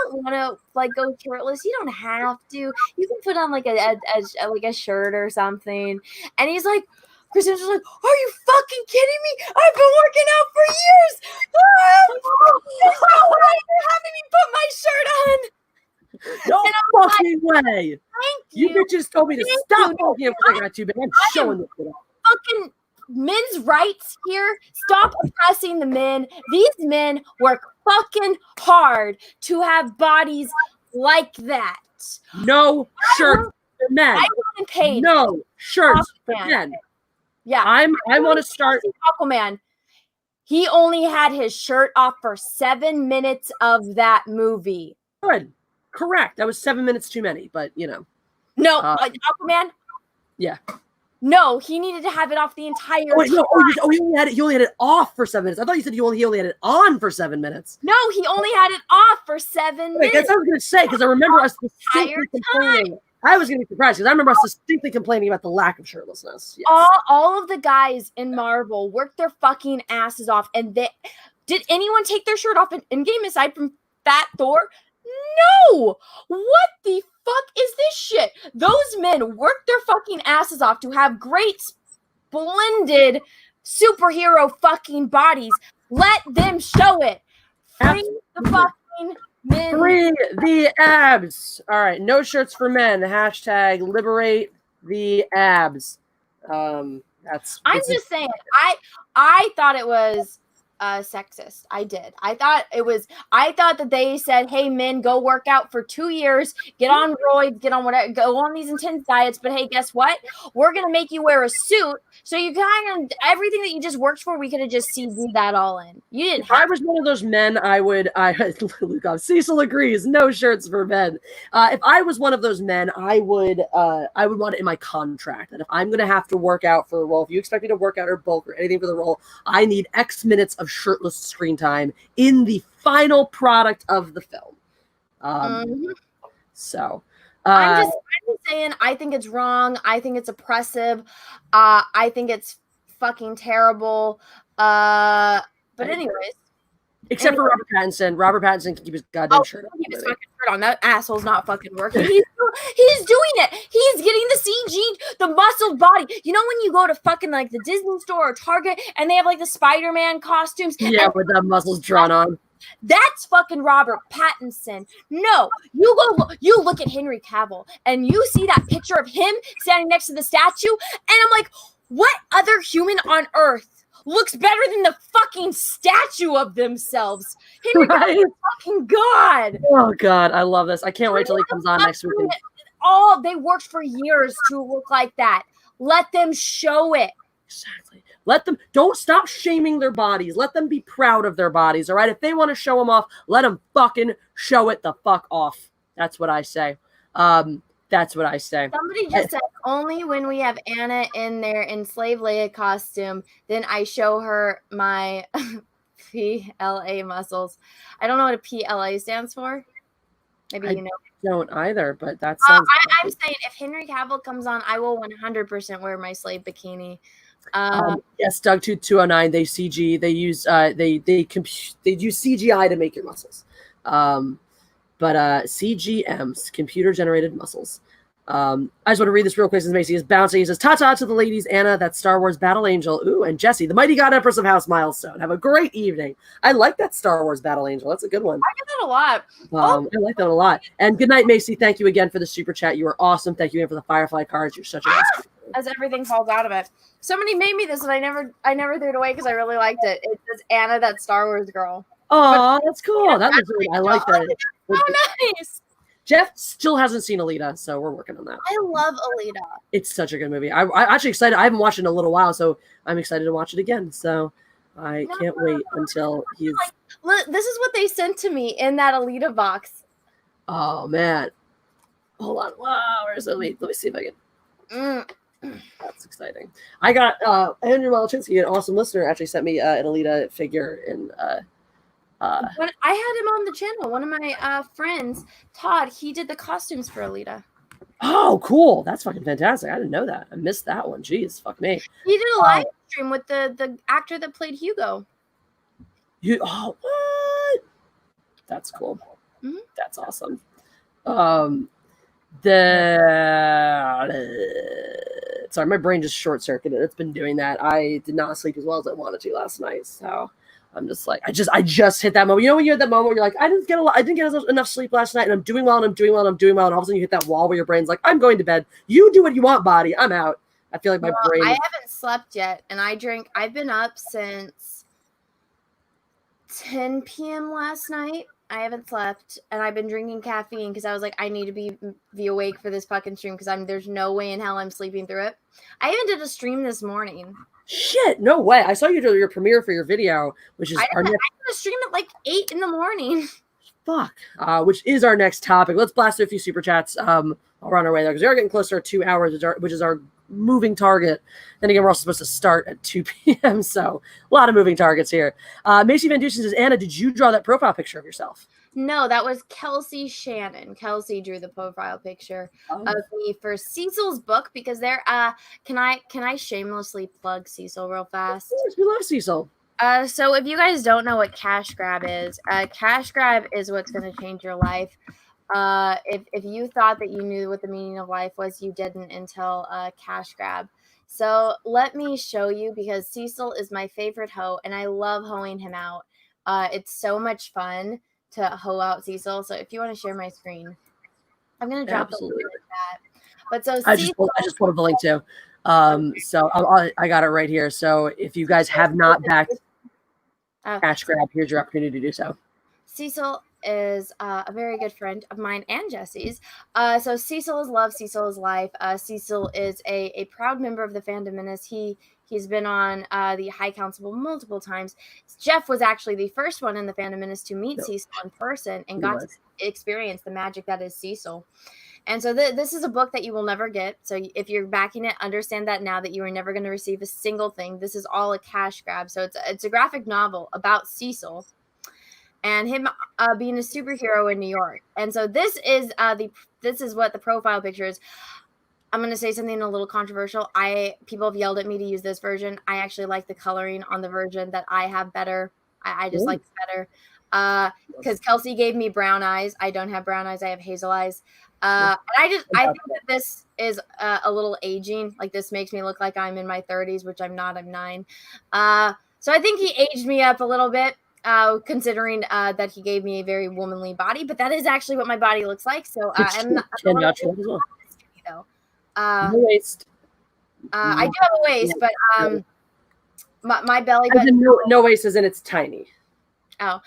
don't want to like go shirtless, you don't have to. You can put on like a shirt or something. And he's like, Christian's just like, are you fucking kidding me? I've been working out for years. There's no way you're having me put my shirt on. No fucking way. Thank you. You bitches told me to stop walking in for that too, but I'm showing this shit off. Fucking men's rights here. Stop oppressing the men. These men work fucking hard to have bodies like that. No shirts for men. I wasn't paid. No shirts for men. Yeah, I want to start. Aquaman. He only had his shirt off for 7 minutes of that movie. Good, correct. That was 7 minutes too many, but No, Aquaman. Yeah. No, he needed to have it off the entire time. He only had it off for 7 minutes. I thought you said he only had it on for 7 minutes. No, he only had it off for 7 minutes. That's what I was going to say, because I remember us distinctly complaining. I was going to be surprised because I remember us distinctly complaining about the lack of shirtlessness. Yes. All of the guys in Marvel worked their fucking asses off, and did anyone take their shirt off in game aside from Fat Thor? No! What the fuck is this shit? Those men worked their fucking asses off to have great, splendid superhero fucking bodies. Let them show it. Free the fucking men. Free the abs. All right, no shirts for men. Hashtag liberate the abs. I'm just saying. I thought it was sexist. I did. I thought that they said, hey, men, go work out for 2 years, get on roids, get on whatever, go on these intense diets. But hey, guess what? We're going to make you wear a suit. So you kind of, everything that you just worked for, we could have just CG'd that all in. You didn't If I was one of those men, Cecil agrees, no shirts for men. If I was one of those men, I would want it in my contract that if I'm going to have to work out for a role, if you expect me to work out or bulk or anything for the role, I need X minutes of shirtless screen time in the final product of the film. So I'm just saying, I think it's wrong. I think it's oppressive. I think it's fucking terrible. But anyways. Except for Robert Pattinson. Robert Pattinson can keep his goddamn shirt on. Keep his fucking shirt on. That asshole's not fucking working. He's doing it. He's getting the CG, the muscled body. You know when you go to fucking like the Disney store or Target and they have like the Spider-Man costumes? Yeah, with the muscles drawn on. That's fucking Robert Pattinson. No, you look at Henry Cavill and you see that picture of him standing next to the statue, and I'm like, what other human on earth looks better than the fucking statue of themselves? Henry Cavill, fucking God. Oh God, I love this. I can't wait till he comes on next week. They worked for years to look like that. Let them show it. Exactly. Let them, don't stop shaming their bodies. Let them be proud of their bodies. All right. If they want to show them off, let them fucking show it the fuck off. That's what I say. That's what I say. Somebody just said only when we have Anna in their enslaved Leia costume, then I show her my PLA muscles. I don't know what a PLA stands for. Maybe you know. I don't either, but that sounds. I'm saying if Henry Cavill comes on, I will 100% wear my slave bikini. Yes, Doug 209. They CG. They use they use CGI to make your muscles. But CGMs, computer generated muscles. I just want to read this real quick since Macy is bouncing. He says, "Ta-ta to the ladies, Anna, that Star Wars Battle Angel, ooh, and Jessi, the mighty god empress of House Milestone. Have a great evening." I like that Star Wars Battle Angel. That's a good one. I get that a lot. I like that a lot. And good night, Macy. Thank you again for the super chat. You are awesome. Thank you again for the Firefly cards. You're such a as everything falls out of it. Somebody made me this and I never threw it away because I really liked it. It says Anna, that Star Wars girl. Oh, that's cool. That was really, I like that. Oh, nice. Jeff still hasn't seen Alita, so we're working on that. I love Alita. It's such a good movie. I'm actually excited. I haven't watched it in a little while, so I'm excited to watch it again. So I can't wait until he's. Look, this is what they sent to me in that Alita box. Oh man, hold on. Wow, where's it? Let me see if I can. That's exciting. I got Andrew Malachinsky, an awesome listener, actually sent me an Alita figure in. When I had him on the channel, one of my friends, Todd, he did the costumes for Alita. Oh, cool! That's fucking fantastic. I didn't know that. I missed that one. Jeez, fuck me. He did a live stream with the actor that played Hugo. What? That's cool. Mm-hmm. That's awesome. Sorry, my brain just short circuited. It's been doing that. I did not sleep as well as I wanted to last night, so I'm just like, I just hit that moment. You know when you're at that moment where you're like, I didn't get enough sleep last night, and I'm doing well, and I'm doing well, and I'm doing well, and all of a sudden you hit that wall where your brain's like, I'm going to bed. You do what you want, body. I'm out. I feel like my brain. I haven't slept yet, and I've been up since 10 p.m. last night. I haven't slept, and I've been drinking caffeine because I was like, I need to be awake for this fucking stream because there's no way in hell I'm sleeping through it. I even did a stream this morning. Shit, no way. I saw you do your premiere for your video, which is I did a stream at like 8 in the morning. Fuck. Which is our next topic. Let's blast through a few super chats. I'll run our way there because we are getting closer to 2 hours, which is our moving target. Then again, we're also supposed to start at 2 p.m. So a lot of moving targets here. Macy Van Dusen says, Anna, did you draw that profile picture of yourself? No, that was Kelsey Shannon. Kelsey drew the profile picture of me for Cecil's book because they're can I shamelessly plug Cecil real fast? Of course, we love Cecil. So if you guys don't know what cash grab is what's going to change your life. If you thought that you knew what the meaning of life was, you didn't until cash grab. So let me show you because Cecil is my favorite hoe and I love hoeing him out. It's so much fun to hoe out Cecil. So if you want to share my screen, I'm going to drop the link in that. But so I just pulled up the link too. So I got it right here. So if you guys have not backed, Cash grab. Here's your opportunity to do so. Cecil is a very good friend of mine and Jessi's. So Cecil is love. Cecil is life. Cecil is a proud member of the Fandom Menace. He's been on the High Council multiple times. Jeff was actually the first one in the Fandom Menace to meet Cecil in person and got to experience the magic that is Cecil. And so this is a book that you will never get. So if you're backing it, understand that now that you are never going to receive a single thing. This is all a cash grab. So it's a graphic novel about Cecil and him being a superhero in New York. And so this is what the profile picture is. I'm going to say something a little controversial. People have yelled at me to use this version. I actually like the coloring on the version that I have better. I just like it better. Because Kelsey gave me brown eyes. I don't have brown eyes. I have hazel eyes. And I think that this is a little aging. Like this makes me look like I'm in my 30s, which I'm not. I'm 9. So I think he aged me up a little bit, considering that he gave me a very womanly body. But that is actually what my body looks like. So I'm not skinny though. No waist. I do have a waist, but my belly button. No waist as in it's tiny. Oh,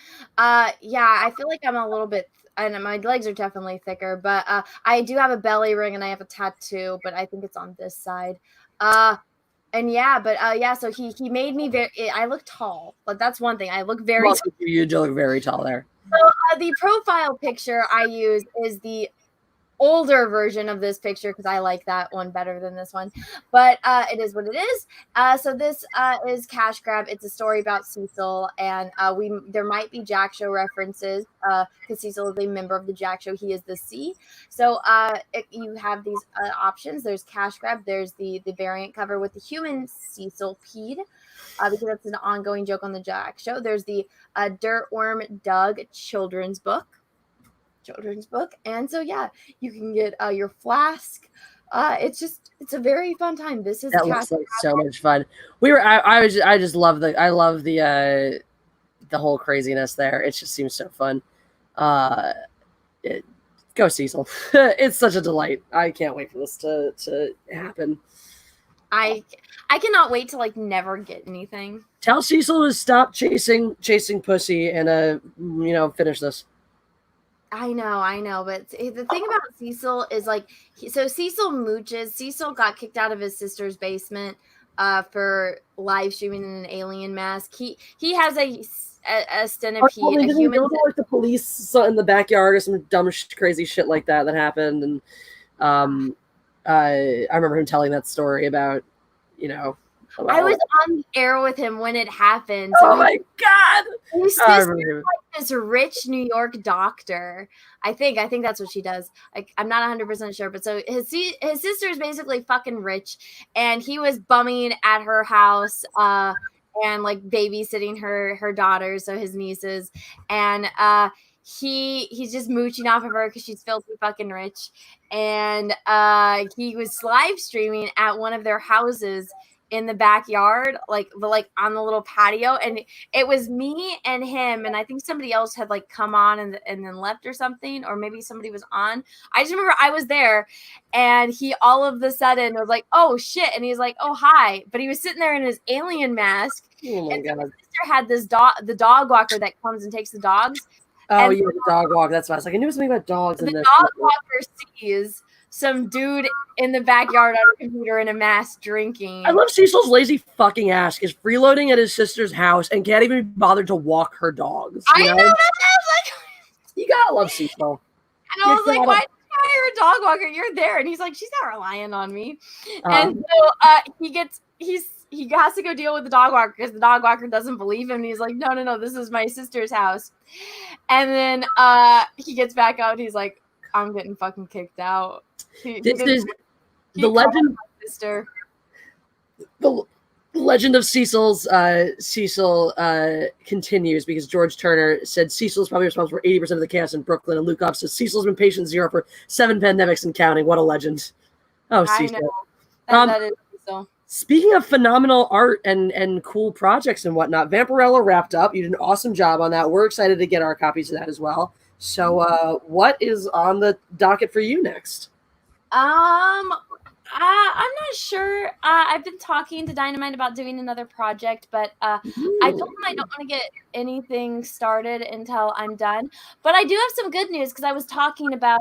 yeah. I feel like I'm a little bit, and my legs are definitely thicker. But I do have a belly ring and I have a tattoo, but I think it's on this side. And yeah, but yeah. So he made me I look tall, but that's one thing. I look very. Well, you do look very tall there. So the profile picture I use is the older version of this picture because I like that one better than this one, but it is what it is. So this is Cash Grab. It's a story about Cecil, and there might be Jack Show references because Cecil is a member of the Jack Show. He is the C. So you have these options. There's Cash Grab. There's the variant cover with the human Cecil peed, because that's an ongoing joke on the Jack Show. There's the Dirtworm Doug children's book. And so yeah, you can get your flask. It's a very fun time. This is that looks like so much fun. I just love the whole craziness there. It just seems so fun. Go Cecil. It's such a delight. I can't wait for this to happen. I cannot wait to like never get anything. Tell Cecil to stop chasing pussy and finish this. I know, but the thing about Cecil is like, Cecil mooches. Cecil got kicked out of his sister's basement for live streaming in an alien mask. He has a centipede, a human. Like the police in the backyard or some dumb crazy shit like that happened, and I remember him telling that story about. I was on the air with him when it happened. So my God! His sister is like this rich New York doctor. I think that's what she does. Like, I'm not 100% sure, but so his sister is basically fucking rich, and he was bumming at her house, and like babysitting her daughters, so his nieces, and he's just mooching off of her because she's filthy fucking rich, and he was live streaming at one of their houses in the backyard, like on the little patio, and it was me and him, and I think somebody else had like come on and then left or something, or maybe somebody was on. I just remember I was there, and he all of a sudden was like, "Oh shit!" and he's like, "Oh hi," but he was sitting there in his alien mask. Oh my God! His sister had this the dog walker that comes and takes the dogs. Oh yeah, the dog walker. That's why I was like, I knew something about dogs. The dog walker sees some dude in the backyard on a computer in a mask drinking. I love Cecil's lazy fucking ass is freeloading at his sister's house and can't even be bothered to walk her dogs. I know. I was like, you gotta love Cecil. And I was like, why did you hire a dog walker? You're there. And he's like, she's not relying on me. And so he has to go deal with the dog walker because the dog walker doesn't believe him. And he's like, no, this is my sister's house. And then he gets back out and he's like, I'm getting fucking kicked out. This is the legend. Sister. The legend of Cecil continues because George Turner said Cecil is probably responsible for 80% of the chaos in Brooklyn, and Luke Off says Cecil's been patient zero for 7 pandemics and counting. What a legend! Oh, Cecil. That is Cecil. Speaking of phenomenal art and cool projects and whatnot, Vampirella wrapped up. You did an awesome job on that. We're excited to get our copies of that as well. So, what is on the docket for you next? I'm not sure. I've been talking to Dynamite about doing another project, but I told him I don't want to get anything started until I'm done. But I do have some good news because I was talking about.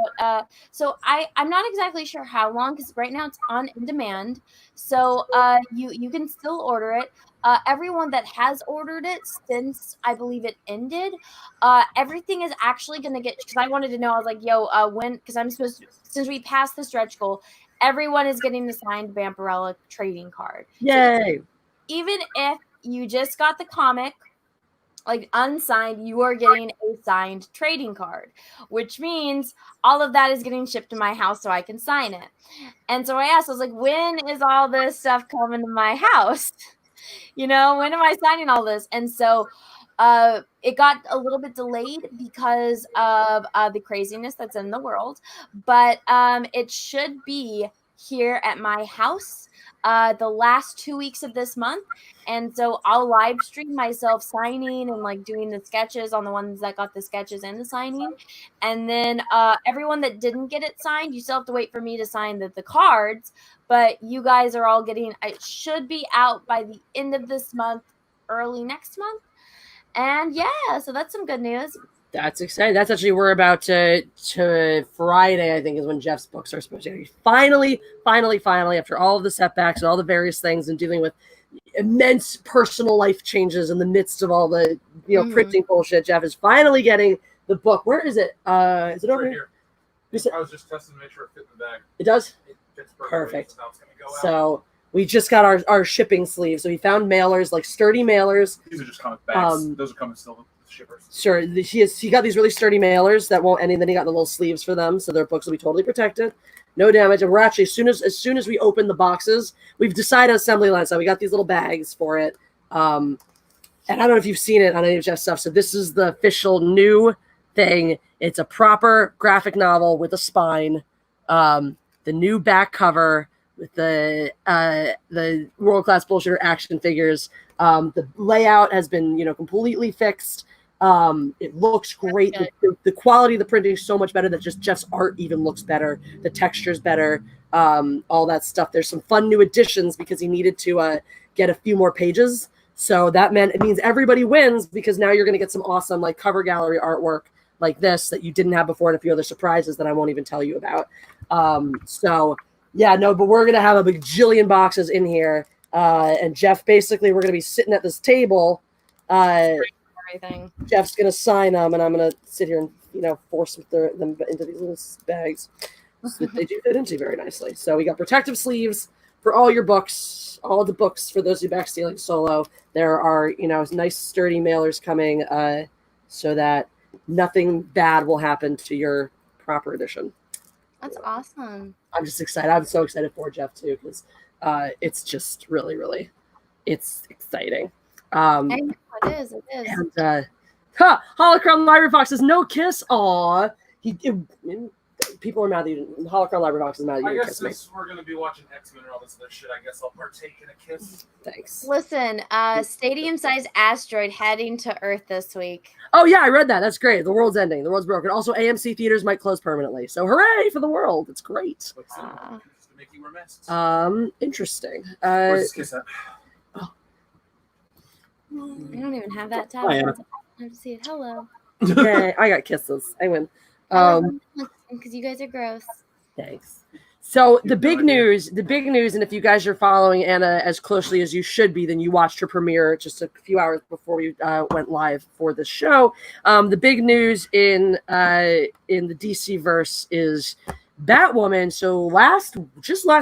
So I'm not exactly sure how long because right now it's on in demand. So you can still order it. Everyone that has ordered it since I believe it ended, everything is actually going to get, because I wanted to know. I was like, yo, when, because I'm supposed to, since we passed the stretch goal, everyone is getting the signed Vampirella trading card. Yay! So even if you just got the comic, like unsigned, you are getting a signed trading card, which means all of that is getting shipped to my house so I can sign it. And so I asked, I was like, when is all this stuff coming to my house? When am I signing all this? And so it got a little bit delayed because of the craziness that's in the world, but it should be here at my house the last 2 weeks of this month. And so I'll live stream myself signing and like doing the sketches on the ones that got the sketches and the signing. And then everyone that didn't get it signed, you still have to wait for me to sign the cards, but you guys are all getting, it should be out by the end of this month, early next month. And yeah, so that's some good news. That's exciting. That's actually, we're about to Friday, I think, is when Jeff's books are supposed to be. Finally, after all of the setbacks and all the various things and dealing with immense personal life changes in the midst of all the printing bullshit, Jeff is finally getting the book. Where is it? Is it over here? I was just testing to make sure it fit in the bag. It does? It fits perfect. So now it's gonna go out. So we just got our shipping sleeve. So he found mailers, like sturdy mailers. These are just comic bags. Those are coming still with shippers. Sure. He got these really sturdy mailers that won't, and then he got the little sleeves for them, so their books will be totally protected. No damage. And we're actually, as soon as we open the boxes, we've decided assembly line. So we got these little bags for it. And I don't know if you've seen it on any of Jeff's stuff. So this is the official new thing. It's a proper graphic novel with a spine. The new back cover with the world-class bullshitter action figures. The layout has been, completely fixed. It looks great. The quality of the printing is so much better that just Jeff's art even looks better. The texture's better. All that stuff. There's some fun new additions because he needed to get a few more pages. So that means everybody wins, because now you're going to get some awesome like cover gallery artwork like this that you didn't have before, and a few other surprises that I won't even tell you about. But we're going to have a bajillion boxes in here. And Jeff, basically, we're going to be sitting at this table. Everything. Jeff's going to sign them, and I'm going to sit here and, force them into these little bags. So they do fit into very nicely. So we got protective sleeves for all your books, all the books for those who back stealing solo. There are, nice sturdy mailers coming so that nothing bad will happen to your proper edition. That's awesome. I'm just excited. I'm so excited for Jeff too, because it's just really, really, it's exciting. It is. And Holocron Library Box says no kiss. Aw, people are mad that you didn't. Holocron Library Box is mad that you didn't kiss me. I guess since we're gonna be watching X-Men and all this other shit, I guess I'll partake in a kiss. Thanks. Listen, stadium-sized asteroid heading to Earth this week. Oh yeah, I read that. That's great. The world's ending. The world's broken. Also, AMC theaters might close permanently. So hooray for the world. It's great. Just to make you wear masks. Interesting. Where's this kiss at? I don't even have that tab. Oh, yeah. I have to see it. Hello. Yeah, I got kisses. I win. Because you guys are gross. Thanks. So the big news, and if you guys are following Anna as closely as you should be, then you watched her premiere just a few hours before we went live for the show. The big news in the DC verse is Batwoman. So last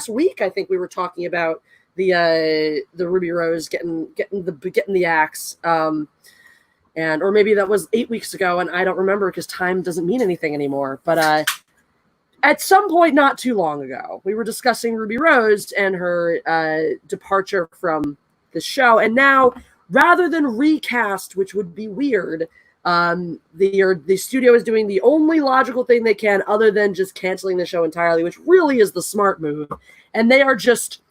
week, I think we were talking about the Ruby Rose getting the axe, or maybe that was 8 weeks ago, and I don't remember because time doesn't mean anything anymore. But at some point not too long ago, we were discussing Ruby Rose and her departure from the show, and now rather than recast, which would be weird, the studio is doing the only logical thing they can other than just canceling the show entirely, which really is the smart move, and they are just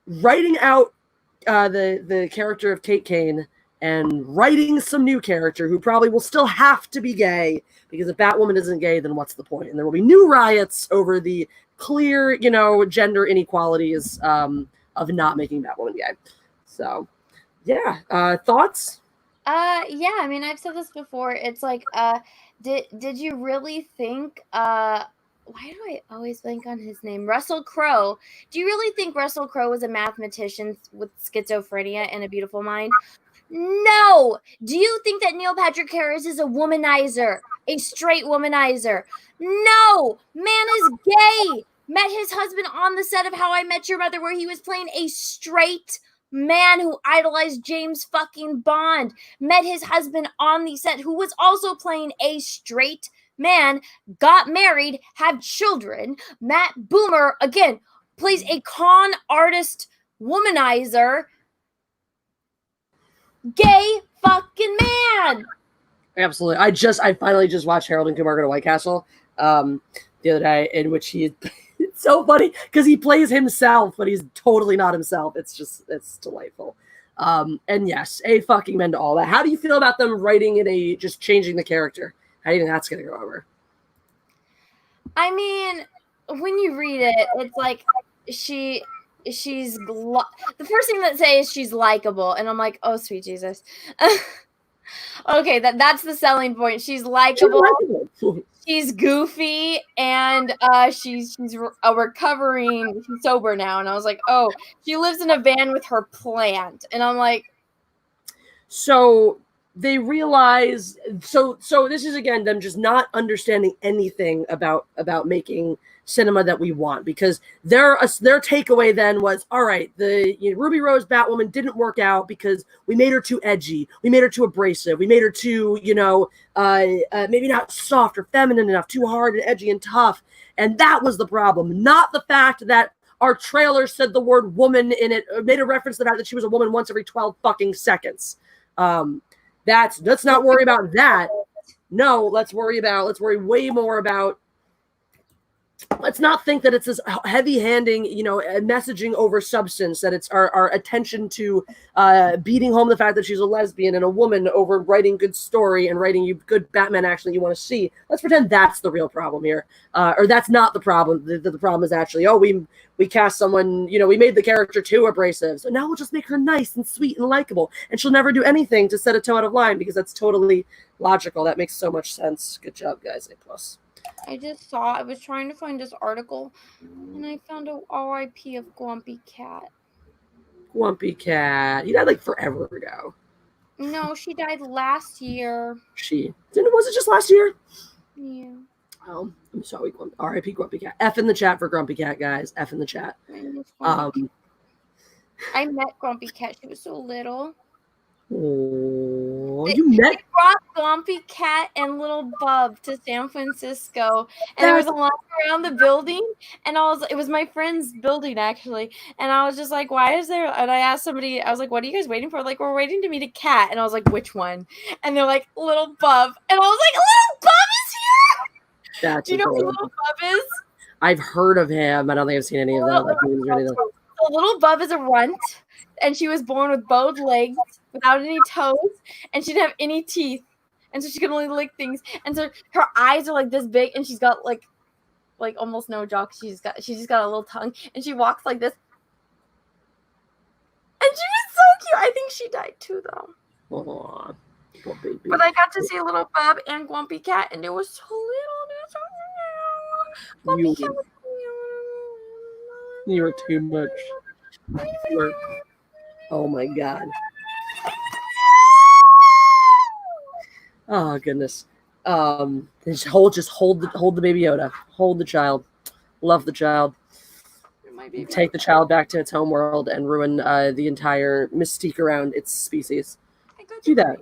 writing out the character of Kate Kane and writing some new character who probably will still have to be gay, because if Batwoman isn't gay, then what's the point? And there will be new riots over the clear, gender inequalities of not making Batwoman gay. So, yeah. Thoughts? Yeah, I mean, I've said this before. It's like, did you really think, why do I always blank on his name? Russell Crowe. Do you really think Russell Crowe was a mathematician with schizophrenia and a beautiful mind? No. Do you think that Neil Patrick Harris is a womanizer, a straight womanizer? No. Man is gay. Met his husband on the set of How I Met Your Mother, where he was playing a straight man who idolized James fucking Bond. Met his husband on the set, who was also playing a straight man, got married, had children. Matt Boomer, again, plays a con artist womanizer. Gay fucking man. Absolutely. I finally just watched Harold and Kumar Go to White Castle the other day, in which it's so funny because he plays himself, but he's totally not himself. It's delightful. And yes, a fucking men to all that. How do you feel about them writing in just changing the character? How do you think that's going to go over? I mean, when you read it, it's like she's the first thing that say is she's likable, and I'm like, oh sweet Jesus. Okay, that's the selling point. She's likable. She's goofy, and she's a recovering. She's sober now, and I was like, oh, she lives in a van with her plant, and I'm like, so they realize. So this is again them just not understanding anything about making cinema that we want, because their takeaway then was, all right, the Ruby Rose Batwoman didn't work out because we made her too edgy, we made her too abrasive, we made her too maybe not soft or feminine enough, too hard and edgy and tough, and that was the problem, not the fact that our trailer said the word woman in it, made a reference to the fact that she was a woman once every 12 fucking seconds. Let's not worry about that. No, let's worry way more about, let's not think that it's this heavy-handing, messaging over substance, that it's our attention to beating home the fact that she's a lesbian and a woman over writing good story and writing you good Batman action that you want to see. Let's pretend that's the real problem here. Or that's not the problem. The problem is actually, we cast someone, we made the character too abrasive, so now we'll just make her nice and sweet and likable, and she'll never do anything to set a toe out of line, because that's totally logical. That makes so much sense. Good job, guys. A+. I was trying to find this article, and I found a RIP of Grumpy Cat. Grumpy Cat. He died like forever ago. No, she died last year. Was it just last year? Yeah. Oh, I'm sorry. RIP Grumpy Cat. F in the chat for Grumpy Cat, guys. F in the chat. I met Grumpy Cat. She was so little. Oh, They brought Grumpy Cat and little Bub to San Francisco, and there was a line around the building, and it was my friend's building actually, and I was just like, why is there? And I asked somebody, I was like, what are you guys waiting for? Like, we're waiting to meet a cat, and I was like, which one? And they're like, little Bub, and I was like, little Bub is here. Do you know who little Bub is? I've heard of him. I don't think I've seen any of that. So little Bub is a runt, and she was born with bowed legs, without any toes, and she didn't have any teeth, and so she could only lick things, and so her eyes are like this big, and she's got like almost no jaw. She just got a little tongue, and she walks like this, and she was so cute. I think she died too, though. Aww, poor baby. But I got to see little Bub and Grumpy Cat, and it was so little. Grumpy Cat was you were too much. Oh my god. Oh goodness. Just hold the baby Yoda. Hold the child. Love the child. Take the child back to its home world and ruin the entire mystique around its species. Do that.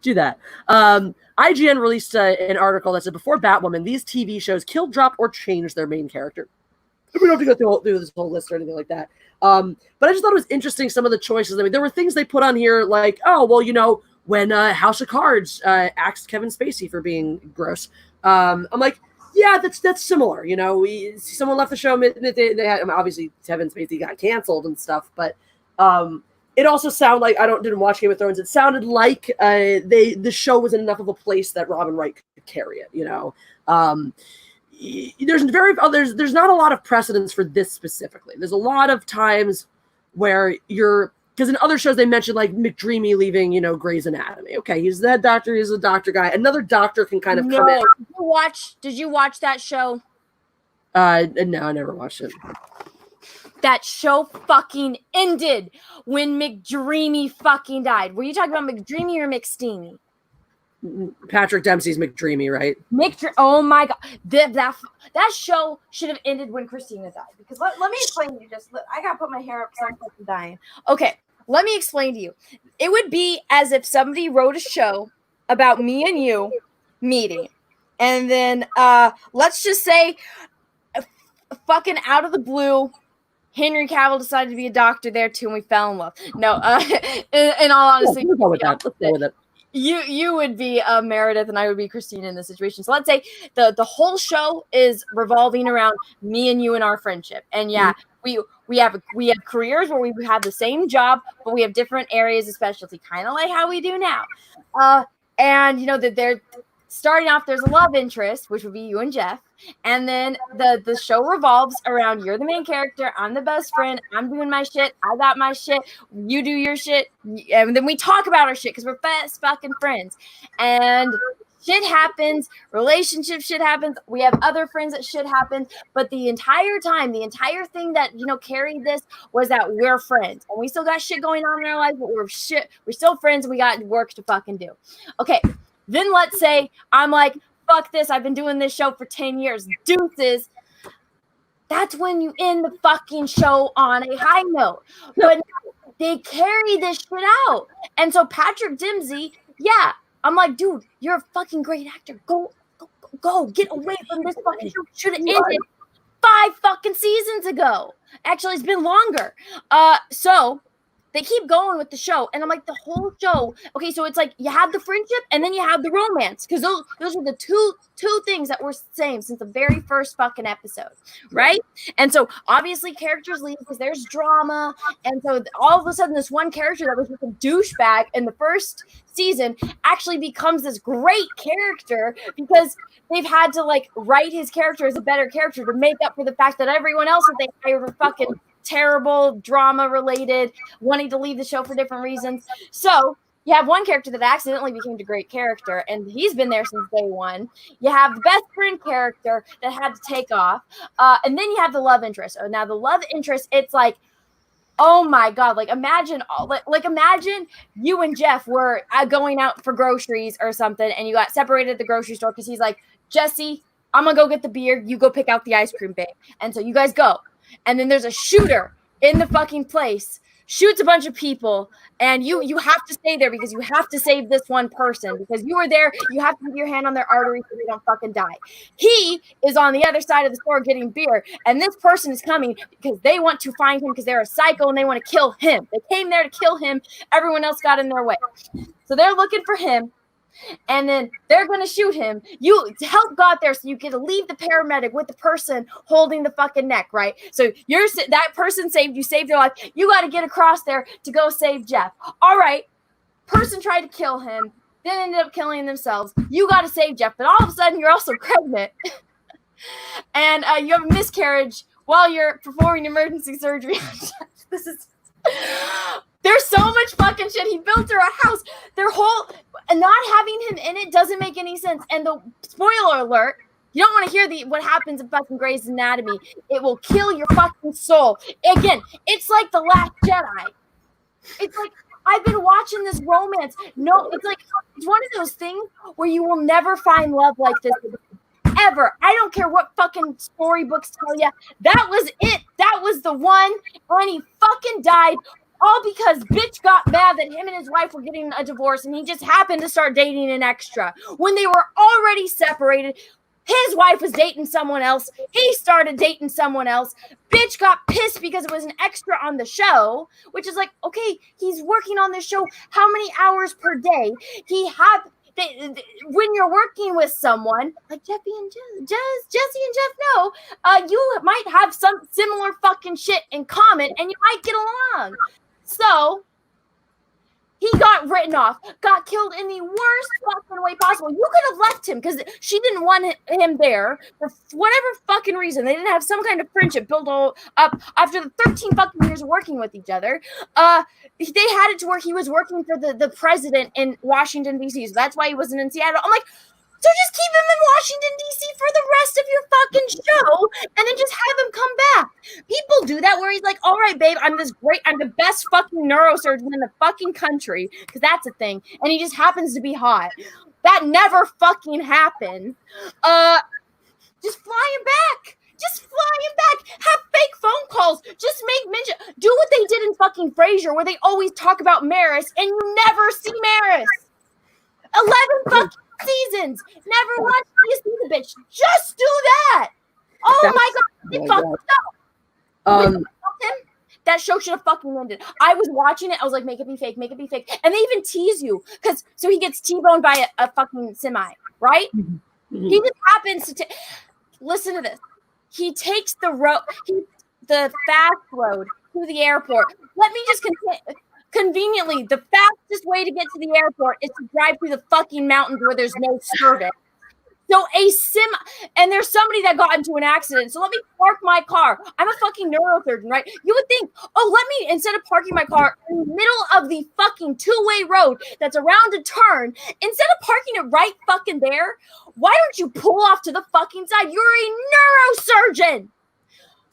Do that. IGN released an article that said, before Batwoman, these TV shows killed, dropped, or changed their main character. We don't have to go through this whole list or anything like that. But I just thought it was interesting, some of the choices. I mean, there were things they put on here like, oh, well, when House of Cards axed Kevin Spacey for being gross. I'm like, yeah, that's similar. Someone left the show. They had, obviously, Kevin Spacey got canceled and stuff, but it also sounded like, didn't watch Game of Thrones. It sounded like the show was in enough of a place that Robin Wright could carry it. there's not a lot of precedence for this specifically. There's a lot of times where because in other shows they mentioned like McDreamy leaving, Grey's Anatomy. Okay, he's that doctor, he's a doctor guy. Another doctor can kind of come in. Did you watch that show? No, I never watched it. That show fucking ended when McDreamy fucking died. Were you talking about McDreamy or McSteamy? Patrick Dempsey's McDreamy, right? Oh my god, that show should have ended when Christina died. Because let me explain to you. I gotta put my hair up because I'm fucking dying. Okay, let me explain to you. It would be as if somebody wrote a show about me and you meeting, and then let's just say, fucking out of the blue, Henry Cavill decided to be a doctor there too, and we fell in love. No, in all honesty, let's go with that. Let's go with it. You would be Meredith and I would be Christina in this situation. So let's say the whole show is revolving around me and you and our friendship. And yeah, we have careers where we have the same job, but we have different areas of specialty, kind of like how we do now. And that they're starting off, there's a love interest, which would be you and Jeff. And then the show revolves around you're the main character, I'm the best friend, I'm doing my shit, I got my shit, you do your shit, and then we talk about our shit because we're best fucking friends. And shit happens, relationship shit happens, we have other friends that shit happens, but the entire thing that carried this was that we're friends. And we still got shit going on in our life, but we're still friends, and we got work to fucking do. Okay, then let's say I'm like, fuck this, I've been doing this show for 10 years. Deuces. That's when you end the fucking show on a high note. But they carry this shit out. And so Patrick Dempsey, yeah, I'm like, dude, you're a fucking great actor. Go, get away from this fucking show. Should have ended 5 fucking seasons ago. Actually, it's been longer. So they keep going with the show, and I'm like, the whole show. Okay, so it's like you have the friendship, and then you have the romance, because those are the two things that were the same since the very first fucking episode, right? And so obviously characters leave because there's drama, and so all of a sudden this one character that was just a douchebag in the first season actually becomes this great character because they've had to like write his character as a better character to make up for the fact that everyone else that they hired were fucking terrible, drama related, wanting to leave the show for different reasons. So you have one character that accidentally became a great character, and he's been there since day one. You have the best friend character that had to take off, and then you have the love interest. Now the love interest, it's like, oh my god, like imagine you and Jeff were going out for groceries or something, and you got separated at the grocery store because he's like, Jessi, I'm gonna go get the beer, you go pick out the ice cream, babe. And so you guys go. And then there's a shooter in the fucking place, shoots a bunch of people, and you have to stay there because you have to save this one person because you were there. You have to put your hand on their artery so they don't fucking die. He is on the other side of the store getting beer, and this person is coming because they want to find him because they're a psycho and they want to kill him. They came there to kill him. Everyone else got in their way. So they're looking for him. And then they're going to shoot him. Help got there so you get to leave the paramedic with the person holding the fucking neck, right? So that person you saved their life. You got to get across there to go save Jeff. All right. Person tried to kill him, then ended up killing themselves. You got to save Jeff, but all of a sudden you're also pregnant. And you have a miscarriage while you're performing emergency surgery. There's so much fucking shit. He built her a house. Not having him in it doesn't make any sense. And the spoiler alert, you don't want to hear what happens in fucking Grey's Anatomy. It will kill your fucking soul. Again, it's like The Last Jedi. It's like, I've been watching this romance. No, it's one of those things where you will never find love like this ever. I don't care what fucking storybooks tell you. That was it. That was the one. And he fucking died. All because bitch got mad that him and his wife were getting a divorce and he just happened to start dating an extra. When they were already separated, his wife was dating someone else. He started dating someone else. Bitch got pissed because it was an extra on the show, which is like, okay, he's working on this show how many hours per day? When you're working with someone like Jessi and Jeff know, you might have some similar fucking shit in common and you might get along. So He got written off, got killed in the worst fucking way possible. You could have left him because she didn't want him there for whatever fucking reason. They didn't have some kind of friendship built all up after the 13 fucking years of working with each other. They had it to where he was working for the president in Washington, D.C. So that's why he wasn't in Seattle. I'm like, so just keep him in Washington, D.C. for the rest of your fucking show and then just have him come back. People do that where he's like, all right, babe, I'm the best fucking neurosurgeon in the fucking country, because that's a thing. And he just happens to be hot. That never fucking happened. Just fly him back. Just fly him back. Have fake phone calls. Just make mention. Do what they did in fucking Frasier where they always talk about Maris and you never see Maris. 11 fucking seasons. Never once do you see the bitch. Just do that. Oh my god. They fucked up. That show should have fucking ended. I was watching it. I was like, make it be fake. Make it be fake. And they even tease you. So he gets T-boned by a fucking semi, right? He just happens to listen to this. He takes the fast road to the airport. Let me just conveniently, the fastest way to get to the airport is to drive through the fucking mountains where there's no service. So and there's somebody that got into an accident. So let me park my car. I'm a fucking neurosurgeon, right? You would think, instead of parking my car in the middle of the fucking two-way road that's around a turn, instead of parking it right fucking there, why don't you pull off to the fucking side? You're a neurosurgeon.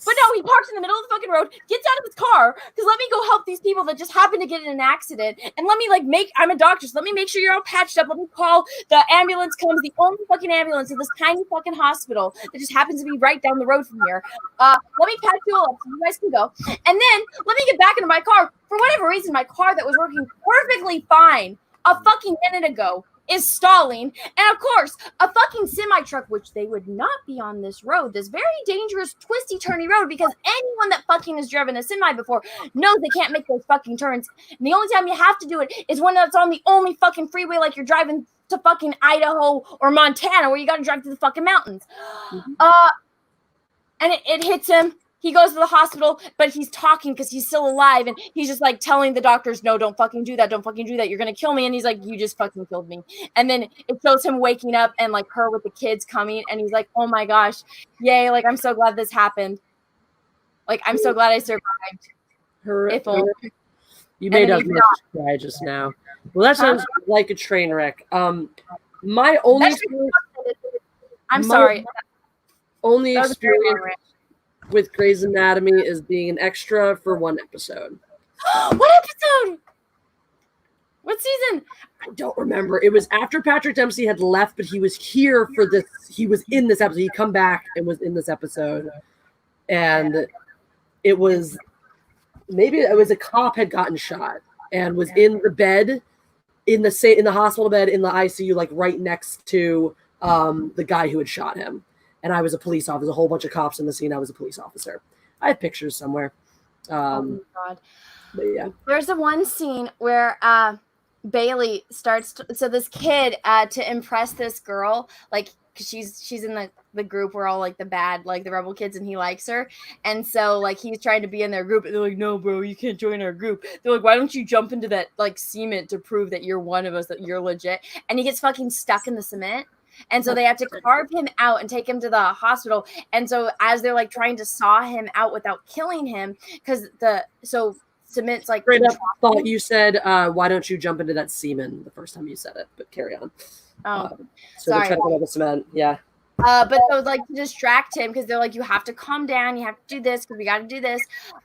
But no, he parks in the middle of the fucking road, gets out of his car, because let me go help these people that just happened to get in an accident. And let me I'm a doctor, so let me make sure you're all patched up. Let me call the ambulance comes, the only fucking ambulance in this tiny fucking hospital that just happens to be right down the road from here. Let me patch you all up so you guys can go. And then let me get back into my car. For whatever reason, my car that was working perfectly fine a fucking minute ago is stalling. And of course, a fucking semi-truck, which they would not be on this road, this very dangerous, twisty-turny road, because anyone that fucking has driven a semi before knows they can't make those fucking turns. And the only time you have to do it is when that's on the only fucking freeway, like you're driving to fucking Idaho or Montana, where you gotta drive through the fucking mountains. And it hits him. He goes to the hospital, but he's talking because he's still alive. And he's just like telling the doctors, no, don't fucking do that. Don't fucking do that. You're going to kill me. And he's like, you just fucking killed me. And then it shows him waking up and like her with the kids coming. And he's like, oh my gosh, yay. Like, I'm so glad this happened. Like, I'm so glad I survived. If only. You made up cry just now. Well, that sounds like a train wreck. My only experience with Grey's Anatomy is being an extra for one episode. What episode? What season? I don't remember. It was after Patrick Dempsey had left, but he was here for this. He was in this episode. He come back and was in this episode. And it was a cop had gotten shot and was in the bed, in the hospital bed, in the ICU, like right next to the guy who had shot him. And I was a police officer. A whole bunch of cops in the scene. I was a police officer. I have pictures somewhere. Oh my god! But yeah, there's the one scene where Bailey starts. So this kid, to impress this girl, like, cause she's in the group where all like the bad, like the rebel kids, and he likes her. And so like he's trying to be in their group, and they're like, no, bro, you can't join our group. They're like, why don't you jump into that like cement to prove that you're one of us, that you're legit? And he gets fucking stuck in the cement. And so they have to carve him out and take him to the hospital. And so as they're like trying to saw him out without killing him, because cement's like. Straight up thought you said, why don't you jump into that semen the first time you said it? But carry on. Oh, so they're trying to get out the cement. Yeah. But so like to distract him, because they're like, you have to calm down, you have to do this because we got to do this.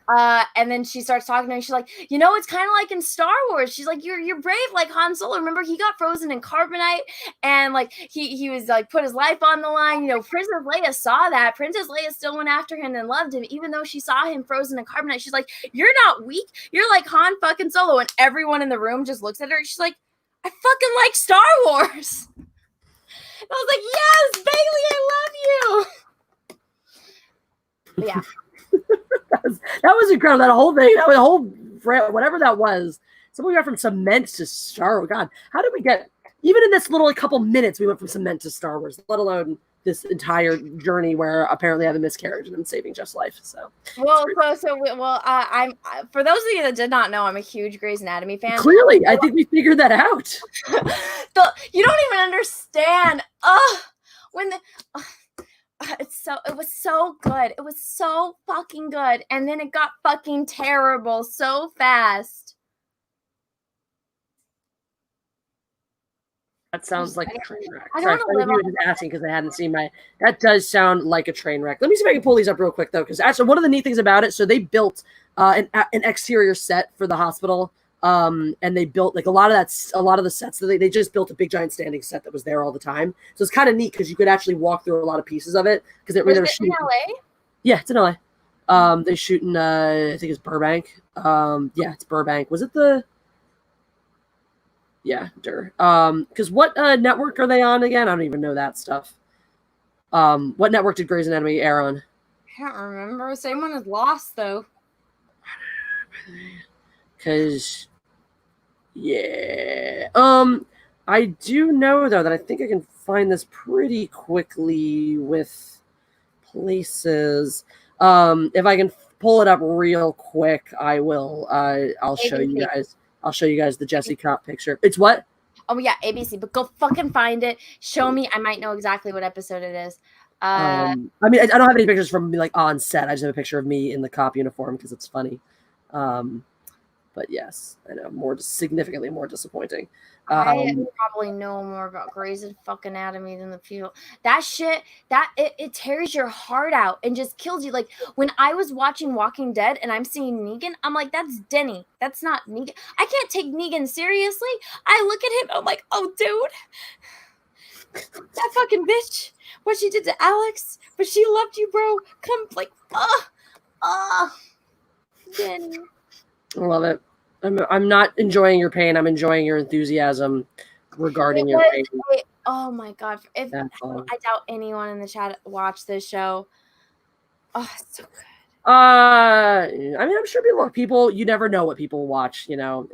And then she starts talking to him. She's like, it's kind of like in Star Wars. She's like, you're brave like Han Solo. Remember, he got frozen in carbonite, and like he was like put his life on the line. Princess Leia saw that. Princess Leia still went after him and loved him, even though she saw him frozen in carbonite. She's like, you're not weak. You're like Han fucking Solo. And everyone in the room just looks at her. She's like, I fucking like Star Wars. I was like, yes, Bailey, I love you. But yeah. that was incredible. That whole thing, that was a whole, whatever that was. Someone got from cement to Star Wars. God, how did we get, even in this little couple minutes, we went from cement to Star Wars, let alone this entire journey where apparently I have a miscarriage and I'm saving Jeff's life. So I'm for those of you that did not know, I'm a huge Grey's Anatomy fan. clearly, I think we figured that out. You don't even understand. It was so good. It was so fucking good, and then it got fucking terrible so fast. That sounds like a train wreck. I Sorry, don't want to live you were just asking because I hadn't seen my. That does sound like a train wreck. Let me see if I can pull these up real quick though, because actually one of the neat things about it, so they built an exterior set for the hospital, and they built like a lot of the sets that they just built a big giant standing set that was there all the time. So it's kind of neat because you could actually walk through a lot of pieces of it because they were shooting in LA. Yeah, it's in LA. They shoot in I think it's Burbank. Yeah, it's Burbank. Was it the? Yeah, because what network are they on again? I don't even know that stuff. What network did Grey's Anatomy air on? I can't remember. Same one as Lost, though. Because, yeah. I do know, though, that I think I can find this pretty quickly with places. If I can pull it up real quick, I will. I'll show you guys. I'll show you guys the Jessi Cop picture. It's what? Oh, yeah, ABC. But go fucking find it. Show me. I might know exactly what episode it is. I mean, I don't have any pictures from me like on set. I just have a picture of me in the cop uniform because it's funny. But yes, I know significantly more disappointing. I probably know more about Grey's fucking Anatomy than the people. That shit, it tears your heart out and just kills you. Like when I was watching Walking Dead and I'm seeing Negan, I'm like, that's Denny. That's not Negan. I can't take Negan seriously. I look at him, I'm like, oh, dude, that fucking bitch. What she did to Alex, but she loved you, bro. Come, like, Denny. I love it. I'm not enjoying your pain. I'm enjoying your enthusiasm regarding your pain. Oh my god! I doubt anyone in the chat watched this show. Oh, it's so good. I mean, I'm sure people. You never know what people watch. You know,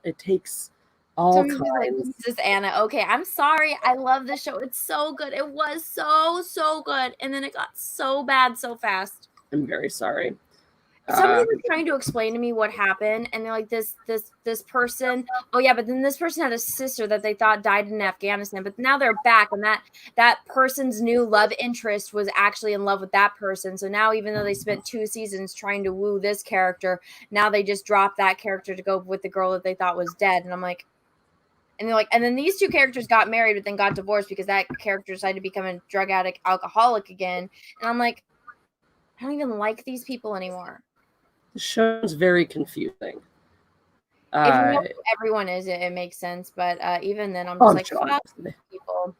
it takes all kinds. Like, this is Anna. Okay, I'm sorry. I love this show. It's so good. It was so good, and then it got so bad so fast. I'm very sorry. Somebody was trying to explain to me what happened, and they're like, this person. Oh yeah, but then this person had a sister that they thought died in Afghanistan, but now they're back, and that person's new love interest was actually in love with that person. So now, even though they spent 2 seasons trying to woo this character, now they just dropped that character to go with the girl that they thought was dead. And I'm like, and they're like, and then these 2 characters got married, but then got divorced because that character decided to become a drug addict, alcoholic again. And I'm like, I don't even like these people anymore. The show's very confusing. If you know who everyone is, it makes sense. But even then, I'm just fuck people.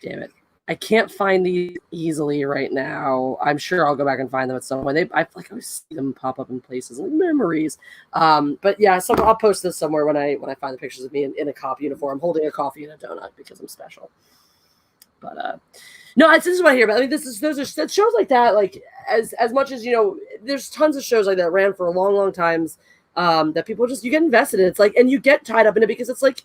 Damn it. I can't find these easily right now. I'm sure I'll go back and find them at some point. I always see them pop up in places like memories. But yeah, I'll post this somewhere when I find the pictures of me in a cop uniform holding a coffee and a donut because I'm special. But no, this is what I hear about. I mean, those are shows like that. Like as much as there's tons of shows like that ran for a long times that people you get invested in. It's like, and you get tied up in it because it's like,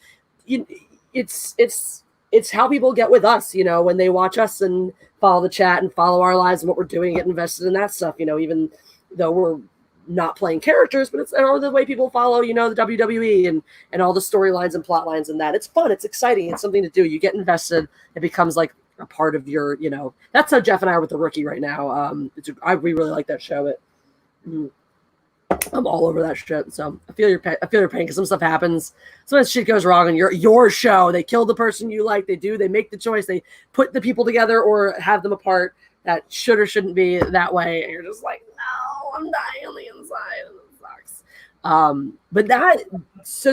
it's how people get with us. When they watch us and follow the chat and follow our lives and what we're doing, get invested in that stuff. Even though we're not playing characters, but it's the way people follow, the WWE and all the storylines and plot lines and that. It's fun. It's exciting. It's something to do. You get invested. It becomes like a part of your, that's how Jeff and I are with The Rookie right now. We really like that show. I'm all over that shit. So I feel your pain because some stuff happens. Sometimes shit goes wrong on your show. They kill the person you like. They make the choice. They put the people together or have them apart that should or shouldn't be that way. And you're just like, no, I'm dying on the inside. And it sucks. But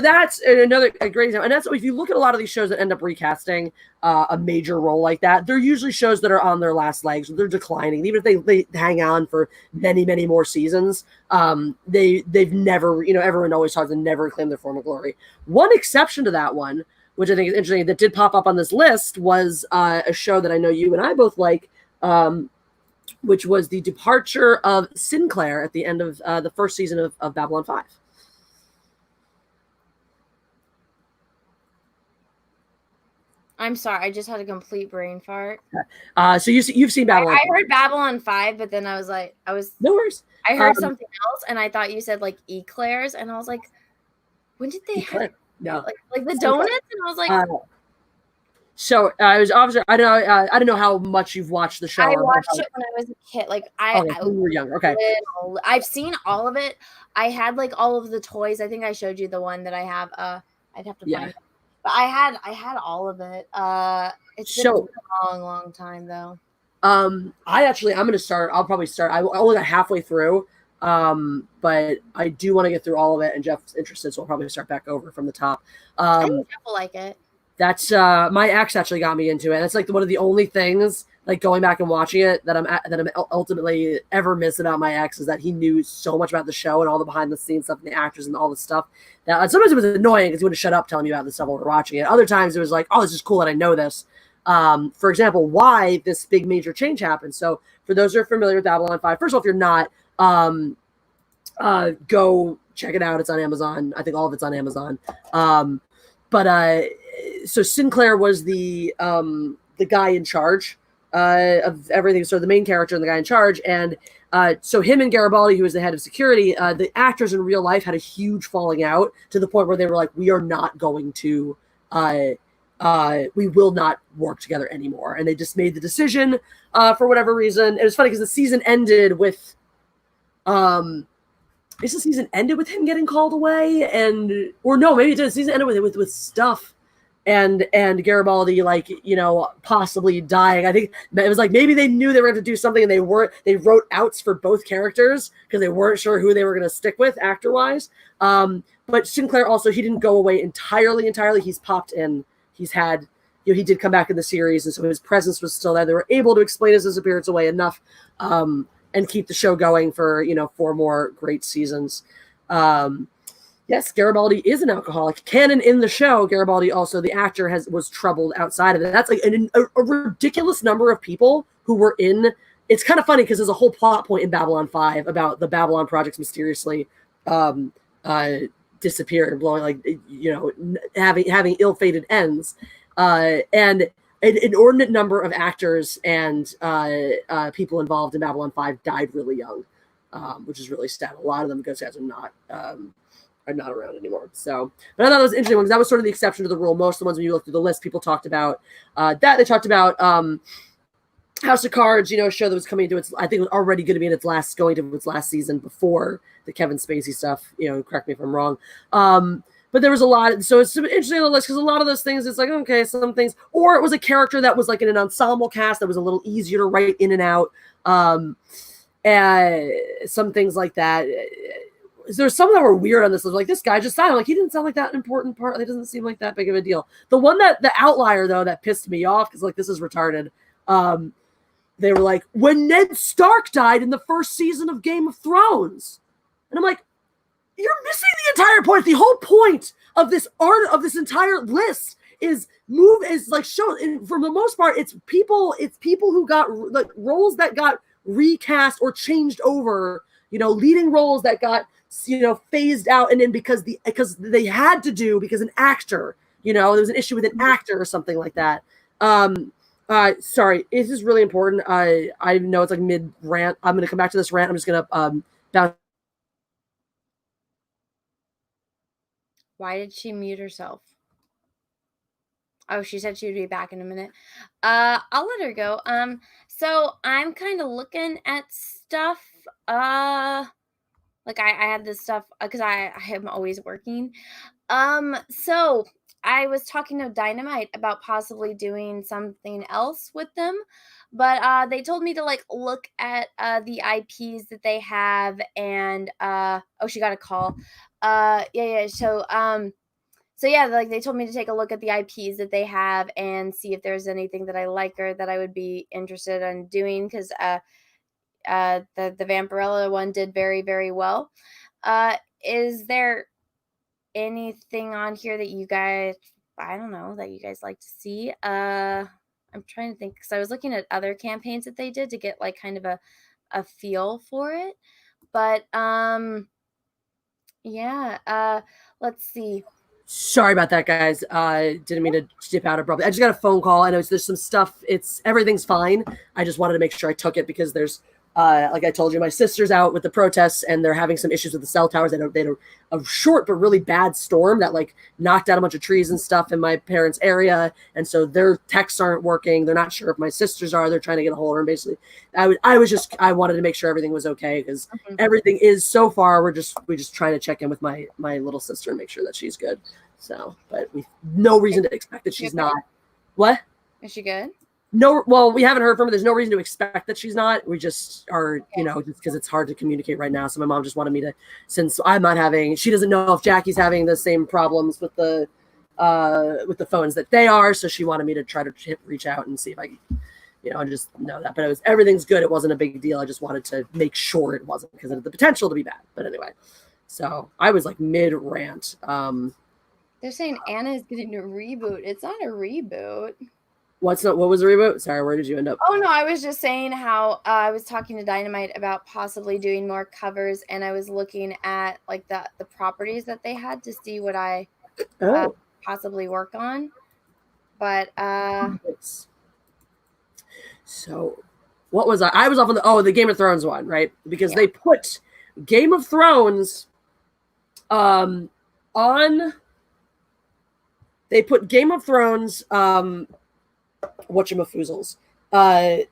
that's another great example. And that's if you look at a lot of these shows that end up recasting a major role like that, they're usually shows that are on their last legs. They're declining. Even if they hang on for many more seasons, they've never, everyone always talks and never claim their former glory. One exception to that one, which I think is interesting, that did pop up on this list was a show that I know you and I both like, which was the departure of Sinclair at the end of the first season of Babylon 5. I'm sorry, I just had a complete brain fart. So you've seen Babylon. I heard Babylon 5, but then I was like, no worries. I heard something else, and I thought you said like eclairs, and I was like, when did they have no like the donuts? And I was like, so I was obviously I don't know how much you've watched the show. I watched it when I was a kid. Like I when you were younger. Okay, I've seen all of it. I had like all of the toys. I think I showed you the one that I have. I'd have to find it. But I had all of it. It's been a long time though. I'm gonna start. I'll probably start. I only got halfway through. But I do want to get through all of it, and Jeff's interested, so I'll probably start back over from the top. I think Jeff will like it. That's my ex actually got me into it. That's like one of the only things, like going back and watching it, that I'm ultimately ever miss about my ex is that he knew so much about the show and all the behind the scenes stuff and the actors and all the stuff. That sometimes it was annoying because he wouldn't shut up telling me about the stuff while we're watching it. Other times it was like, oh, this is cool that I know this. For example, why this big major change happened. So for those who are familiar with Babylon 5, first of all, if you're not, go check it out. It's on Amazon. I think all of it's on Amazon. So Sinclair was the guy in charge of everything. So the main character and the guy in charge. And so him and Garibaldi, who was the head of security, the actors in real life had a huge falling out to the point where they were like, we are not going to, we will not work together anymore. And they just made the decision for whatever reason. It was funny because the season ended with, is the season ended with him getting called away? Or no, maybe it did. The season ended with stuff and Garibaldi, like, you know, possibly dying. I think it was like maybe they knew they were going to do something and they wrote outs for both characters because they weren't sure who they were going to stick with actor wise. But Sinclair also, he didn't go away entirely. He's popped in. He's had, you know, he did come back in the series, and so his presence was still there. They were able to explain his disappearance away enough and keep the show going for, you know, 4 more great seasons. Yes, Garibaldi is an alcoholic. Canon in the show, Garibaldi also, the actor, was troubled outside of it. That's like a ridiculous number of people who were in. It's kind of funny because there's a whole plot point in Babylon 5 about the Babylon projects mysteriously disappearing and blowing, like, you know, having ill-fated ends. And an inordinate number of actors and people involved in Babylon 5 died really young, which is really sad. A lot of them, ghost guys, are not around anymore. So, but I thought it was interesting because that was sort of the exception to the rule. Most of the ones when you look through the list, people talked about that. They talked about House of Cards, you know, a show that was coming into its, I think it was already going to be in its last season before the Kevin Spacey stuff. You know, correct me if I'm wrong. But there was a lot, so it's interesting on the list because a lot of those things, it's like, okay, some things, or it was a character that was like in an ensemble cast that was a little easier to write in and out. And some things like that. There's some that were weird on this list. Like, this guy just sounded like he didn't sound like that important part. It doesn't seem like that big of a deal. The one the outlier though, that pissed me off because like this is retarded. They were like, when Ned Stark died in the first season of Game of Thrones, and I'm like, you're missing the entire point. The whole point of this entire list is like show. And for the most part, it's people who got like roles that got recast or changed over. You know, leading roles that got, you know, phased out, and then because they had to do, because an actor, you know, there was an issue with an actor or something like that. Sorry, this is really important. I know it's like mid rant. I'm going to come back to this rant. I'm just going to bounce. Why did she mute herself? Oh, she said she would be back in a minute. I'll let her go. So I'm kind of looking at stuff. Like I had this stuff because I am always working. So I was talking to Dynamite about possibly doing something else with them, but they told me to like look at the IPs that they have, and oh, she got a call. Yeah. So yeah, like they told me to take a look at the IPs that they have and see if there's anything that I like or that I would be interested in doing, because the Vampirella one did very, very well. Is there anything on here that you guys, I don't know, that you guys like to see? I'm trying to think, because I was looking at other campaigns that they did to get like kind of a feel for it. But yeah, let's see. Sorry about that, guys. Didn't mean to dip out abruptly. I just got a phone call. I know there's some stuff. Everything's fine. I just wanted to make sure I took it because there's, like I told you, my sister's out with the protests and they're having some issues with the cell towers. They had a short but really bad storm that like knocked down a bunch of trees and stuff in my parents' area, and so their texts aren't working. They're not sure if my sisters are. They're trying to get a hold of her. And basically, I wanted to make sure everything was okay because everything is so far. We just trying to check in with my little sister and make sure that she's good. So, but we no reason to expect that she's not. What? Is she good? No, well, we haven't heard from her. There's no reason to expect that she's not. We just are, just because it's hard to communicate right now. So my mom just wanted me to, since I'm not having, she doesn't know if Jackie's having the same problems with the phones that they are. So she wanted me to try to reach out and see if I, and just know that. But everything's good. It wasn't a big deal. I just wanted to make sure it wasn't because it had the potential to be bad. But anyway, so I was like mid rant. They're saying Anna is getting a reboot. It's not a reboot. What was the reboot? Sorry, where did you end up? Oh, no, I was just saying how I was talking to Dynamite about possibly doing more covers, and I was looking at like the properties that they had to see what I possibly work on. But so what was I? I was off on the Game of Thrones one, right? Because they put Game of Thrones on. They put Game of Thrones whatchamafoozles. I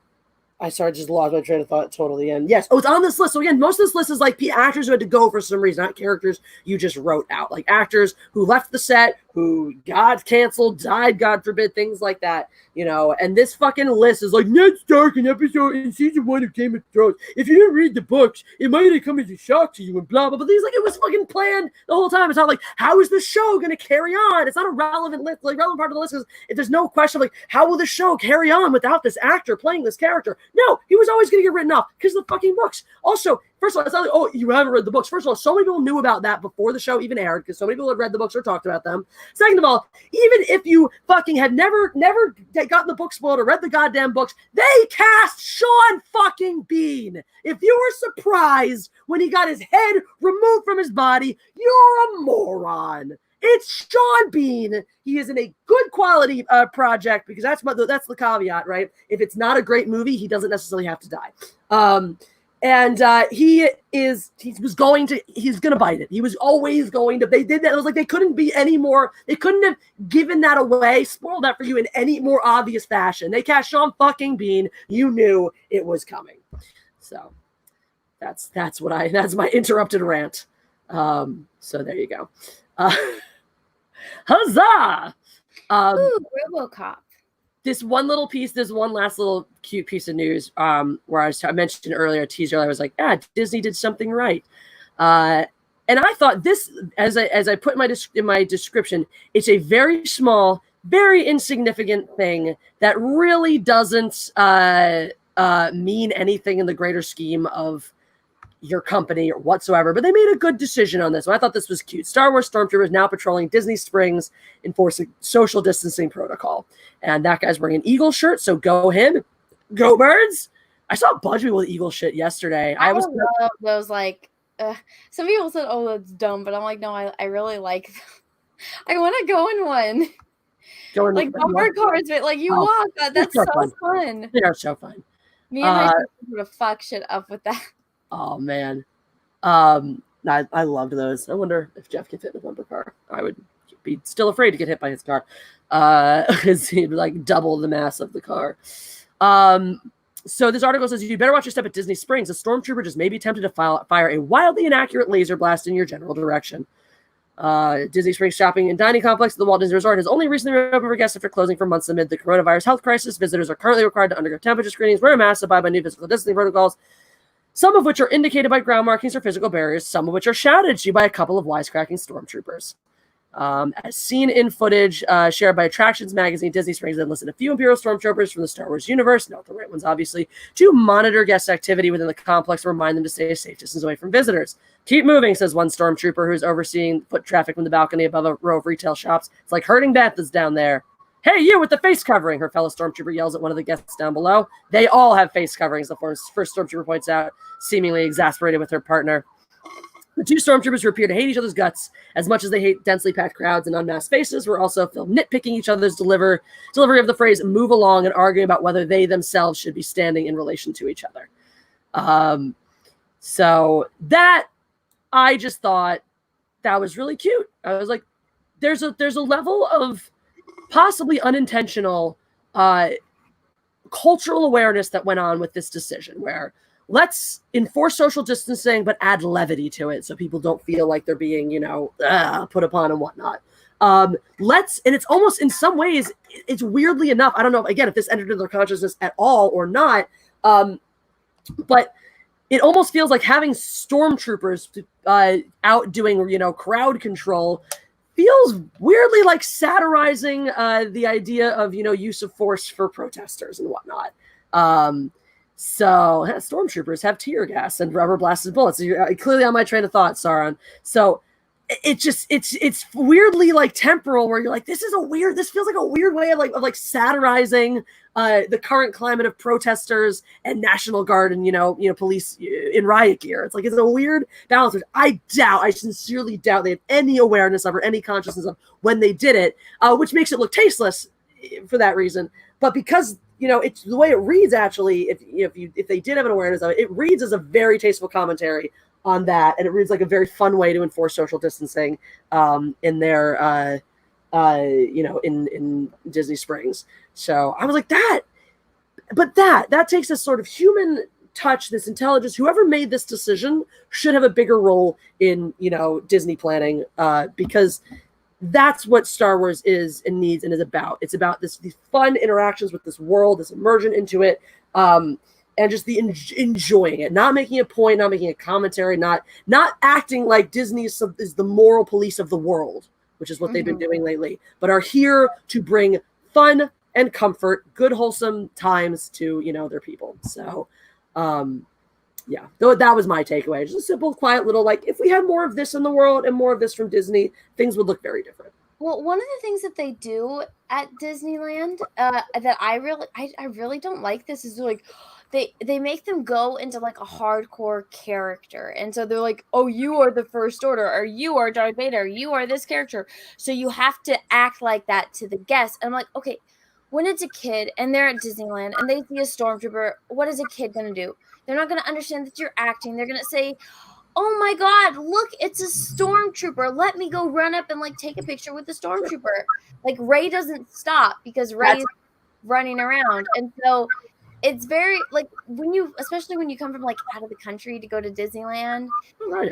just lost my train of thought totally. And yes, it's on this list. So again, most of this list is like actors who had to go for some reason, not characters you just wrote out. Like actors who left the set, who got canceled, died, God forbid, things like that. And this fucking list is like Ned Stark in season 1 of Game of Thrones. If you didn't read the books, it might have come as a shock to you and blah blah. But these it was fucking planned the whole time. It's not like how is the show going to carry on? It's not a relevant list, relevant part of the list. If there's no question of how will the show carry on without this actor playing this character? No, he was always going to get written off because of the fucking books. Also, first of all, it's not like, you haven't read the books. First of all, so many people knew about that before the show even aired because so many people had read the books or talked about them. Second of all, even if you fucking had never gotten the book spoiled or read the goddamn books, they cast Sean fucking Bean. If you were surprised when he got his head removed from his body, you're a moron. It's Sean Bean. He is in a good quality project because that's the caveat, right? If it's not a great movie, he doesn't necessarily have to die. And he's going to bite it. He was always going to. They did that. It was like they couldn't be any more. They couldn't have given that away, spoiled that for you in any more obvious fashion. They cast Sean fucking Bean. You knew it was coming. So that's my interrupted rant. So there you go. Huzzah! RoboCop. This one last little cute piece of news where I mentioned earlier, a teaser, I was like, Disney did something right. And I thought this, as I put in my description, it's a very small, very insignificant thing that really doesn't mean anything in the greater scheme of your company or whatsoever, but they made a good decision on this. So I thought this was cute. Star Wars Stormtroopers now patrolling Disney Springs, enforcing social distancing protocol. And that guy's wearing an Eagle shirt, so go him. Go Birds! I saw a bunch of people with Eagle shit yesterday. I love those, some people said, oh, that's dumb, but I'm like, no, I really like them. I want to go in one. Bumper cars, but you walk. That's so fun. They are so fun. Me and my sister would have fucked shit up with that. Oh man, I loved those. I wonder if Jeff could fit in a bumper car. I would be still afraid to get hit by his car, because he'd double the mass of the car. So this article says you better watch your step at Disney Springs. A stormtrooper just may be tempted to fire a wildly inaccurate laser blast in your general direction. Disney Springs shopping and dining complex at the Walt Disney Resort has only recently reopened for guests after closing for months amid the coronavirus health crisis. Visitors are currently required to undergo temperature screenings, wear a mask, abide by new physical distancing protocols, some of which are indicated by ground markings or physical barriers, some of which are shouted to you by a couple of wisecracking stormtroopers. As seen in footage shared by Attractions Magazine, Disney Springs enlisted a few Imperial stormtroopers from the Star Wars universe, not the right ones obviously, to monitor guest activity within the complex and remind them to stay a safe distance away from visitors. Keep moving, says one stormtrooper who is overseeing foot traffic from the balcony above a row of retail shops. It's like herding Banthas down there. Hey, you with the face covering, her fellow stormtrooper yells at one of the guests down below. They all have face coverings, the first stormtrooper points out, seemingly exasperated with her partner. The two stormtroopers who appear to hate each other's guts as much as they hate densely packed crowds and unmasked faces were also filmed nitpicking each other's delivery of the phrase "move along" and arguing about whether they themselves should be standing in relation to each other. So that, I just thought that was really cute. I was like, there's a level of possibly unintentional cultural awareness that went on with this decision where let's enforce social distancing, but add levity to it so people don't feel like they're being, put upon and whatnot. And it's almost in some ways, it's weirdly enough, I don't know, again, if this entered into their consciousness at all or not, but it almost feels like having stormtroopers out doing, crowd control feels weirdly like satirizing the idea of, use of force for protesters and whatnot. So stormtroopers have tear gas and rubber blasted bullets. You're clearly on my train of thought, Sauron. So it's weirdly like temporal where you're like, this feels like a weird way of satirizing the current climate of protesters and National Guard and police in riot gear. It's like it's a weird balance, which I sincerely doubt they had any awareness of or any consciousness of when they did it, which makes it look tasteless for that reason. But because it's the way it reads. Actually, if they did have an awareness of it, it reads as a very tasteful commentary on that, and it reads like a very fun way to enforce social distancing in their in Disney Springs. So I was like that, but that takes this sort of human touch, this intelligence. Whoever made this decision should have a bigger role in Disney planning because that's what Star Wars is and needs and is about. It's about these fun interactions with this world, this immersion into it, and just the enjoying it, not making a point, not making a commentary, not acting like Disney is the moral police of the world, which is what they've been doing lately, but are here to bring fun and comfort, good, wholesome times to their people. So, yeah, that was my takeaway. Just a simple, quiet little, if we had more of this in the world and more of this from Disney, things would look very different. Well, one of the things that they do at Disneyland that I really don't like this is they make them go into a hardcore character. And so they're like, oh, you are the First Order, or you are Darth Vader, or you are this character. So you have to act like that to the guests. And I'm like, okay, when it's a kid and they're at Disneyland and they see a stormtrooper, what is a kid going to do? They're not going to understand that you're acting. They're going to say, oh my God, look, it's a stormtrooper. Let me go run up and take a picture with the stormtrooper. Rey doesn't stop because Rey's running around. And so it's very especially when you come from out of the country to go to Disneyland, right.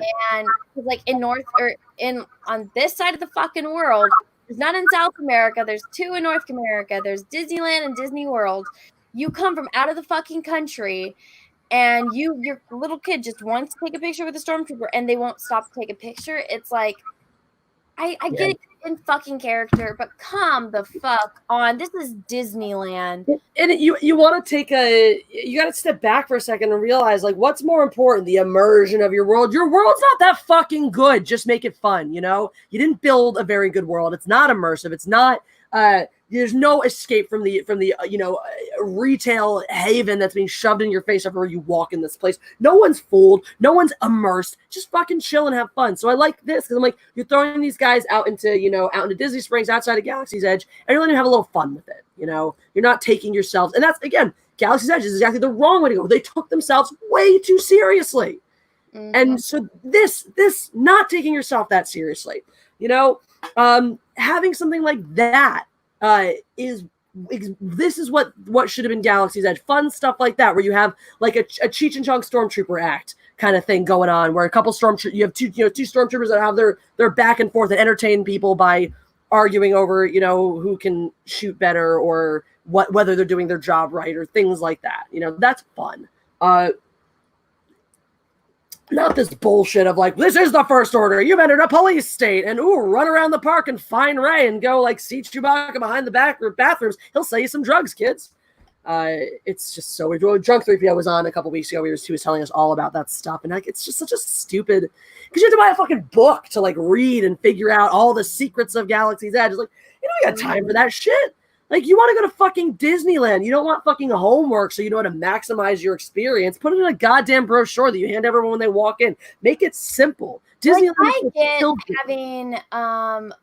And on this side of the fucking world, it's not in South America. There's two in North America. There's Disneyland and Disney World. You come from out of the fucking country, and your little kid just wants to take a picture with a stormtrooper, and they won't stop to take a picture. It's like, I get it in fucking character, but come the fuck on. This is Disneyland. And you want to you got to step back for a second and realize, what's more important? The immersion of your world. Your world's not that fucking good. Just make it fun, You didn't build a very good world. It's not immersive. It's not, there's no escape from the retail haven that's being shoved in your face everywhere you walk in this place. No one's fooled. No one's immersed. Just fucking chill and have fun. So I like this because I'm like, you're throwing these guys out into Disney Springs outside of Galaxy's Edge, and you're letting them have a little fun with it. You're not taking yourselves, and that's, again, Galaxy's Edge is exactly the wrong way to go. They took themselves way too seriously. Mm-hmm. And so this not taking yourself that seriously, having something like that this is what should have been Galaxy's Edge. Fun stuff like that, where you have a Cheech and Chong Stormtrooper act kind of thing going on, where a couple you have two Stormtroopers that have their back and forth and entertain people by arguing over who can shoot better or whether they're doing their job right or things like that. That's fun. Not this bullshit of this is the First Order. You've entered a police state, and run around the park and find Rey and go see Chewbacca behind the bathrooms. He'll sell you some drugs, kids. It's just so weird. Drunk 3PO was on a couple weeks ago. He was telling us all about that stuff, and it's just such a stupid, because you have to buy a fucking book to read and figure out all the secrets of Galaxy's Edge. It's you don't got time for that shit. You want to go to fucking Disneyland. You don't want fucking homework so you know how to maximize your experience. Put it in a goddamn brochure that you hand everyone when they walk in. Make it simple. Disneyland I is get still good. having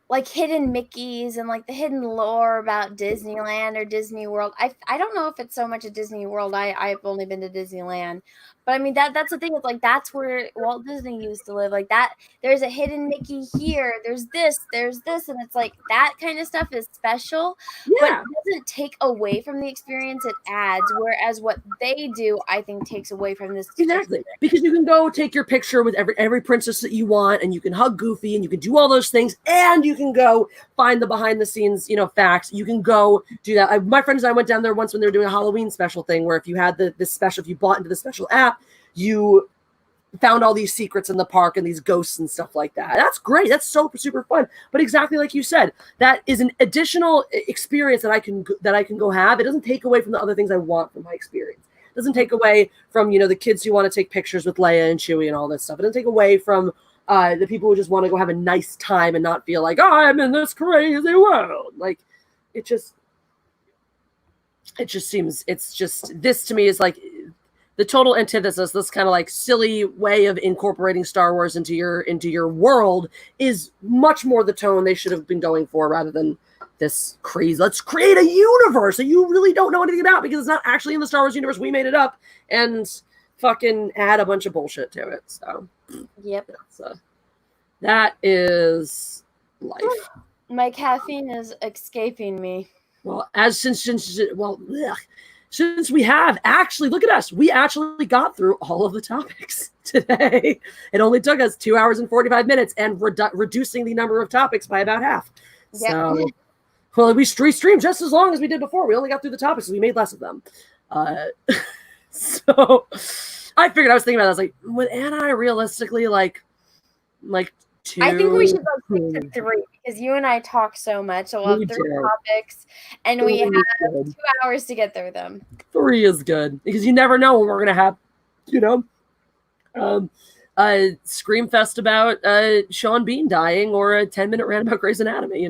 like hidden Mickeys and like the hidden lore about Disneyland or Disney World. I don't know if it's so much a Disney World. I've only been to Disneyland. But I mean that's the thing. It's like that's where Walt Disney used to live. Like that there's a hidden Mickey here. There's this, and it's like that kind of stuff is special, but Yeah. it doesn't take away from the experience, it adds. Whereas what they do, I think, takes away from this Exactly, because you can go take your picture with every princess that you want, and you can hug Goofy, and you can do all those things, and you can go find the behind the scenes, facts. You can go do that. My friends and I went down there once when they were doing a Halloween special thing, where if you had this special, if you bought into the special app, you found all these secrets in the park and these ghosts and stuff like that. That's great. That's so super fun. But exactly like you said, that is an additional experience that I can go have. It doesn't take away from the other things I want from my experience. It doesn't take away from the kids who want to take pictures with Leia and Chewie and all this stuff. It doesn't take away from the people who just want to go have a nice time and not feel like, oh, I'm in this crazy world. Like it just seems, this to me is like the total antithesis. This kind of like silly way of incorporating Star Wars into your world is much more the tone they should have been going for, rather than this crazy, let's create a universe that you really don't know anything about because it's not actually in the Star Wars universe. We made it up and fucking add a bunch of bullshit to it. So yep, that is life. My caffeine is escaping me. Well, since we have actually, look at us, we actually got through all of the topics today. It only took us 2 hours and 45 minutes and reducing the number of topics by about half. Yep. So, well, we streamed just as long as we did before. We only got through the topics, so we made less of them. So I figured, I was thinking about it, I was like, would Anna and I realistically like 2? I think we should go 6 to 3 because you and I talk so much. So we'll have 3 topics and we have 2 hours to get through them. 3 is good because you never know when we're going to have, a scream fest about Sean Bean dying or a 10-minute rant about Grey's Anatomy,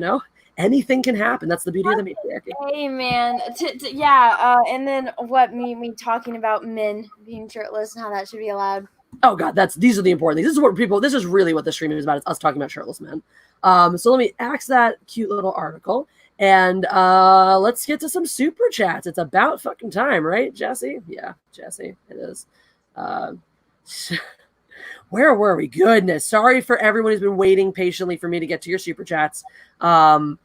Anything can happen. That's the beauty of the Matriarchy. Hey, man. Yeah. And then me talking about men being shirtless and how that should be allowed. Oh God, these are the important things. This is really what the stream is about. It's us talking about shirtless men. So let me axe that cute little article and let's get to some super chats. It's about fucking time, right, Jessi? Yeah, Jessi, it is. Where were we? Goodness. Sorry for everyone who's been waiting patiently for me to get to your super chats. The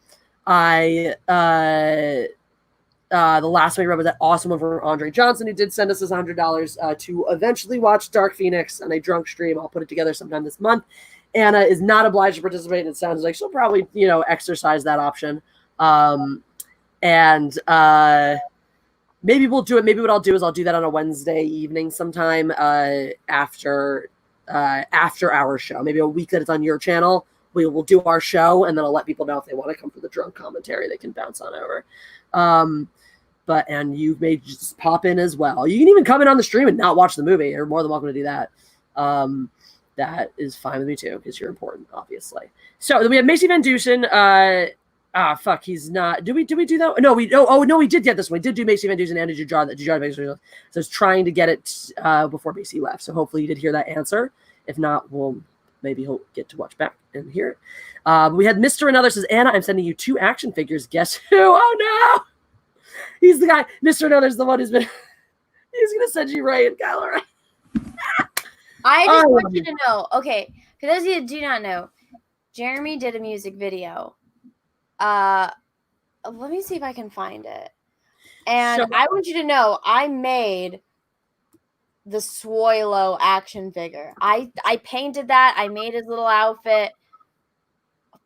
last one I read was that awesome one from Andre Johnson, who did send us his $100 to eventually watch Dark Phoenix on a drunk stream. I'll put it together sometime this month. Anna is not obliged to participate, and it sounds like she'll probably, exercise that option. Maybe we'll do it. Maybe what I'll do is I'll do that on a Wednesday evening sometime after our show. Maybe a week that it's on your channel. We will do our show, and then I'll let people know if they want to come for the drunk commentary. They can bounce on over. And you may just pop in as well. You can even come in on the stream and not watch the movie. You're more than welcome to do that. That is fine with me too, because you're important, obviously. So then we have Macy Van Dusen. Fuck, he's not. Did we do that? No, we did get this one. We did do Macy Van Dusen and did you draw that? So I was trying to get it before Macy left. So hopefully you did hear that answer. If not, maybe he'll get to watch back and hear it. We had Mr. Another says, Anna, I'm sending you 2 action figures. Guess who? Oh no! He's the guy. Mr. Another's the one who's been. He's gonna send you Ray and Kylo Ren. I just want you to know. Okay, for those of you that do not know, Jeremy did a music video. Let me see if I can find it. And I want you to know, I made the Swoilo action figure. I painted that. I made his little outfit.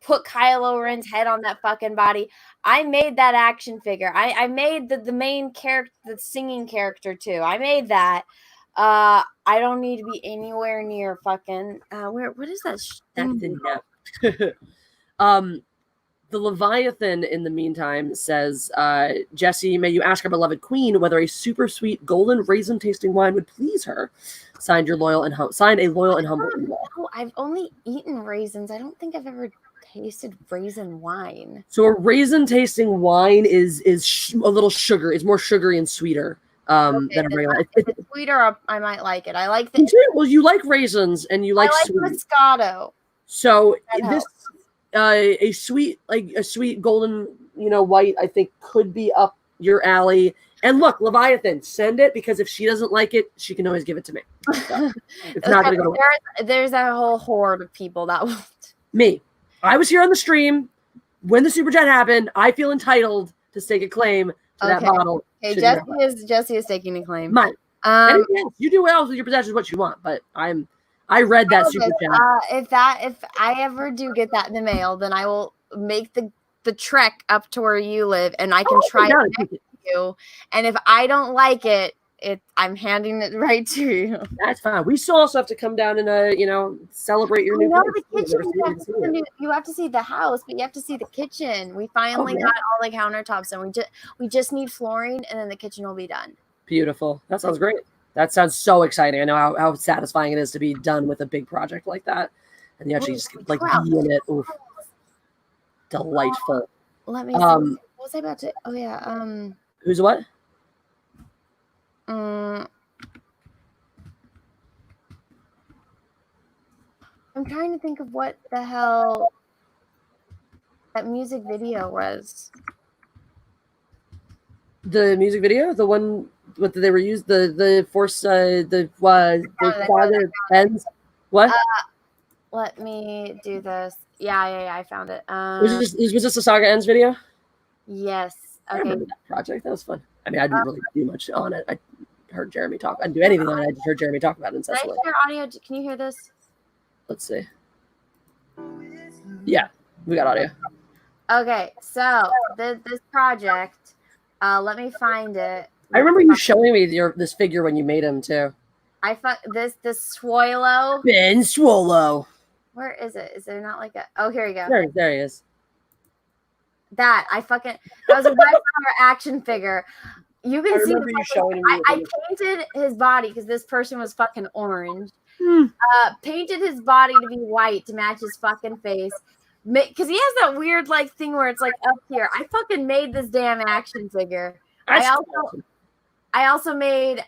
Put Kylo Ren's head on that fucking body. I made that action figure. I made the main character, the singing character too. I made that. I don't need to be anywhere near fucking what is that thing? The Leviathan, in the meantime, says, Jessi, may you ask our beloved queen whether a super sweet golden raisin tasting wine would please her. Signed a loyal and humble in-law. Oh, I've only eaten raisins. I don't think I've ever tasted raisin wine. So a raisin tasting wine is a little sugar. It's more sugary and sweeter Than a regular. If it's sweeter, I might like it. I like the. Well, you like raisins and you like sweet. Moscato. So That this a sweet golden, white, I think could be up your alley. And look, Leviathan, send it, because if she doesn't like it, she can always give it to me. So it's not going to go. There's a whole horde of people that won't. Me. I was here on the stream when the super chat happened. I feel entitled to stake a claim to that bottle. Okay, Jessi is taking a claim. Mine. You do else with your possessions what you want, but I read that super chat. If I ever do get that in the mail, then I will make the trek up to where you live, and I can try it next to you. And if I don't like it, I'm handing it right to you. That's fine. We still also have to come down and celebrate your new place. The kitchen. You have to see the house, but you have to see the kitchen. We finally got all the countertops, and we just need flooring, and then the kitchen will be done. Beautiful. That sounds great. That sounds so exciting. I know how satisfying it is to be done with a big project like that, and you actually just be in it. Oof. Delightful. Let me see. What was I about to? Oh yeah. Who's what? I'm trying to think of what the hell that music video was. The music video, the one what they were used, the force, the father ends. What? Let me do this. Yeah, I found it. Was this a Saga Ends video? Yes. I Okay. remember that project. That was fun. I mean, I didn't really do much on it. I heard Jeremy talk. I didn't do anything on it. I just heard Jeremy talk about it Can I incessantly. hear audio? Can you hear this? Let's see. Yeah, we got audio. Okay, so this project. Let me find it. I remember you showing me this figure when you made him too. This Swolo. Ben Swolo. Where is it? Is there not like a? Oh, here you go. There he is. That was a red color action figure. You can see. You showing me. I painted his body because this person was fucking orange. Painted his body to be white to match his fucking face. Because he has that weird thing where it's up here. I fucking made this damn action figure. I also made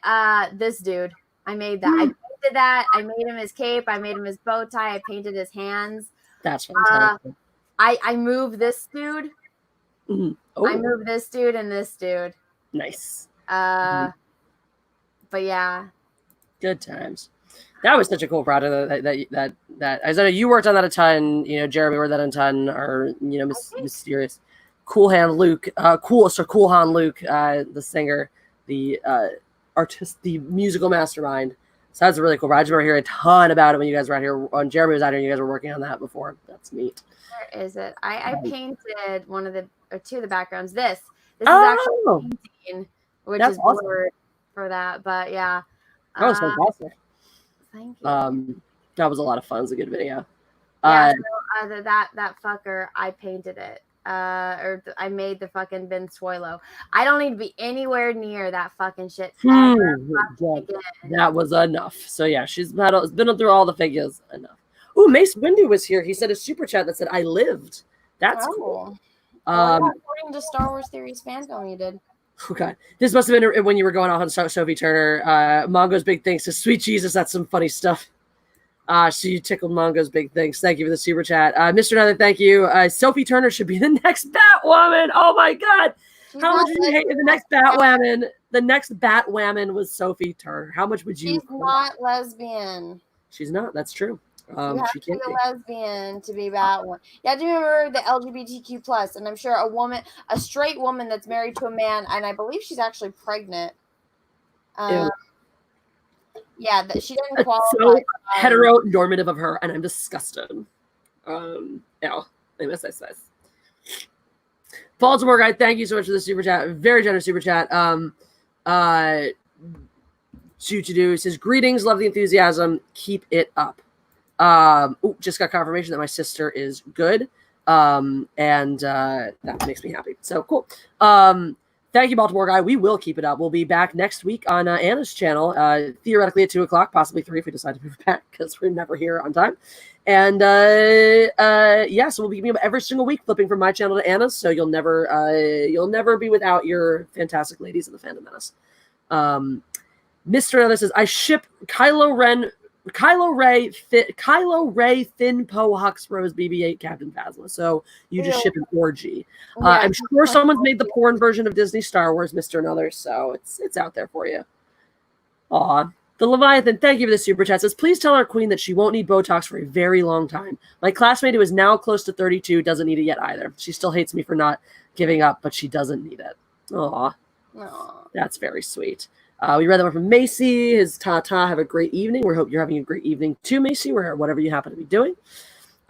this dude. I made that. I painted that. I made him his cape. I made him his bow tie. I painted his hands. That's fantastic. I moved this dude. Mm-hmm. Oh. I moved this dude and this dude. Nice. But yeah. Good times. That was such a cool project that I know you worked on that a ton. Jeremy worked on that a ton. Or mysterious, Cool Han Luke, Cool Han Luke, the singer, the artist, the musical mastermind. So that's a really cool project. I remember hearing a ton about it when you guys were out here. When Jeremy was out here, and you guys were working on that before. That's neat. Where is it? I painted one of two of the backgrounds. This is actually a painting, which is blurred for that. But yeah, that was fantastic. Thank you. That was a lot of fun. It was a good video. Yeah, that fucker, I painted it. I made the fucking Ben Swolo. I don't need to be anywhere near that fucking shit. That was enough. So yeah, she's been through all the figures enough. Ooh, Mace Windu was here. He said a super chat that said, "I lived." That's cool. According to Star Wars Theories fandom, you did. Okay, this must have been when you were going off on Sophie Turner. Mongo's big thanks says, "Sweet Jesus, that's some funny stuff." So you tickled Mongo's big things. Thank you for the super chat. Mr. Nether, thank you. Sophie Turner should be the next Batwoman. Oh my God. How much would you hate the next Batwoman? The next Batwoman was Sophie Turner. How much would you? She's not lesbian. She's not. That's true. You have to be a lesbian to be Batwoman. You have to remember the LGBTQ plus, and I'm sure a straight woman that's married to a man, and I believe she's actually pregnant. Yeah, she doesn't qualify. So heteronormative of her, and I'm disgusted. I miss this. Baltimore guy, thank you so much for the super chat. Very generous super chat. Choo-choo-doo says, greetings, love the enthusiasm. Keep it up. Just got confirmation that my sister is good. And that makes me happy. So cool. Thank you, Baltimore guy. We will keep it up. We'll be back next week on Anna's channel, theoretically at 2:00, possibly 3 if we decide to move back because we're never here on time. And so we'll be giving up every single week, flipping from my channel to Anna's. So you'll never be without your fantastic ladies in the Fandom Menace. Mr. Another says, I ship Kylo Ray, Thin Po Hux Rose BB-8 Captain Phasma. So you just ship an orgy. I'm sure someone's made the porn version of Disney Star Wars, Mr. Another, so it's out there for you. Aw. The Leviathan, thank you for the super chat, says, please tell our queen that she won't need Botox for a very long time. My classmate who is now close to 32 doesn't need it yet either. She still hates me for not giving up, but she doesn't need it. Aw. That's very sweet. We read that one from Macy. His ta-ta, have a great evening. We hope you're having a great evening too, Macy, whatever you happen to be doing.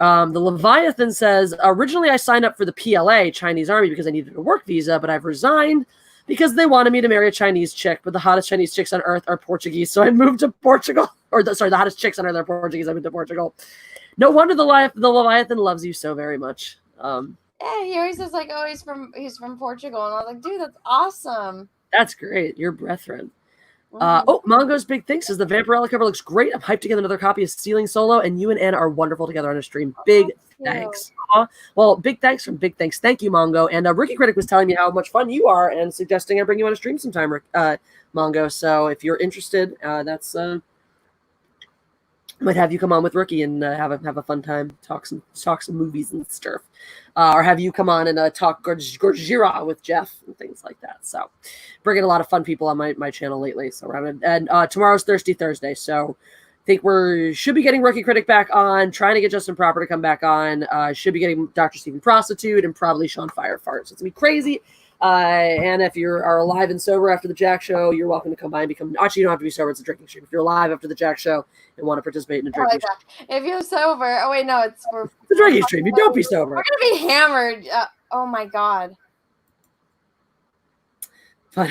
The Leviathan says, originally I signed up for the PLA, Chinese Army, because I needed a work visa, but I've resigned because they wanted me to marry a Chinese chick, but the hottest Chinese chicks on earth are Portuguese, so I moved to Portugal. The hottest chicks on earth are Portuguese, I moved to Portugal. No wonder the Leviathan loves you so very much. Yeah, he always says, like, oh, he's from Portugal, and I was like, dude, that's awesome. That's great. You're brethren. Mongo's Big Thing says the Vampirella cover looks great. I'm hyped to get another copy of Stealing Solo, and you and Anna are wonderful together on a stream. Big thanks. Well, big thanks from Big Thanks. Thank you, Mongo. And Rookie Critic was telling me how much fun you are and suggesting I bring you on a stream sometime, Mongo. So if you're interested, that's might have you come on with Rookie and have a fun time, talk some movies and stuff, or have you come on and talk Gojira with Jeff and things like that. So bringing a lot of fun people on my channel lately. So tomorrow's Thirsty Thursday. So I think should be getting Rookie Critic back on, trying to get Justin Proper to come back on. Should be getting Dr. Stephen Prostitute and probably Sean Firefart. So it's gonna be crazy. And if you are alive and sober after the Jack Show, you're welcome to come by and become. Actually, you don't have to be sober; it's a drinking stream. If you're alive after the Jack Show and want to participate in a drinking stream, if you're sober, oh wait, no, it's a drinking stream. You don't be sober. We're gonna be hammered. Oh my god. But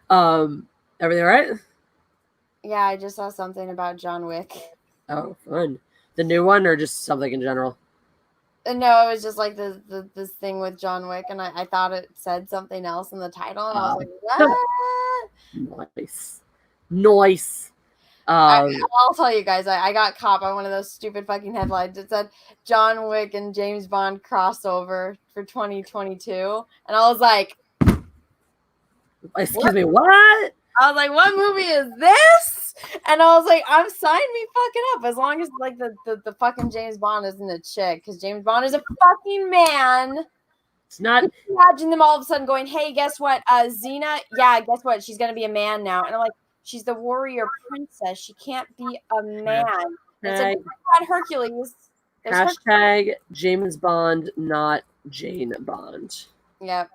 everything all right? Yeah, I just saw something about John Wick. Oh, fun. The new one, or just something in general? No, it was just like this thing with John Wick, and I thought it said something else in the title, and I was like, what? Nice. I'll tell you guys, I got caught by one of those stupid fucking headlines. It said John Wick and James Bond crossover for 2022, and I was like, excuse me, what? I was like, what movie is this? And I was like, I'm signing me fucking up as long as like the fucking James Bond isn't a chick, because James Bond is a fucking man. It's not. Imagine them all of a sudden going, hey, guess what? Xena, yeah, guess what? She's gonna be a man now. And I'm like, she's the warrior princess. She can't be a man. It's like Hercules. Hashtag James Bond, not Jane Bond. Yep.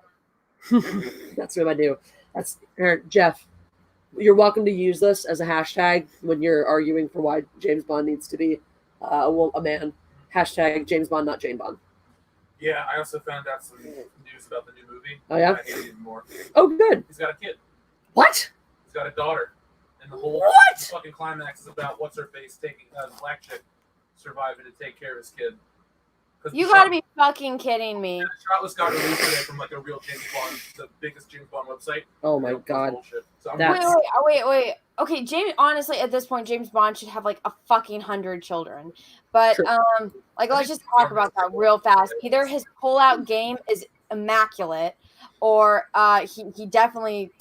That's what I do. That's Jeff. You're welcome to use this as a hashtag when you're arguing for why James Bond needs to be a man. Hashtag James Bond, not Jane Bond. Yeah, I also found out some news about the new movie. Oh, yeah? I hate it even more. Oh, good. He's got a kid. What? He's got a daughter. And the whole fucking climax is about what's-her-face taking black chick surviving to take care of his kid. You gotta be fucking kidding me. The shot was got released today from like a real James Bond, the biggest James Bond website. Oh my god. So Wait. Okay, James. Honestly, at this point, James Bond should have like a fucking 100 children. But let's just talk about that real fast. Either his pull-out game is immaculate, or he definitely.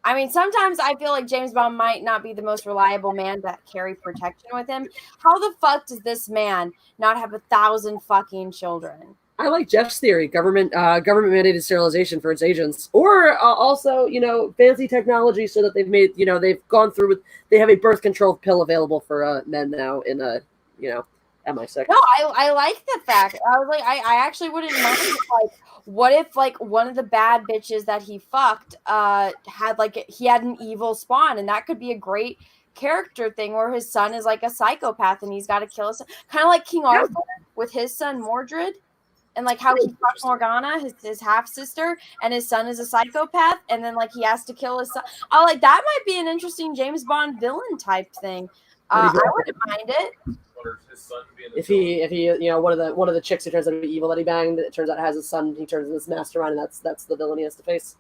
I mean, sometimes I feel like James Bond might not be the most reliable man to carry protection with him. How the fuck does this man not have 1,000 fucking children? I like Jeff's theory: government mandated sterilization for its agents, or also, fancy technology so that they've gone through with. They have a birth control pill available for men now in MI6. No, I like the fact. I was like, I actually wouldn't mind. Like, what if like one of the bad bitches that he fucked had an evil spawn, and that could be a great character thing where his son is like a psychopath and he's got to kill his son, kind of like King Arthur with his son Mordred, and like how he fucked Morgana, his half sister, and his son is a psychopath, and then like he has to kill his son. I like that might be an interesting James Bond villain type thing. I wouldn't mind it. His son being if he one of the chicks who turns out to be evil that he banged, it turns out has his son, he turns into this mastermind, and that's the villain he has to face.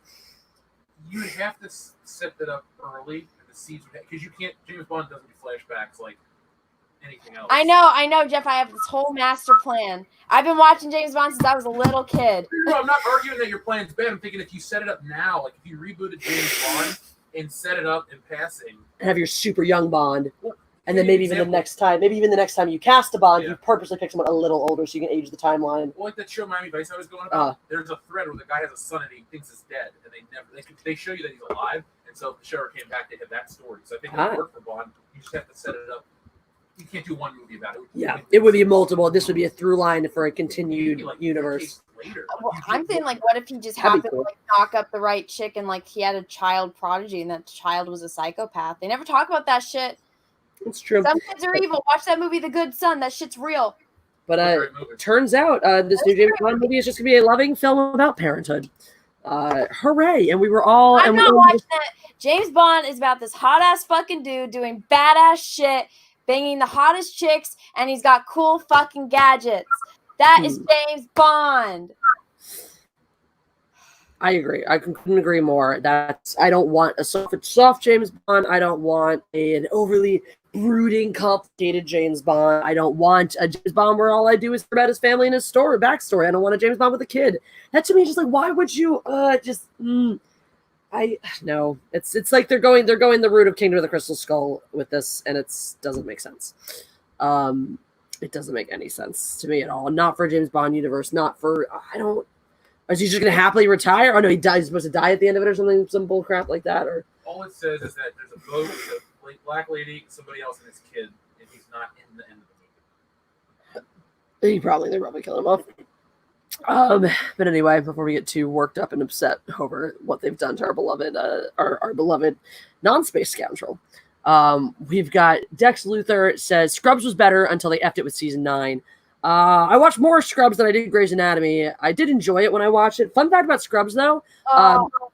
You have to set that up early, and the seeds because you can't. James Bond doesn't do flashbacks like anything else. I know, Jeff. I have this whole master plan. I've been watching James Bond since I was a little kid. No, I'm not arguing that your plan's bad. I'm thinking if you set it up now, like if you rebooted James Bond and set it up in passing. And have your super young Bond. Well, And then maybe even the next time you cast a Bond, you purposely pick someone a little older so you can age the timeline. Well, like that show Miami Vice I was going about, there's a thread where the guy has a son and he thinks he's dead, and they show you that he's alive, and so if the show came back, they had that story. So I think it would work for Bond. You just have to set it up. You can't do one movie about it. It would be multiple. This would be a through line for a continued universe. Well, I'm thinking, like, what if he just happened to like knock up the right chick and like he had a child prodigy and that child was a psychopath? They never talk about that shit. It's true. Some kids are evil. Watch that movie, The Good Son. That shit's real. But turns out this new James Bond movie is just gonna be a loving film about parenthood. Hooray! And we were all. I'm not watching it. James Bond is about this hot ass fucking dude doing badass shit, banging the hottest chicks, and he's got cool fucking gadgets. That is James Bond. I agree. I couldn't agree more. I don't want a soft James Bond. I don't want an overly brooding, complicated James Bond. I don't want a James Bond where all I do is about his family and his backstory. I don't want a James Bond with a kid. That to me is just like, why would you no. It's like they're going the route of Kingdom of the Crystal Skull with this, and it doesn't make sense. It doesn't make any sense to me at all. Not for James Bond universe. Not for Is he just going to happily retire? Oh no, he's supposed to die at the end of it or something, some bull crap like that. Or all it says is that there's a boat, a black lady, somebody else, and his kid, and he's not in the end of the movie. They probably kill him off. But anyway, before we get too worked up and upset over what they've done to our beloved non-space scoundrel, we've got Dex Luthor says Scrubs was better until they effed it with season 9. I watched more Scrubs than I did Grey's Anatomy. I did enjoy it when I watched it. Fun fact about Scrubs, though,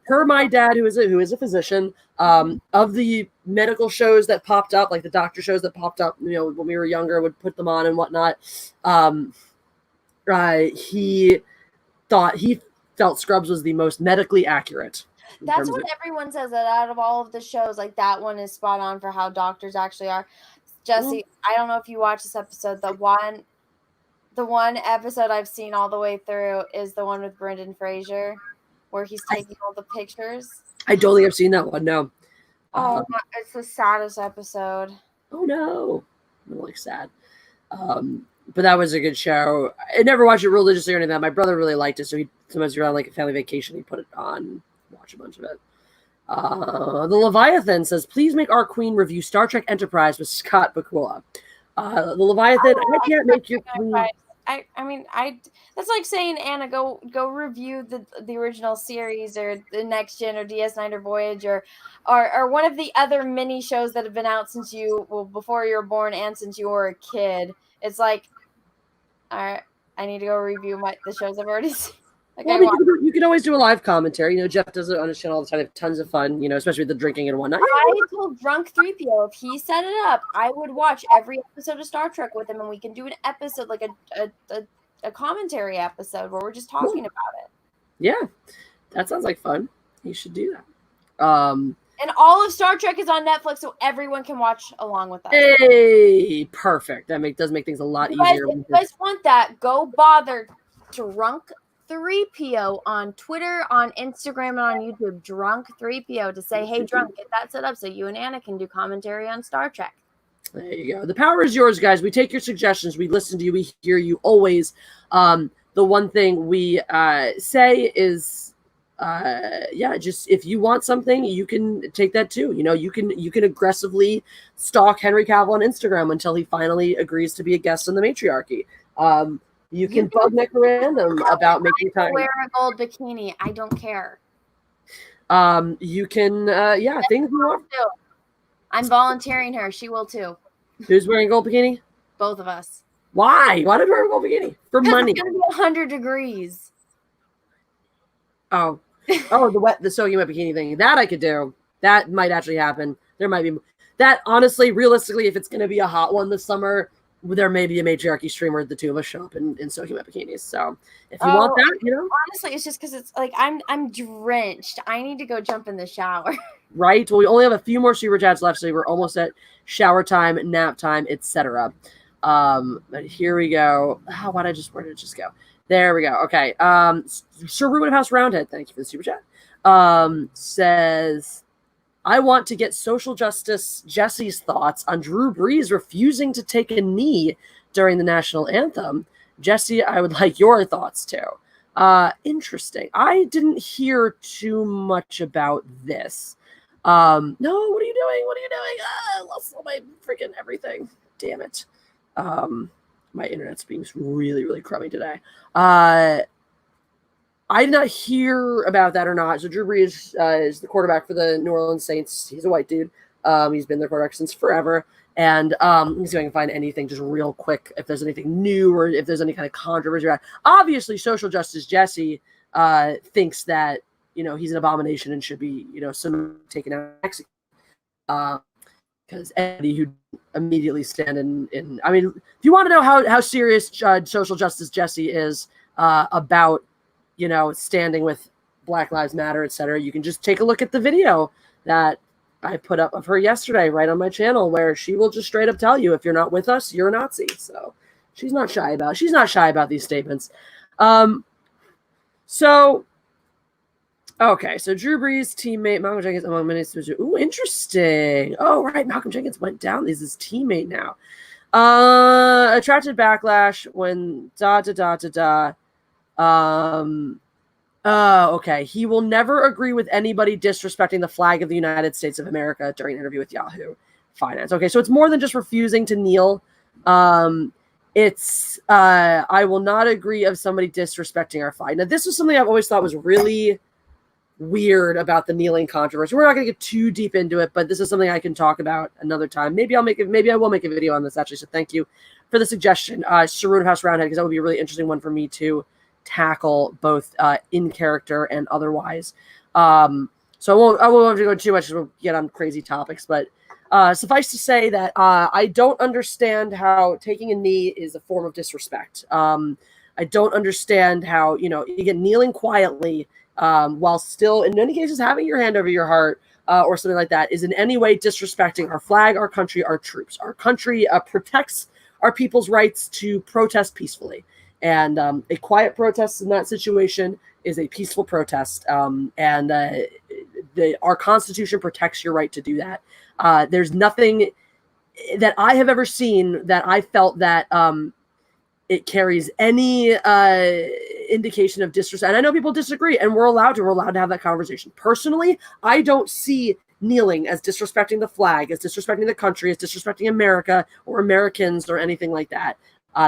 per my dad, who is a physician, of the medical shows that popped up, like the doctor shows that popped up, when we were younger, would put them on and whatnot. He felt Scrubs was the most medically accurate. That's what everyone says, that out of all of the shows, like that one is spot on for how doctors actually are. Jessi, I don't know if you watched this episode. The one episode I've seen all the way through is the one with Brendan Fraser, where he's taking all the pictures. I don't think I've seen that one. No. It's the saddest episode. Oh no, I'm like sad. But that was a good show. I never watched it religiously or anything. My brother really liked it, so he sometimes around like a family vacation, he put it on, watch a bunch of it. The Leviathan says, please make our queen review Star Trek Enterprise with Scott Bakula. The Leviathan, I can't make your queen. I mean, that's like saying, Anna, go review the original series or the Next Gen or DS9 or Voyager or one of the other mini shows that have been out before you were born and since you were a kid. It's like, all right, I need to go review the shows I've already seen. You can always do a live commentary. Jeff does it on his channel all the time. They have tons of fun, especially with the drinking and whatnot. I told Drunk 3PO if he set it up, I would watch every episode of Star Trek with him, and we can do an episode, like a commentary episode where we're just talking about it. Yeah, that sounds like fun. You should do that. And all of Star Trek is on Netflix, so everyone can watch along with us. Hey, perfect. That does make things a lot easier. If you guys want that, go bother Drunk 3PO on Twitter, on Instagram, and on YouTube. Drunk 3PO to say, hey, Drunk, get that set up so you and Anna can do commentary on Star Trek. There you go. The power is yours, guys. We take your suggestions. We listen to you. We hear you always. The one thing we say is, just if you want something, you can take that too. You can aggressively stalk Henry Cavill on Instagram until he finally agrees to be a guest on the Matriarchy. You can bug Nick random about making time. Wear a gold bikini. I don't care. You can, things you want. I'm volunteering her. She will too. Who's wearing gold bikini? Both of us. Why? Why did we wear a gold bikini? For money. It's gonna be 100 degrees. Oh, the soaking wet bikini thing. That I could do. That might actually happen. There might be that. Honestly, realistically, if it's going to be a hot one this summer, there may be a Matriarchy stream where the two of us show up in soaking wet bikinis. So if you want that, honestly, it's just because it's like I'm drenched. I need to go jump in the shower. Right. Well, we only have a few more super chats left, so we're almost at shower time, nap time, etc. But here we go. Where did it just go? There we go. Okay. Sir Ruben House Roundhead, thank you for the super chat. Says, I want to get social justice Jessi's thoughts on Drew Brees refusing to take a knee during the national anthem. Jessi, I would like your thoughts too. Interesting. I didn't hear too much about this. No, what are you doing? What are you doing? I lost all my freaking everything. Damn it. My internet's being really, really crummy today. I did not hear about that or not. So Drew Brees is the quarterback for the New Orleans Saints. He's a white dude. He's been their quarterback since forever. And let me see if I can find anything just real quick, if there's anything new or if there's any kind of controversy around. Obviously, social justice Jessi thinks that, he's an abomination and should be, taken out and executed. Because anybody who immediately stand in I mean, if you want to know how serious social justice Jessi is about, standing with Black Lives Matter, etc., you can just take a look at the video that I put up of her yesterday right on my channel, where she will just straight up tell you, if you're not with us, you're a Nazi. So she's not shy about these statements. So Drew Brees' teammate Malcolm Jenkins among many. Ooh, interesting. Oh, right, Malcolm Jenkins went down. He's his teammate now. Attracted backlash when okay. He will never agree with anybody disrespecting the flag of the United States of America during an interview with Yahoo Finance. Okay, so it's more than just refusing to kneel. It's I will not agree of somebody disrespecting our flag. Now, this is something I've always thought was really weird about the kneeling controversy. We're not going to get too deep into it, but this is something I can talk about another time. Maybe I will make a video on this actually. So thank you for the suggestion, Sarun House Roundhead, because that would be a really interesting one for me to tackle, both in character and otherwise. So I won't have to go too much because we'll get on crazy topics, but suffice to say that I don't understand how taking a knee is a form of disrespect. I don't understand how, again, kneeling quietly while still, in many cases, having your hand over your heart or something like that is in any way disrespecting our flag, our country, our troops. Our country protects our people's rights to protest peacefully. And a quiet protest in that situation is a peaceful protest. And our Constitution protects your right to do that. There's nothing that I have ever seen that I felt that it carries any indication of disrespect. And I know people disagree, and we're allowed to have that conversation. Personally, I don't see kneeling as disrespecting the flag, as disrespecting the country, as disrespecting America or Americans or anything like that.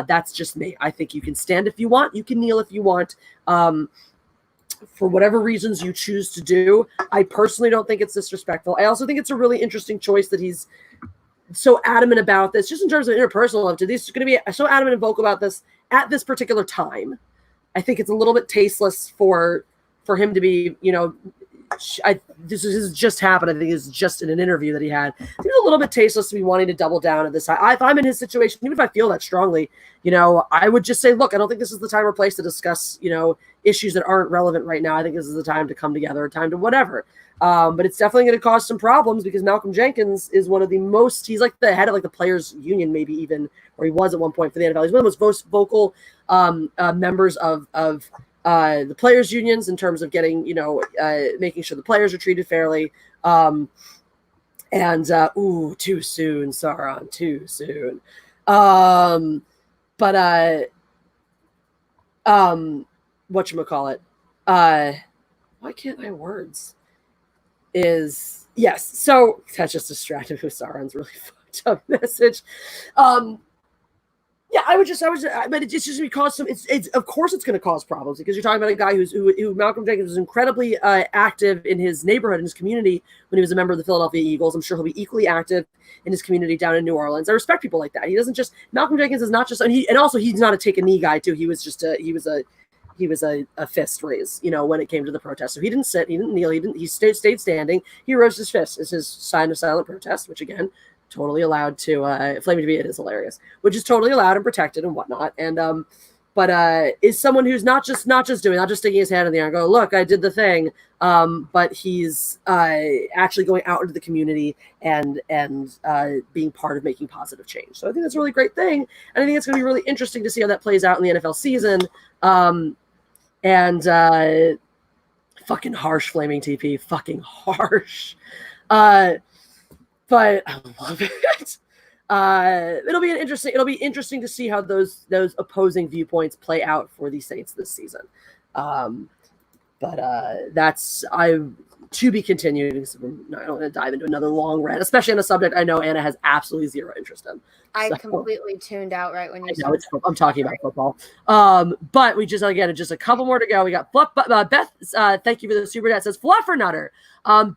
That's just me. I think you can stand if you want. You can kneel if you want. For whatever reasons you choose to do. I personally don't think it's disrespectful. I also think it's a really interesting choice that he's so adamant about this, just in terms of interpersonal love. He's going to be so adamant and vocal about this at this particular time. I think it's a little bit tasteless for him to be, this has just happened. I think it's just in an interview that he had. I think it's a little bit tasteless to be wanting to double down at this. If I'm in his situation, even if I feel that strongly, I would just say, look, I don't think this is the time or place to discuss, issues that aren't relevant right now. I think this is the time to come together, a time to whatever. But it's definitely going to cause some problems because Malcolm Jenkins is one of the most, he's like the head of like the players union, maybe even, or he was at one point for the NFL. He's one of the most vocal members of the players unions in terms of getting, making sure the players are treated fairly. Too soon, Sauron, too soon. Whatchamacallit? Why can't I words? Yes. So that just distracted me with Sauron's really fucked up message. Yeah, but it's just because it's of course it's going to cause problems because you're talking about a guy who Malcolm Jenkins was incredibly active in his neighborhood, in his community when he was a member of the Philadelphia Eagles. I'm sure he'll be equally active in his community down in New Orleans. I respect people like that. He doesn't just Malcolm Jenkins is not just and also he's not a take a knee guy too. He was a fist raise, when it came to the protest. So he didn't sit, he didn't kneel, he stayed standing. He raised his fist as his sign of silent protest, which again, totally allowed to Flaming to be, it is hilarious, which is totally allowed and protected and whatnot. And but is someone who's not just sticking his hand in the air and go, look, I did the thing. But he's actually going out into the community and being part of making positive change. So I think that's a really great thing. And I think it's going to be really interesting to see how that plays out in the NFL season. Fucking harsh Flaming TP, fucking harsh. But I love it. It'll be interesting to see how those opposing viewpoints play out for the Saints this season. But that's to be continued. I don't want to dive into another long rant, especially on a subject I know Anna has absolutely zero interest in. I completely tuned out right when you said I'm talking about football. But we just a couple more to go. We got Beth. Thank you for the super chat. Says Fluffernutter.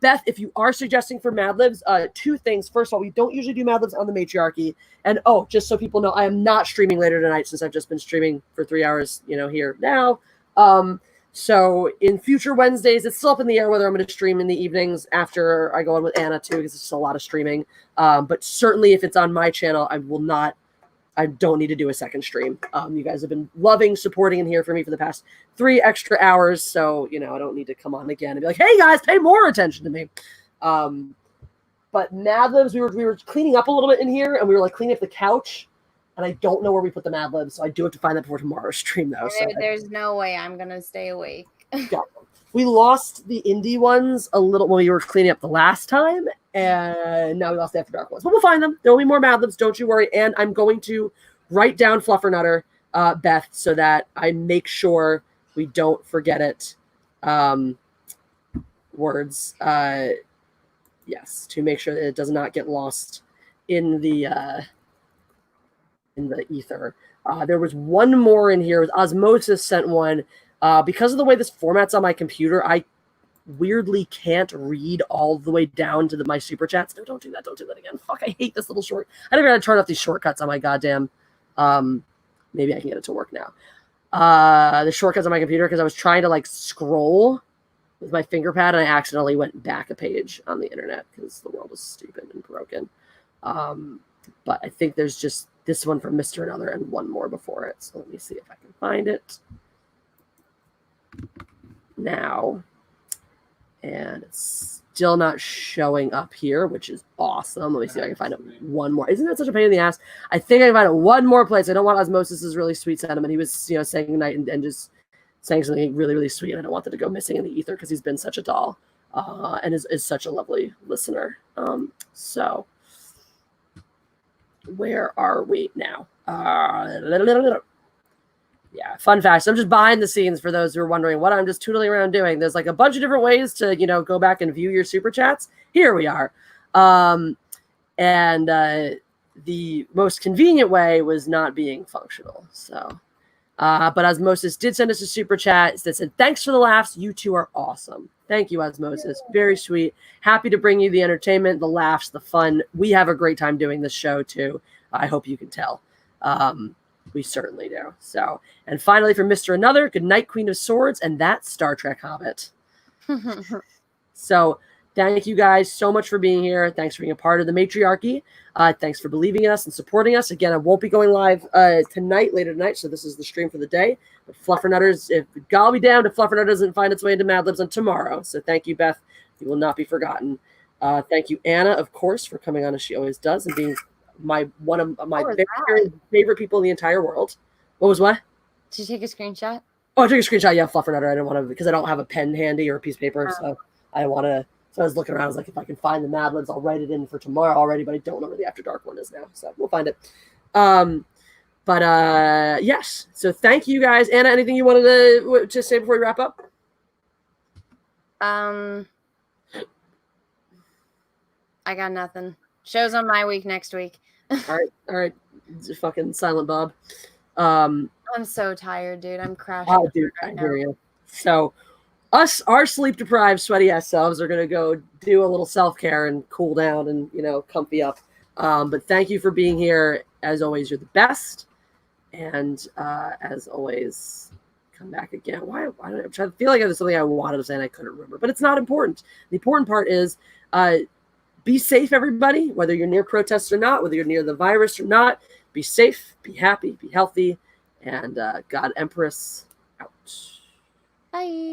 Beth, if you are suggesting for Mad Libs, two things. First of all, we don't usually do Mad Libs on the Matriarchy, and just so people know, I am not streaming later tonight since I've just been streaming for 3 hours. Here now. So in future Wednesdays, it's still up in the air whether I'm going to stream in the evenings after I go on with Anna too, because it's just a lot of streaming. But certainly if it's on my channel, I don't need to do a second stream. You guys have been loving, supporting, and here for me for the past 3 extra hours. So, I don't need to come on again and be like, hey guys, pay more attention to me. But Mad Libs, we were cleaning up a little bit in here, and we were like cleaning up the couch. And I don't know where we put the Mad Libs, so I do have to find that before tomorrow's stream, though. There's no way I'm going to stay awake. Yeah. We lost the indie ones a little when we were cleaning up the last time, and now we lost the After Dark ones. But we'll find them. There will be more Mad Libs, don't you worry. And I'm going to write down Fluffernutter, Beth, so that I make sure we don't forget it. Words. Yes, to make sure that it does not get lost in the ether. There was one more in here. Osmosis sent one. Because of the way this format's on my computer, I weirdly can't read all the way down to my super chats. No, don't do that. Don't do that again. Fuck, I hate this little short. I never got to turn off these shortcuts on my goddamn. Maybe I can get it to work now. The shortcuts on my computer, because I was trying to scroll with my finger pad, and I accidentally went back a page on the internet because the world is stupid and broken. But I think there's just this one from Mr. Another and one more before it. So let me see if I can find it now. And it's still not showing up here, which is awesome. Let me see if I can find it one more. Isn't that such a pain in the ass? I think I can find it one more place. I don't want Osmosis's really sweet sentiment. He was, saying goodnight and just saying something really, really sweet. I don't want that to go missing in the ether because he's been such a doll and is such a lovely listener. So where are we now? Yeah, fun fact. So I'm just behind the scenes for those who are wondering what I'm just tootling around doing. There's a bunch of different ways to, go back and view your super chats. Here we are. And the most convenient way was not being functional. So, but Osmosis did send us a super chat that said, thanks for the laughs. You two are awesome. Thank you, Osmosis. Very sweet. Happy to bring you the entertainment, the laughs, the fun. We have a great time doing this show, too. I hope you can tell. We certainly do. So, and finally, from Mr. Another, good night, Queen of Swords, and that Star Trek Hobbit. So, thank you guys so much for being here. Thanks for being a part of the Matriarchy. Thanks for believing in us and supporting us. Again, I won't be going live later tonight, so this is the stream for the day. But Fluffernutters, if God be damned if Fluffernutter doesn't find its way into Mad Libs on tomorrow. So thank you, Beth. You will not be forgotten. Thank you, Anna, of course, for coming on as she always does and being one of my very favorite people in the entire world. What was what? Did you take a screenshot? Oh, I took a screenshot. Yeah, Fluffernutter. I didn't want to because I don't have a pen handy or a piece of paper, so I want to. So I was looking around. I was like, if I can find the Mad Libs, I'll write it in for tomorrow already. But I don't know where the After Dark one is now, so we'll find it. Yes. So thank you guys. Anna, anything you wanted to say before we wrap up? I got nothing. Show's on my week next week. All right. Fucking Silent Bob. I'm so tired, dude. I'm crashing. Oh, dude, I hear you. So, our sleep-deprived, sweaty ass selves are gonna go do a little self-care and cool down and comfy up. But thank you for being here. As always, you're the best. And as always, come back again. Why don't I try to feel like there's something I wanted to say and I couldn't remember, but it's not important. The important part is be safe, everybody, whether you're near protests or not, whether you're near the virus or not. Be safe, be happy, be healthy, and God Empress out. Bye.